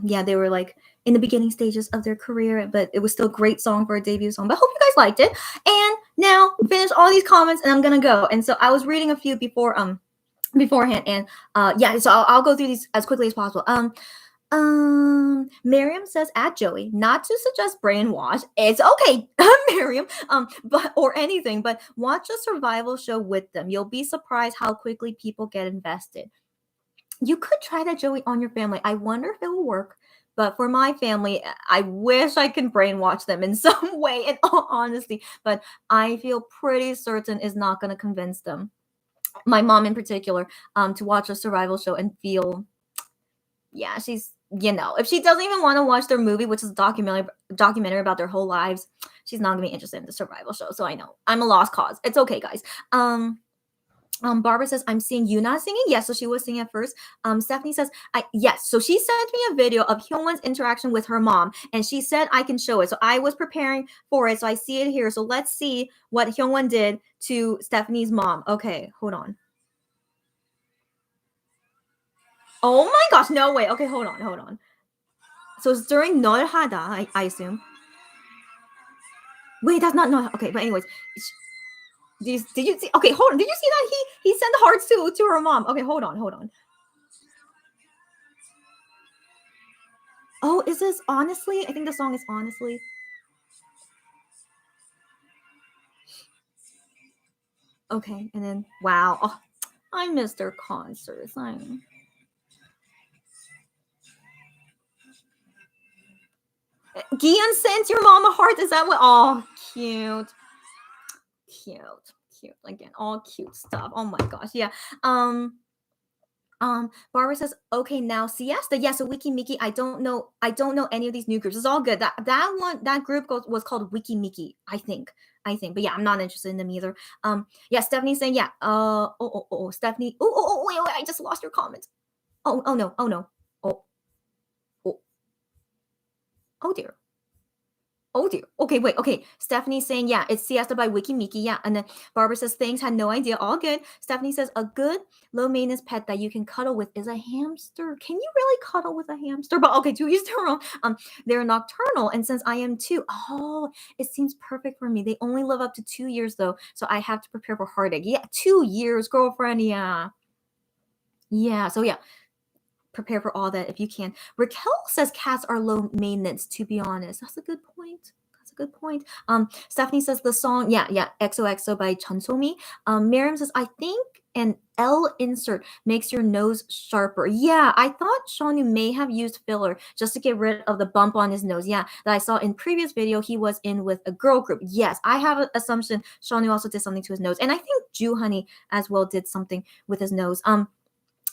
yeah, they were like in the beginning stages of their career, but it was still a great song for a debut song. But I hope you guys liked it. And now finish all these comments and I'm gonna go. And so I was reading a few beforehand, and yeah, so I'll go through these as quickly as possible. Miriam says at Joey, not to suggest brainwash. It's okay, Miriam, but or anything, but watch a survival show with them. You'll be surprised how quickly people get invested. You could try that, Joey, on your family. I wonder if it will work. But for my family, I wish I can brainwash them in some way, in all honesty. But I feel pretty certain it's not going to convince them. My mom in particular, to watch a survival show and feel, yeah, she's, you know, if she doesn't even want to watch their movie, which is a documentary about their whole lives, she's not gonna be interested in the survival show. So I know I'm a lost cause. It's okay, guys. Barbara says, I'm seeing Yuna singing. Yes, so she was singing at first. Stephanie says, yes. So she sent me a video of Hyungwon's interaction with her mom, and she said I can show it. So I was preparing for it, so I see it here. So let's see what Hyungwon did to Stephanie's mom. Okay, hold on. Oh my gosh, no way. Okay, hold on. So it's during 널 하다, I assume. Wait, that's not no. Okay, but anyways, did you see? Okay, hold on. Did you see that he sent hearts to her mom? Okay, hold on. Oh, is this Honestly? I think the song is Honestly. Okay, and then wow, oh, I missed their concerts. Gian sent your mom a heart. Is that what? Oh, cute. Again, all cute stuff. Oh my gosh, yeah. Barbara says, okay, now Siesta. Yeah, so Wiki Miki. I don't know any of these new groups. It's all good. That group was called Wiki Miki, I think. But yeah, I'm not interested in them either. Yeah, Stephanie's saying, yeah. Stephanie. Wait, I just lost your comment. Oh no. Oh dear. Okay, wait. Okay. Stephanie's saying, yeah, it's Siesta by Wiki Miki. Yeah. And then Barbara says, thanks, had no idea. All good. Stephanie says, a good low maintenance pet that you can cuddle with is a hamster. Can you really cuddle with a hamster? But okay, to each their own. They're nocturnal. And since I am too, it seems perfect for me. They only live up to 2 years though. So I have to prepare for heartache. Yeah, 2 years, girlfriend. Yeah. So yeah. Prepare for all that if you can. Raquel says cats are low maintenance, to be honest. That's a good point. Stephanie says the song, yeah, XOXO by Chunsomi. Miriam says, I think an L insert makes your nose sharper. Yeah, I thought Shanu may have used filler just to get rid of the bump on his nose. Yeah, that I saw in previous video he was in with a girl group. Yes, I have an assumption Shanu also did something to his nose. And I think Ju Honey as well did something with his nose.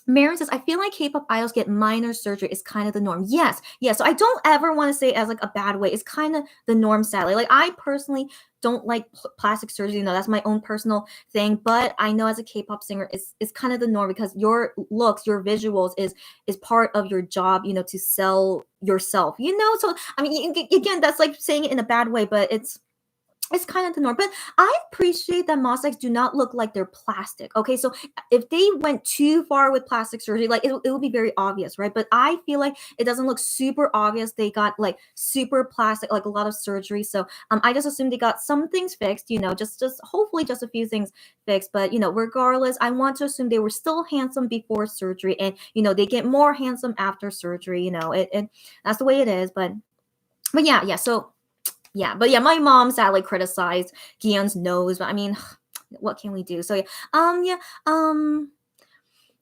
Maren says, I feel like K-pop idols get minor surgery is kind of the norm. Yes. So I don't ever want to say it as like a bad way. It's kind of the norm, sadly. Like I personally don't like plastic surgery. That's my own personal thing. But I know as a K-pop singer, it's kind of the norm because your looks, your visuals is part of your job, to sell yourself, So I mean, again, that's like saying it in a bad way, but it's kind of the norm. But I appreciate that Monsta X do not look like they're plastic. Okay, so if they went too far with plastic surgery, like it would be very obvious, right? But I feel like it doesn't look super obvious. They got like super plastic, like a lot of surgery. So I just assumed they got some things fixed, just hopefully just a few things fixed. But regardless, I want to assume they were still handsome before surgery, and they get more handsome after surgery. It that's the way it is. But yeah. So. Yeah, but yeah, my mom sadly criticized Gion's nose, but I mean, what can we do? So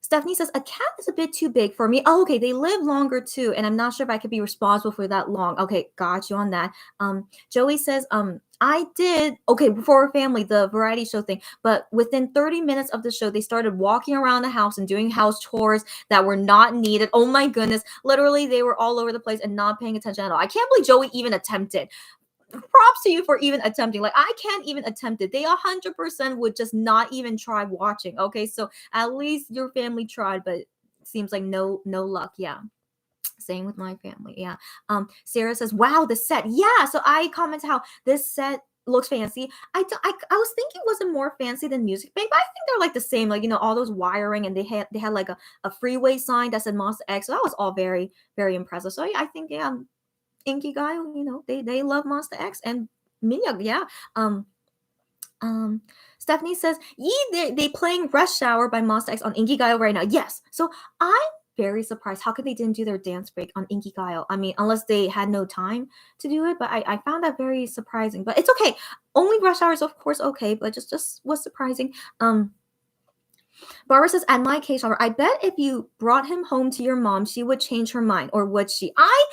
Stephanie says, a cat is a bit too big for me. Oh, okay, they live longer too, and I'm not sure if I could be responsible for that long. Okay, got you on that. Joey says, I did, okay, for a family, the variety show thing, but within 30 minutes of the show, they started walking around the house and doing house chores that were not needed. Oh my goodness, literally, they were all over the place and not paying attention at all. I can't believe Joey even attempted. Props to you for even attempting. Like I can't even attempt it. They 100% would just not even try watching. Okay, so at least your family tried, but it seems like no luck. Yeah, same with my family. Yeah. Sarah says, wow, the set. Yeah, so I commented how this set looks fancy. I was thinking was it more fancy than Music Bank, but I think they're like the same, like all those wiring, and they had like a freeway sign that said Monsta X. So that was all very, very impressive. So yeah, I think Inki guy, they love Monsta X and Minya, yeah. Stephanie says, they playing Rush Hour by Monsta X on Inki Gaio right now. Yes. So I'm very surprised. How could they didn't do their dance break on Inki Gaio? I mean, unless they had no time to do it, but I found that very surprising. But it's okay. Only Rush Hour is of course okay, but just was surprising. Barbara says, at my case, I bet if you brought him home to your mom, she would change her mind, or would she? I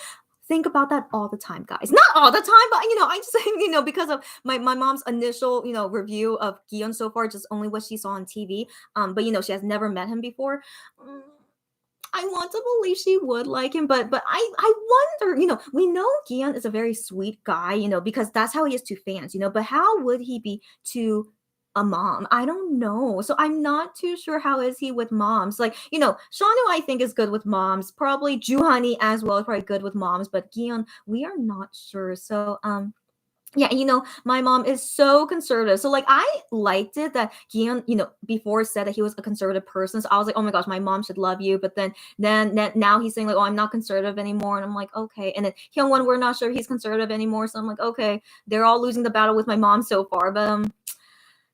think about that all the time, guys. Not all the time, but I just think, because of my mom's initial, review of Gion so far, just only what she saw on TV. But she has never met him before. I want to believe she would like him, but I wonder, we know Gion is a very sweet guy, because that's how he is to fans, but how would he be to a mom. I don't know. So I'm not too sure how is he with moms. Like, Shanu I think is good with moms. Probably Juhani as well is probably good with moms, but Gion, we are not sure. So yeah, my mom is so conservative. So like I liked it that Gion, before said that he was a conservative person. So I was like, oh my gosh, my mom should love you. But then now he's saying like, oh, I'm not conservative anymore. And I'm like, okay. And then Hyungwon, we're not sure he's conservative anymore. So I'm like, okay, they're all losing the battle with my mom so far. But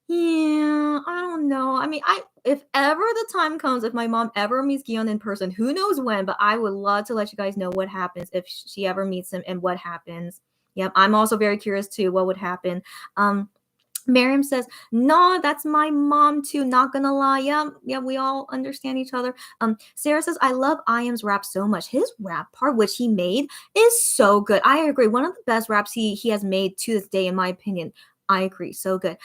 yeah, I don't know. I mean, if ever the time comes, if my mom ever meets Gion in person, who knows when, but I would love to let you guys know what happens if she ever meets him and what happens. Yep, I'm also very curious too what would happen. Miriam says, "No, that's my mom too. Not gonna lie. Yeah, we all understand each other." Sarah says, "I love IM's rap so much. His rap part, which he made, is so good. I agree. One of the best raps he has made to this day, in my opinion. I agree. So good."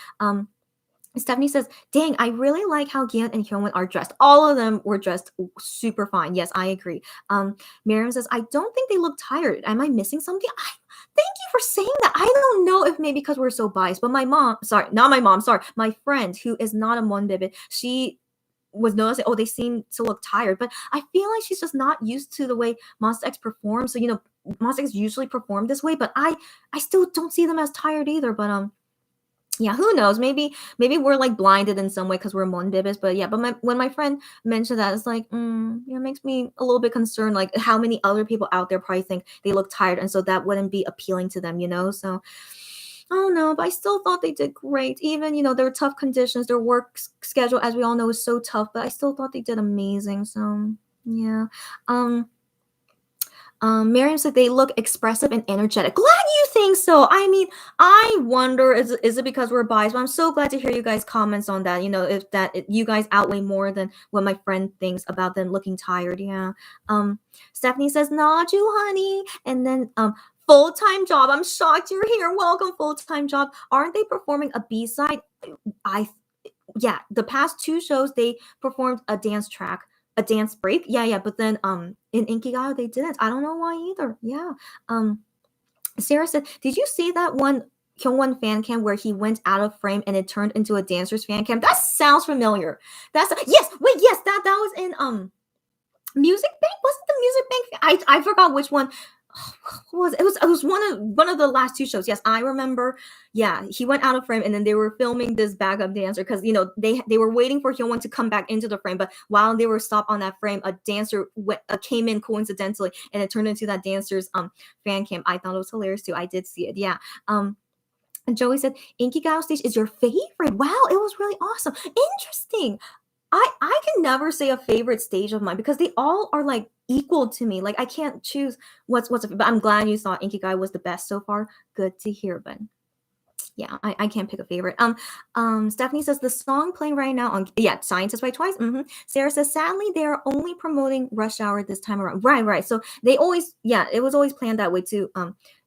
Stephanie says, "Dang, I really like how Gian and Hyunwon are dressed. All of them were dressed super fine. Yes, I agree." Miriam says, "I don't think they look tired. Am I missing something?" Thank you for saying that. I don't know if maybe because we're so biased, but my friend who is not a Monbebe, she was noticing, oh, they seem to look tired, but I feel like she's just not used to the way Monsta X performs. So, Monsta X usually perform this way, but I still don't see them as tired either. But yeah, who knows? Maybe we're like blinded in some way because we're Monbibis. But yeah, when my friend mentioned that, it's like, it makes me a little bit concerned. Like how many other people out there probably think they look tired, and so that wouldn't be appealing to them, So I don't know, but I still thought they did great. Even there were tough conditions. Their work schedule, as we all know, is so tough, but I still thought they did amazing. So yeah. Miriam said they look expressive and energetic. Glad you think so. I mean, I wonder is it because we're biased? But I'm so glad to hear you guys' comments on that. If you guys outweigh more than what my friend thinks about them looking tired. Yeah. Stephanie says, "Nah, honey," and then full-time job. I'm shocked you're here. Welcome, full-time job. Aren't they performing a B-side? Yeah, the past two shows they performed a dance track, a dance break. Yeah, but then in Inkigayo they didn't. I don't know why either. Yeah. Sarah said, "Did you see that one Kyungwon fan cam where he went out of frame and it turned into a dancer's fan cam? That sounds familiar. Yes, that was in Music Bank. Wasn't the Music Bank? I forgot which one. It was one of the last two shows. Yes, I remember. Yeah, he went out of frame and then they were filming this backup dancer because they were waiting for Hyunwon to come back into the frame, but while they were stopped on that frame, a dancer came in coincidentally and it turned into that dancer's fan cam. I thought it was hilarious too. I did see it. Yeah. And Joey said, "Inkigayo stage is your favorite." Wow, it was really awesome. Interesting. I can never say a favorite stage of mine because they all are like equal to me. Like I can't choose what's but I'm glad you thought Inkigai was the best so far. Good to hear, but yeah, I can't pick a favorite. Stephanie says the song playing right now on Scientists by Twice. Sarah says sadly they are only promoting Rush Hour this time around. Right. So they always it was always planned that way to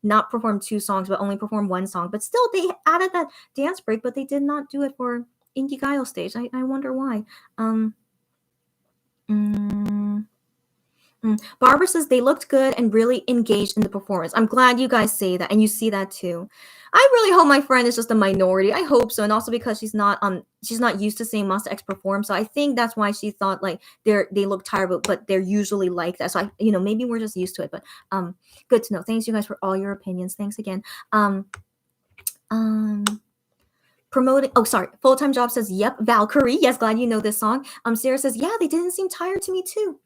not perform two songs but only perform one song. But still they added that dance break, but they did not do it for Inkigayo stage. I wonder why. Barbara says they looked good and really engaged in the performance. I'm glad you guys say that and you see that too. I really hope my friend is just a minority. I hope so, and also because she's not used to seeing Monsta X perform, so I think that's why she thought like they look tired, but they're usually like that. So maybe we're just used to it. But good to know. Thanks you guys for all your opinions. Thanks again. Promoting, full-time job says, "Yep, Valkyrie." Yes, glad you know this song. Sarah says, "Yeah, they didn't seem tired to me too."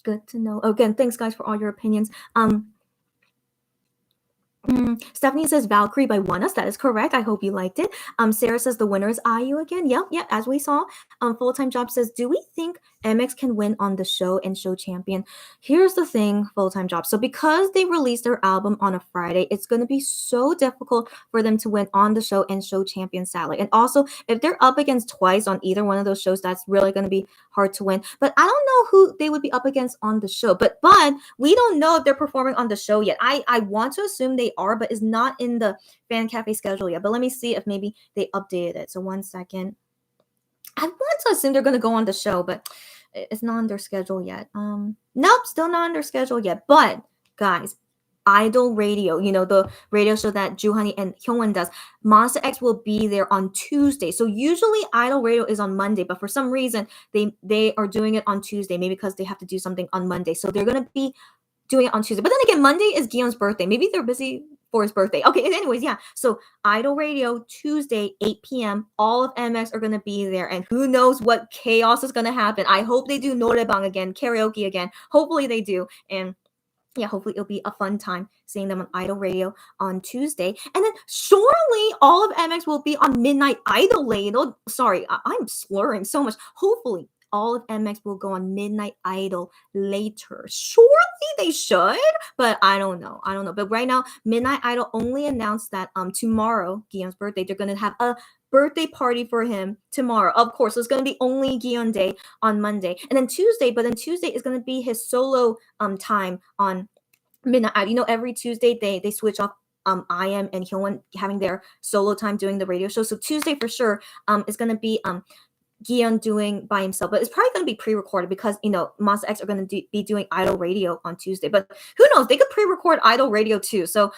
Good to know. Again, thanks guys for all your opinions. Stephanie says Valkyrie by One Us. That is correct. I hope you liked it. Sarah says the winner is IU again. Yep, as we saw. Full-time job says, "Do we think MX can win on the show and show champion?" Here's the thing, full-time job. So because they released their album on a Friday, it's going to be so difficult for them to win on the show and show champion sadly. And also, if they're up against Twice on either one of those shows, that's really going to be hard to win. But I don't know who they would be up against on the show. But we don't know if they're performing on the show yet. I want to assume they are, but it's not in the Fan Cafe schedule yet. But let me see if maybe they updated it. So 1 second. I want to assume they're going to go on the show, but it's not on their schedule yet. Nope, still not on their schedule yet. But guys, Idol Radio, the radio show that Juhani and Hyungwon does. Monster X will be there on Tuesday. So usually Idol Radio is on Monday, but for some reason they are doing it on Tuesday, maybe because they have to do something on Monday. So they're gonna be doing it on Tuesday. But then again, Monday is Gion's birthday. Maybe they're busy for his birthday. Okay, anyways, yeah. So Idol Radio Tuesday, 8 p.m. All of MX are gonna be there, and who knows what chaos is gonna happen. I hope they do norebang again, karaoke again. Hopefully they do, and yeah, hopefully it'll be a fun time seeing them on Idol Radio on Tuesday. And then surely all of MX will be on Midnight Idol later. Sorry, I'm slurring so much. Hopefully all of MX will go on Midnight Idol later. Surely they should, but I don't know. But right now, Midnight Idol only announced that tomorrow, Gion's birthday, they're gonna have a birthday party for him tomorrow. Of course, so it's gonna be only Gion Day on Monday, and then Tuesday. But then Tuesday is gonna be his solo time on Midnight Idol. Every Tuesday they switch off IM and Hyungwon having their solo time doing the radio show. So Tuesday for sure is gonna be Gion doing by himself, but it's probably going to be pre-recorded because Monsta X are going to be doing Idol Radio on Tuesday. But who knows? They could pre-record Idol Radio too. So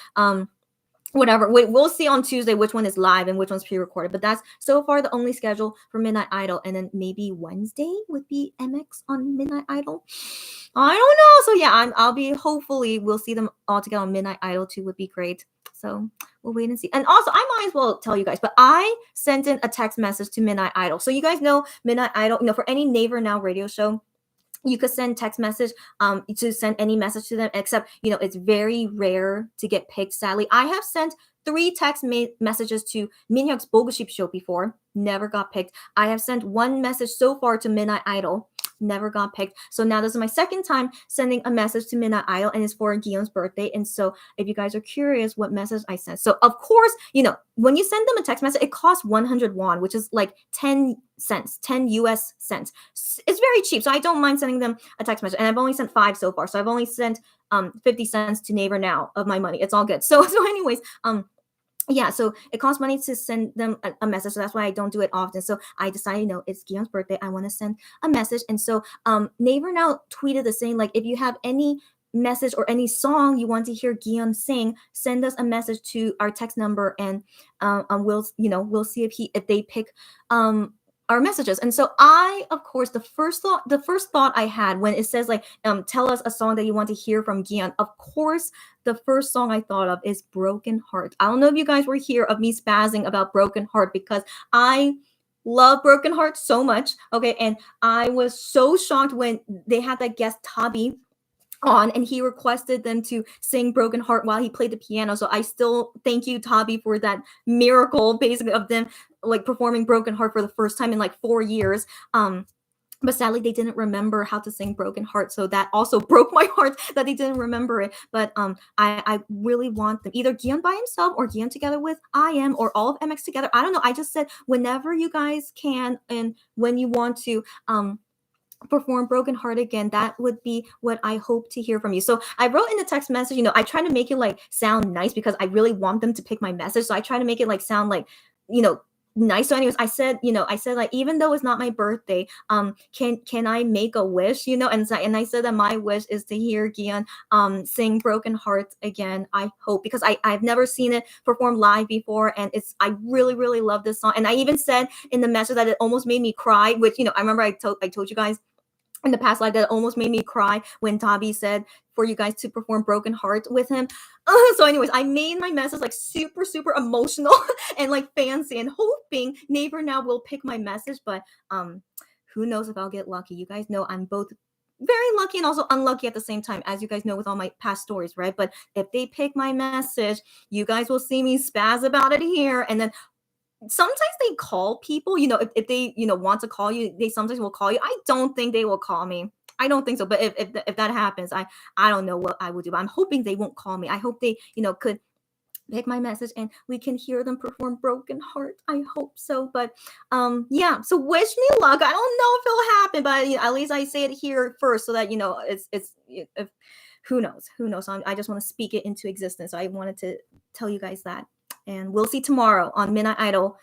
whatever. We'll see on Tuesday which one is live and which one's pre-recorded. But that's so far the only schedule for Midnight Idol. And then maybe Wednesday would be MX on Midnight Idol. I don't know. So yeah, I'll be hopefully we'll see them all together on Midnight Idol too. Would be great. So we'll wait and see. And also, I might as well tell you guys, but I sent in a text message to Midnight Idol. So you guys know Midnight Idol, for any Naver Now radio show, you could send text message to send any message to them, except, it's very rare to get picked, sadly. I have sent 3 text messages to Minhyuk's Boguship show before, never got picked. I have sent 1 message so far to Midnight Idol, never got picked. So now this is my second time sending a message to Midnight Idol, and it's for Gion's birthday. And so if you guys are curious what message I sent, so of course, when you send them a text message, it costs 100 won, which is like 10 cents, 10 US cents. It's very cheap. So I don't mind sending them a text message. And I've only sent 5 so far. So I've only sent 50 cents to Naver Now of my money. It's all good. So anyways, yeah, so it costs money to send them a message, so that's why I don't do it often. So I decided, it's Gion's birthday, I want to send a message. And so Naver Now tweeted the saying, like, if you have any message or any song you want to hear Gion sing, send us a message to our text number, and we'll see if they pick our messages. And so I, of course, the first thought I had when it says like tell us a song that you want to hear from Gion, of course the first song I thought of is Broken Heart. I don't know if you guys were here of me spazzing about Broken Heart, because I love Broken Heart so much. Okay, and I was so shocked when they had that guest Tabi on, and he requested them to sing Broken Heart while he played the piano. So I still thank you, Tabi, for that miracle basically of them like performing Broken Heart for the first time in like 4 years. But sadly they didn't remember how to sing Broken Heart, so that also broke my heart that they didn't remember it. But I really want them, either Gion by himself or Gion together with IM or all of MX together. I don't know, I just said whenever you guys can and when you want to perform Broken Heart again, that would be what I hope to hear from you. So I wrote in the text message, I try to make it like sound nice because I really want them to pick my message. So I try to make it like sound like, nice. So anyways, I said like, even though it's not my birthday, can I make a wish, and I said that my wish is to hear Gion sing Broken Heart again. I hope, because I've never seen it performed live before, and I really, really love this song. And I even said in the message that it almost made me cry, which, I remember I told you guys in the past live that almost made me cry when Tabi said for you guys to perform Broken Heart with him. So anyways, I made my message like super, super emotional and like fancy, and hoping Naver Now will pick my message. But who knows if I'll get lucky. You guys know I'm both very lucky and also unlucky at the same time, as you guys know with all my past stories, right? But if they pick my message, you guys will see me spaz about it here. And then sometimes they call people, if they, want to call you, they sometimes will call you. I don't think they will call me. I don't think so. But if that happens, I don't know what I will do. But I'm hoping they won't call me. I hope they, could pick my message and we can hear them perform Broken Heart. I hope so. But yeah, so wish me luck. I don't know if it'll happen, but at least I say it here first so that, if, who knows. So I just want to speak it into existence. So I wanted to tell you guys that. And we'll see tomorrow on Midnight Idol,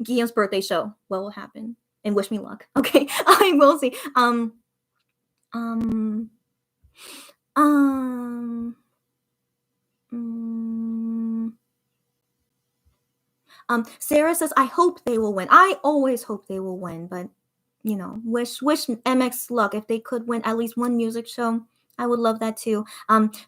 Gion's birthday show, what will happen. And wish me luck. Okay, I will see. Sarah says, I hope they will win. I always hope they will win, but you know, wish MX luck. If they could win at least one music show, I would love that too.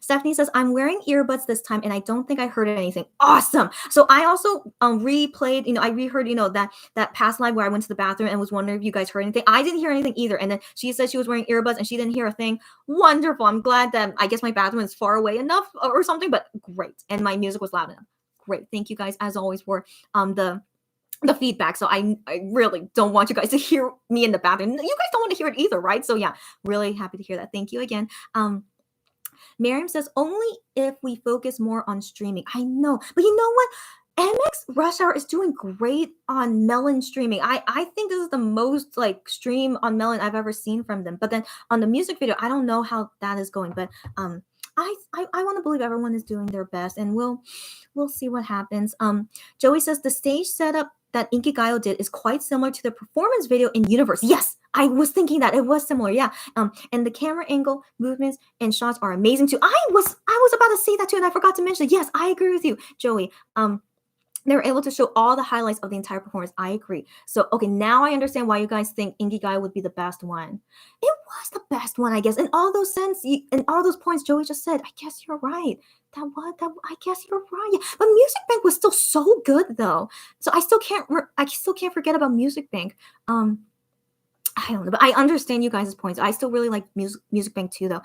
Stephanie says, I'm wearing earbuds this time and I don't think I heard anything. Awesome. So I also replayed, I reheard, that past live where I went to the bathroom and was wondering if you guys heard anything. I didn't hear anything either. And then she said she was wearing earbuds and she didn't hear a thing. Wonderful. I'm glad that I guess my bathroom is far away enough or something, but great. And my music was loud enough. Great. Thank you guys as always for the feedback. So I really don't want you guys to hear me in the bathroom. You guys don't want to hear it either, right? So yeah, really happy to hear that. Thank you again. Miriam says, only if we focus more on streaming. I know, but you know what? MX Rush Hour is doing great on Melon streaming. I think this is the most like stream on Melon I've ever seen from them. But then on the music video, I don't know how that is going. But I want to believe everyone is doing their best, and we'll see what happens. Joey says the stage setup that Inki did is quite similar to the performance video in Universe. Yes, I was thinking that it was similar. Yeah. And the camera angle, movements, and shots are amazing too. I was about to say that too, and I forgot to mention it. Yes, I agree with you, Joey. They were able to show all the highlights of the entire performance. I agree. So, okay, now I understand why you guys think Inki would be the best one. It was the best one, I guess. In all those in all those points Joey just said, I guess you're right. I guess you're right. Yeah. But Music Bank was still so good, though. So I still can't forget about Music Bank. I don't know, but I understand you guys' points. I still really like Music Bank too, though.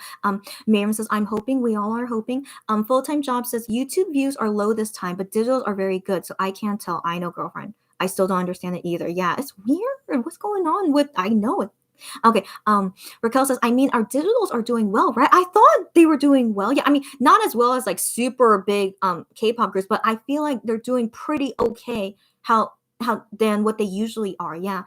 Miriam says, I'm hoping, we all are hoping. Full-time Job says, YouTube views are low this time, but digitals are very good, so I can't tell. I know, girlfriend. I still don't understand it either. Yeah, it's weird. What's going on with, I know it. Okay, Raquel says, I mean, our digitals are doing well, right? I thought they were doing well. Yeah, I mean, not as well as like super big K-pop groups, but I feel like they're doing pretty okay than what they usually are. Yeah.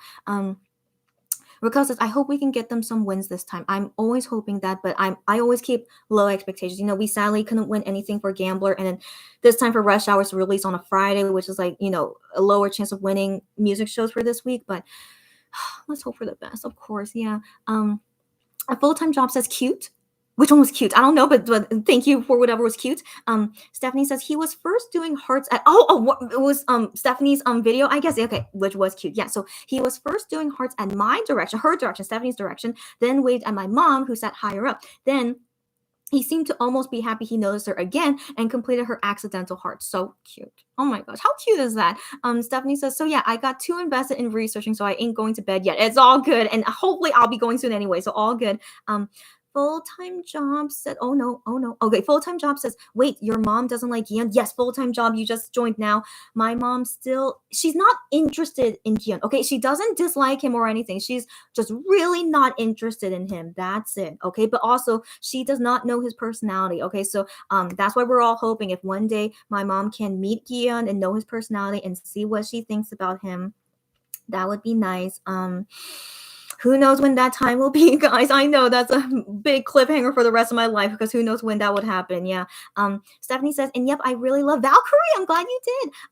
Raquel says, I hope we can get them some wins this time. I'm always hoping that, but I always keep low expectations. We sadly couldn't win anything for Gambler. And then this time for Rush Hour to release on a Friday, which is like, a lower chance of winning music shows for this week. But let's hope for the best, of course. Yeah. A Full-time Job says cute. Which one was cute? I don't know, but thank you for whatever was cute. Stephanie says he was first doing hearts at it was Stephanie's video, I guess. Okay, which was cute. Yeah, so he was first doing hearts at my direction, her direction, Stephanie's direction, then waved at my mom who sat higher up. Then he seemed to almost be happy he noticed her again and completed her accidental heart. So cute. Oh my gosh, how cute is that? Stephanie says, so yeah, I got too invested in researching, so I ain't going to bed yet. It's all good, and hopefully I'll be going soon anyway, so all good. Full-time Job said, oh no. Okay, Full-time Job says, wait, your mom doesn't like Gion? Yes, Full-time Job, you just joined now. My mom she's not interested in Gion. Okay, she doesn't dislike him or anything. She's just really not interested in him. That's it. Okay, but also she does not know his personality. Okay, so that's why we're all hoping if one day my mom can meet Gion and know his personality and see what she thinks about him, that would be nice. Who knows when that time will be, guys? I know that's a big cliffhanger for the rest of my life because who knows when that would happen. Yeah. Stephanie says, and yep, I really love Valkyrie. I'm glad you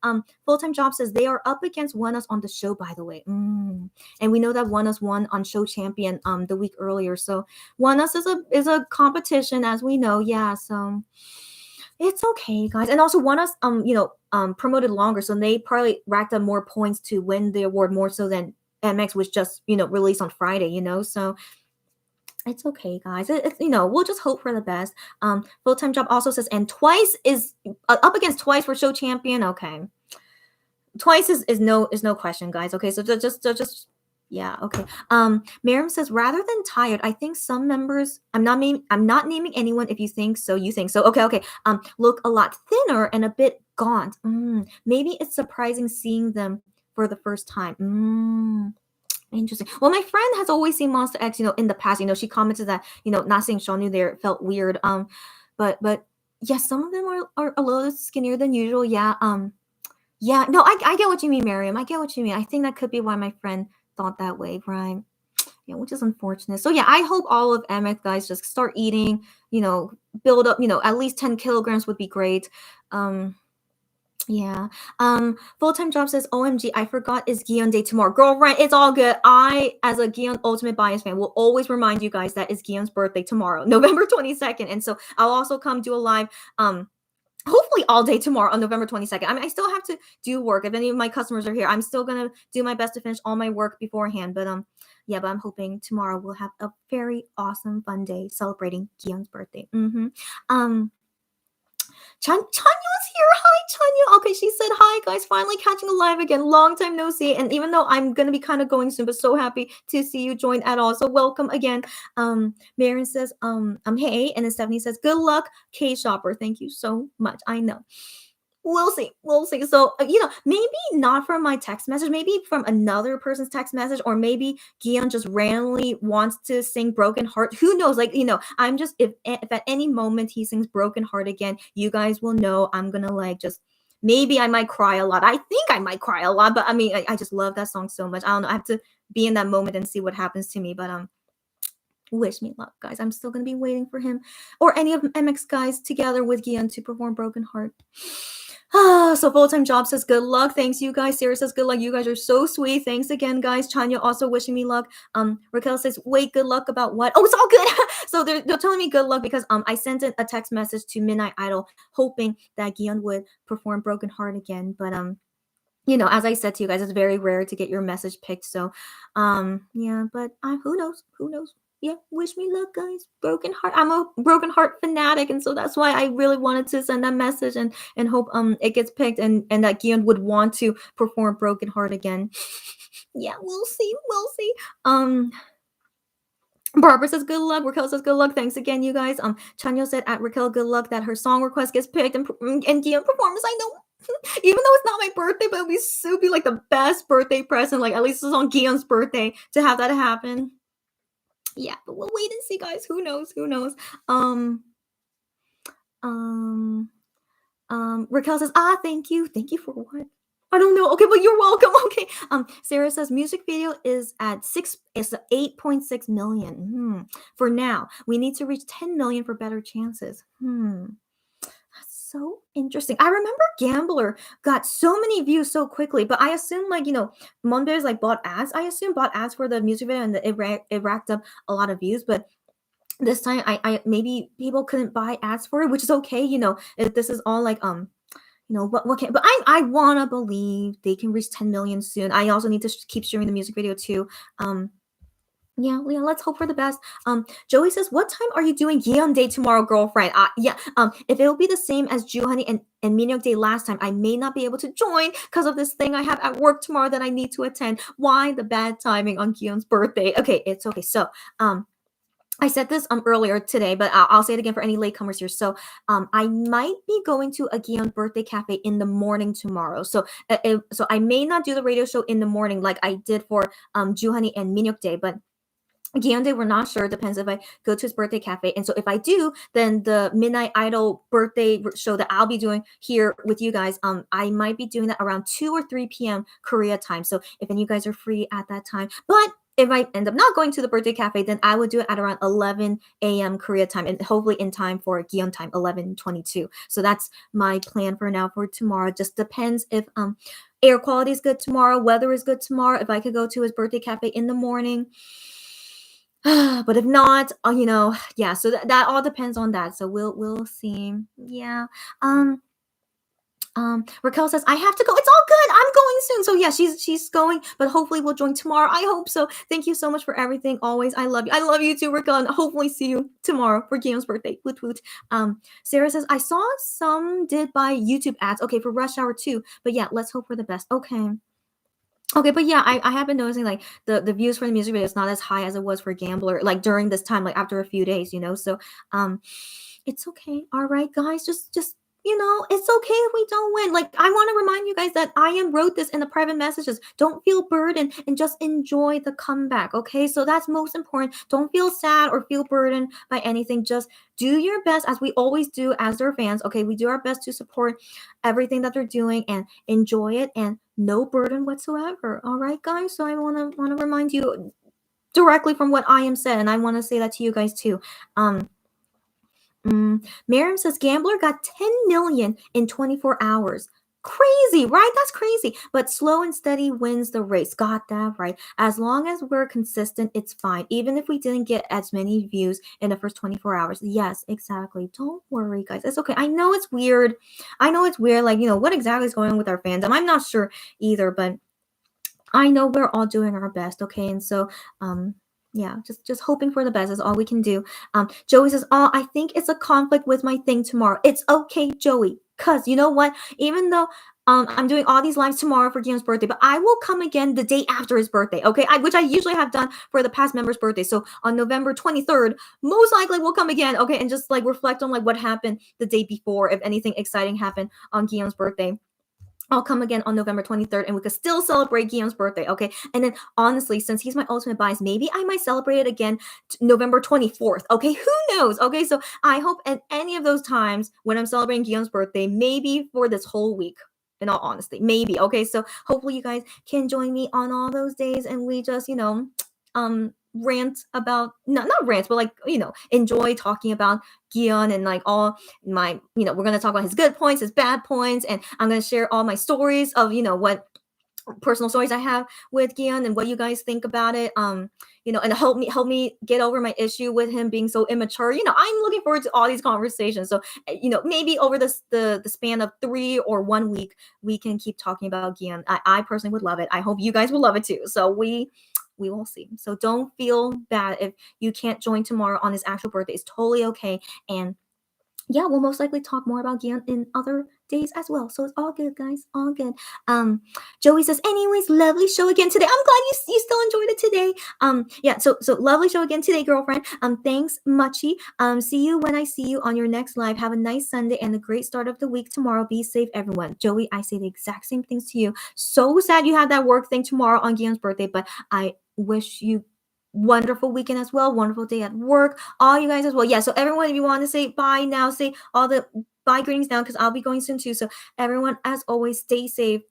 did. Full-time Job says they are up against One Us on the show, by the way. And we know that One Us won on Show Champion the week earlier. So One Us is a competition, as we know. Yeah. So it's okay, guys. And also One Us promoted longer, so they probably racked up more points to win the award more so than MX was just, released on Friday, so it's okay, guys. It's we'll just hope for the best. Full-time Job also says, and Twice is up against Twice for Show Champion. Okay. Twice is no question, guys. Okay. So just yeah. Okay. Miriam says, rather than tired, I think some members, I'm not naming anyone. If you think so, you think so. Okay. Look a lot thinner and a bit gaunt. Maybe it's surprising seeing them for the first time. Interesting. Well, my friend has always seen Monster X, in the past. She commented that, not seeing Shawnee there felt weird. But yeah, some of them are a little skinnier than usual. Yeah. Yeah. No, I get what you mean, Miriam. I get what you mean. I think that could be why my friend thought that way, right? Yeah, which is unfortunate. So yeah, I hope all of MX guys just start eating, build up, at least 10 kilograms would be great. Yeah. Full-time Job says, OMG, I forgot it's Gion Day tomorrow. Girlfriend, it's all good. I, as a Gion Ultimate Bias fan, will always remind you guys that it's Gion's birthday tomorrow, November 22nd. And so I'll also come do a live hopefully all day tomorrow on November 22nd. I mean, I still have to do work. If any of my customers are here, I'm still gonna do my best to finish all my work beforehand. But yeah, but I'm hoping tomorrow we'll have a very awesome, fun day celebrating Gion's birthday. Um, Chanya's here. Hi, Chanya. Okay, she said hi, guys. Finally catching a live again. Long time no see. And even though I'm gonna be kind of going soon, but so happy to see you join at all. So welcome again. Marion says, hey, and then Stephanie says, good luck, K Shopper. Thank you so much. I know. We'll see. We'll see. So, maybe not from my text message, maybe from another person's text message, or maybe Gion just randomly wants to sing Broken Heart. Who knows? Like, I'm just, if at any moment he sings Broken Heart again, you guys will know I'm gonna like just, maybe I might cry a lot. I think I might cry a lot, but I mean, I just love that song so much. I don't know. I have to be in that moment and see what happens to me. But, wish me luck, guys. I'm still gonna be waiting for him or any of MX guys together with Gion to perform Broken Heart. So full-time job says good luck. Thanks, you guys. Sarah says good luck. You guys are so sweet. Thanks again, guys. Chanya also wishing me luck. Raquel says, wait, good luck about what? Oh, it's all good. So they're telling me good luck because I sent a text message to Midnight Idol hoping that Gion would perform Broken Heart again. But as I said to you guys, it's very rare to get your message picked. So yeah, but who knows? Who knows? Yeah, wish me luck, guys. Broken Heart. I'm a Broken Heart fanatic, and so that's why I really wanted to send that message and hope it gets picked and that Gion would want to perform Broken Heart again. Yeah, we'll see. We'll see. Barbara says good luck. Raquel says good luck. Thanks again, you guys. Chanyo said at Raquel good luck that her song request gets picked and Gion performs. I know. Even though it's not my birthday, but it would be like the best birthday present. Like at least it's on Gion's birthday to have that happen. Yeah, but we'll wait and see, guys. Who knows? Who knows? Raquel says, thank you. Thank you for what? I don't know. Okay, but you're welcome. Okay. Sarah says music video is at 8.6 million. For now, we need to reach 10 million for better chances. So interesting. I remember Gambler got so many views so quickly, but I assume Monbears bought ads. I assume bought ads for the music video and it racked up a lot of views. But this time, I maybe people couldn't buy ads for it, which is okay. If this is all what can? But I wanna believe they can reach 10 million soon. I also need to keep streaming the music video too. Yeah, let's hope for the best. Joey says, what time are you doing Yeon Day tomorrow, girlfriend? Yeah, if it'll be the same as Juhani and Minhyuk Day last time, I may not be able to join because of this thing I have at work tomorrow that I need to attend. Why the bad timing on Gion's birthday? Okay, it's okay. So, I said this earlier today, but I'll say it again for any latecomers here. So I might be going to a Gion birthday cafe in the morning tomorrow. So so I may not do the radio show in the morning like I did for Juhani and Minhyuk Day, but Gion Day, we're not sure. Depends if I go to his birthday cafe. And so if I do, then the Midnight Idol birthday show that I'll be doing here with you guys, I might be doing that around 2 or 3 p.m. Korea time. So if any of you guys are free at that time. But if I end up not going to the birthday cafe, then I would do it at around 11 a.m. Korea time and hopefully in time for Gion time, 11:22. So that's my plan for now for tomorrow. Just depends if air quality is good tomorrow, weather is good tomorrow, if I could go to his birthday cafe in the morning. But if not, yeah, so that all depends on that. So we'll see. Yeah. Raquel says, I have to go. It's all good. I'm going soon. So yeah, she's going, but hopefully we'll join tomorrow. I hope so. Thank you so much for everything. Always. I love you. I love you too, Raquel, and hopefully see you tomorrow for Gion's birthday. Woot woot. Sarah says, I saw some did buy YouTube ads. Okay, for Rush Hour 2. But yeah, let's hope for the best. Okay, but yeah, I have been noticing the views for the music video is not as high as it was for Gambler, during this time, after a few days, so it's okay. All right, guys, just it's okay if we don't win. I want to remind you guys that I wrote this in the private messages. Don't feel burdened and just enjoy the comeback, okay? So that's most important. Don't feel sad or feel burdened by anything. Just do your best, as we always do as their fans, okay? We do our best to support everything that they're doing and enjoy it, and no burden whatsoever. All right, guys? So I want to remind you directly from what I am said, and I want to say that to you guys too. Miriam says Gambler got 10 million in 24 hours. Crazy, right? That's crazy. But slow and steady wins the race. Got that right. As long as we're consistent, it's fine. Even if we didn't get as many views in the first 24 hours. Yes, exactly. Don't worry, guys. It's okay. I know it's weird. Like, what exactly is going on with our fandom? I'm not sure either, but I know we're all doing our best, okay? And so, yeah, just hoping for the best is all we can do. Joey says, "Oh, I think it's a conflict with my thing tomorrow." It's okay, Joey, cause you know what? Even though I'm doing all these lives tomorrow for Guillaume's birthday, but I will come again the day after his birthday, okay? Which I usually have done for the past members' birthday. So on November 23rd, most likely we'll come again, okay, and just like reflect on like what happened the day before, if anything exciting happened on Guillaume's birthday. I'll come again on November 23rd and we could still celebrate Guillaume's birthday, okay? And then honestly, since he's my ultimate bias, maybe I might celebrate it again November 24th, okay? Who knows, okay? So I hope at any of those times when I'm celebrating Guillaume's birthday, maybe for this whole week, in all honesty, maybe, okay? So hopefully you guys can join me on all those days and we just, rant about, not rant, but like, enjoy talking about Guillaume and like all my, we're going to talk about his good points, his bad points, and I'm going to share all my stories of, what personal stories I have with Guillaume and what you guys think about it. And help me get over my issue with him being so immature. I'm looking forward to all these conversations. So, maybe over the span of 3 or 1 week, we can keep talking about Guillaume. I personally would love it. I hope you guys will love it too. So we will see. So don't feel bad if you can't join tomorrow on his actual birthday. It's totally okay. And yeah, we'll most likely talk more about Gian in other days as well. So it's all good, guys. All good. Joey says, anyways, lovely show again today. I'm glad you still enjoyed it today. Yeah, so lovely show again today, girlfriend. Thanks, Muchie. See you when I see you on your next live. Have a nice Sunday and a great start of the week tomorrow. Be safe, everyone. Joey, I say the exact same things to you. So sad you have that work thing tomorrow on Gian's birthday, but I wish you wonderful weekend as well, wonderful day at work, all you guys as well. Yeah, so everyone, if you want to say bye now, say all the bye greetings now because I'll be going soon too. So everyone, as always, stay safe.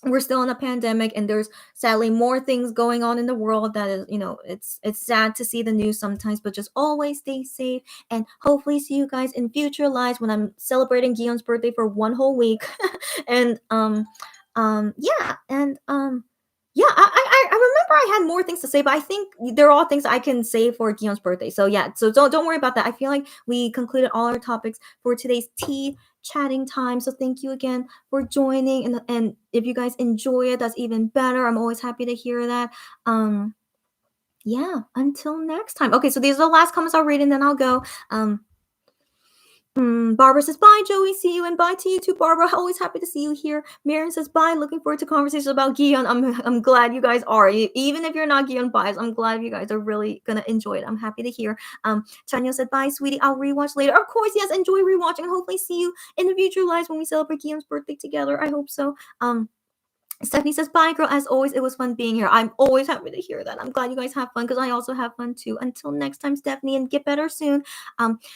We're still in a pandemic and there's sadly more things going on in the world that is, it's sad to see the news sometimes, but just always stay safe and hopefully see you guys in future lives when I'm celebrating Guillaume's birthday for 1 whole week. And yeah, I remember I had more things to say, but I think they're all things I can say for Guillaume's birthday. So yeah, so don't worry about that. I feel like we concluded all our topics for today's tea chatting time. So thank you again for joining, and if you guys enjoy it, that's even better. I'm always happy to hear that. Yeah, until next time. Okay, so these are the last comments I'll read and then I'll go. Barbara says, bye, Joey. See you. And bye to you too, Barbara. Always happy to see you here. Marion says, bye. Looking forward to conversations about Guillaume. I'm glad you guys are. Even if you're not Guillaume bias, I'm glad you guys are really going to enjoy it. I'm happy to hear. Tanya said, bye, sweetie. I'll rewatch later. Of course, yes. Enjoy rewatching. Hopefully see you in the future lives when we celebrate Guillaume's birthday together. I hope so. Stephanie says, bye, girl. As always, it was fun being here. I'm always happy to hear that. I'm glad you guys have fun because I also have fun too. Until next time, Stephanie, and get better soon.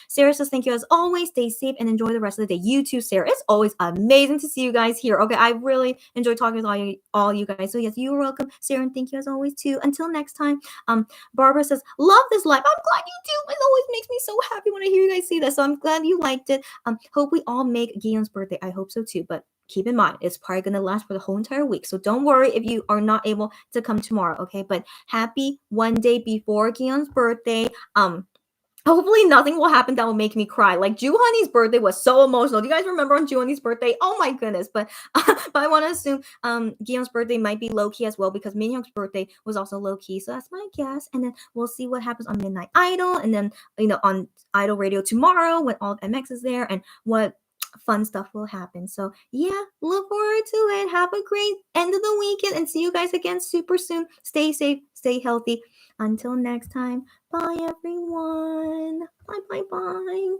Sarah says, thank you as always. Stay safe and enjoy the rest of the day. You too, Sarah. It's always amazing to see you guys here. Okay, I really enjoy talking with all you guys. So yes, you're welcome, Sarah, and thank you as always too. Until next time. Barbara says, love this live. I'm glad you do. It always makes me so happy when I hear you guys say that. So I'm glad you liked it. Hope we all make Guillaume's birthday. I hope so too. But keep in mind, it's probably going to last for the whole entire week. So don't worry if you are not able to come tomorrow, okay? But happy one day before Guillaume's birthday. Hopefully nothing will happen that will make me cry. Like Juhani's birthday was so emotional. Do you guys remember on Juhani's birthday? Oh my goodness. But I want to assume Guillaume's birthday might be low-key as well because Minhyung's birthday was also low-key. So that's my guess. And then we'll see what happens on Midnight Idol. And then, on Idol Radio tomorrow when all of MX is there and what fun stuff will happen. So yeah, look forward to it. Have a great end of the weekend and see you guys again super soon. Stay safe, stay healthy. Until next time, bye everyone. Bye.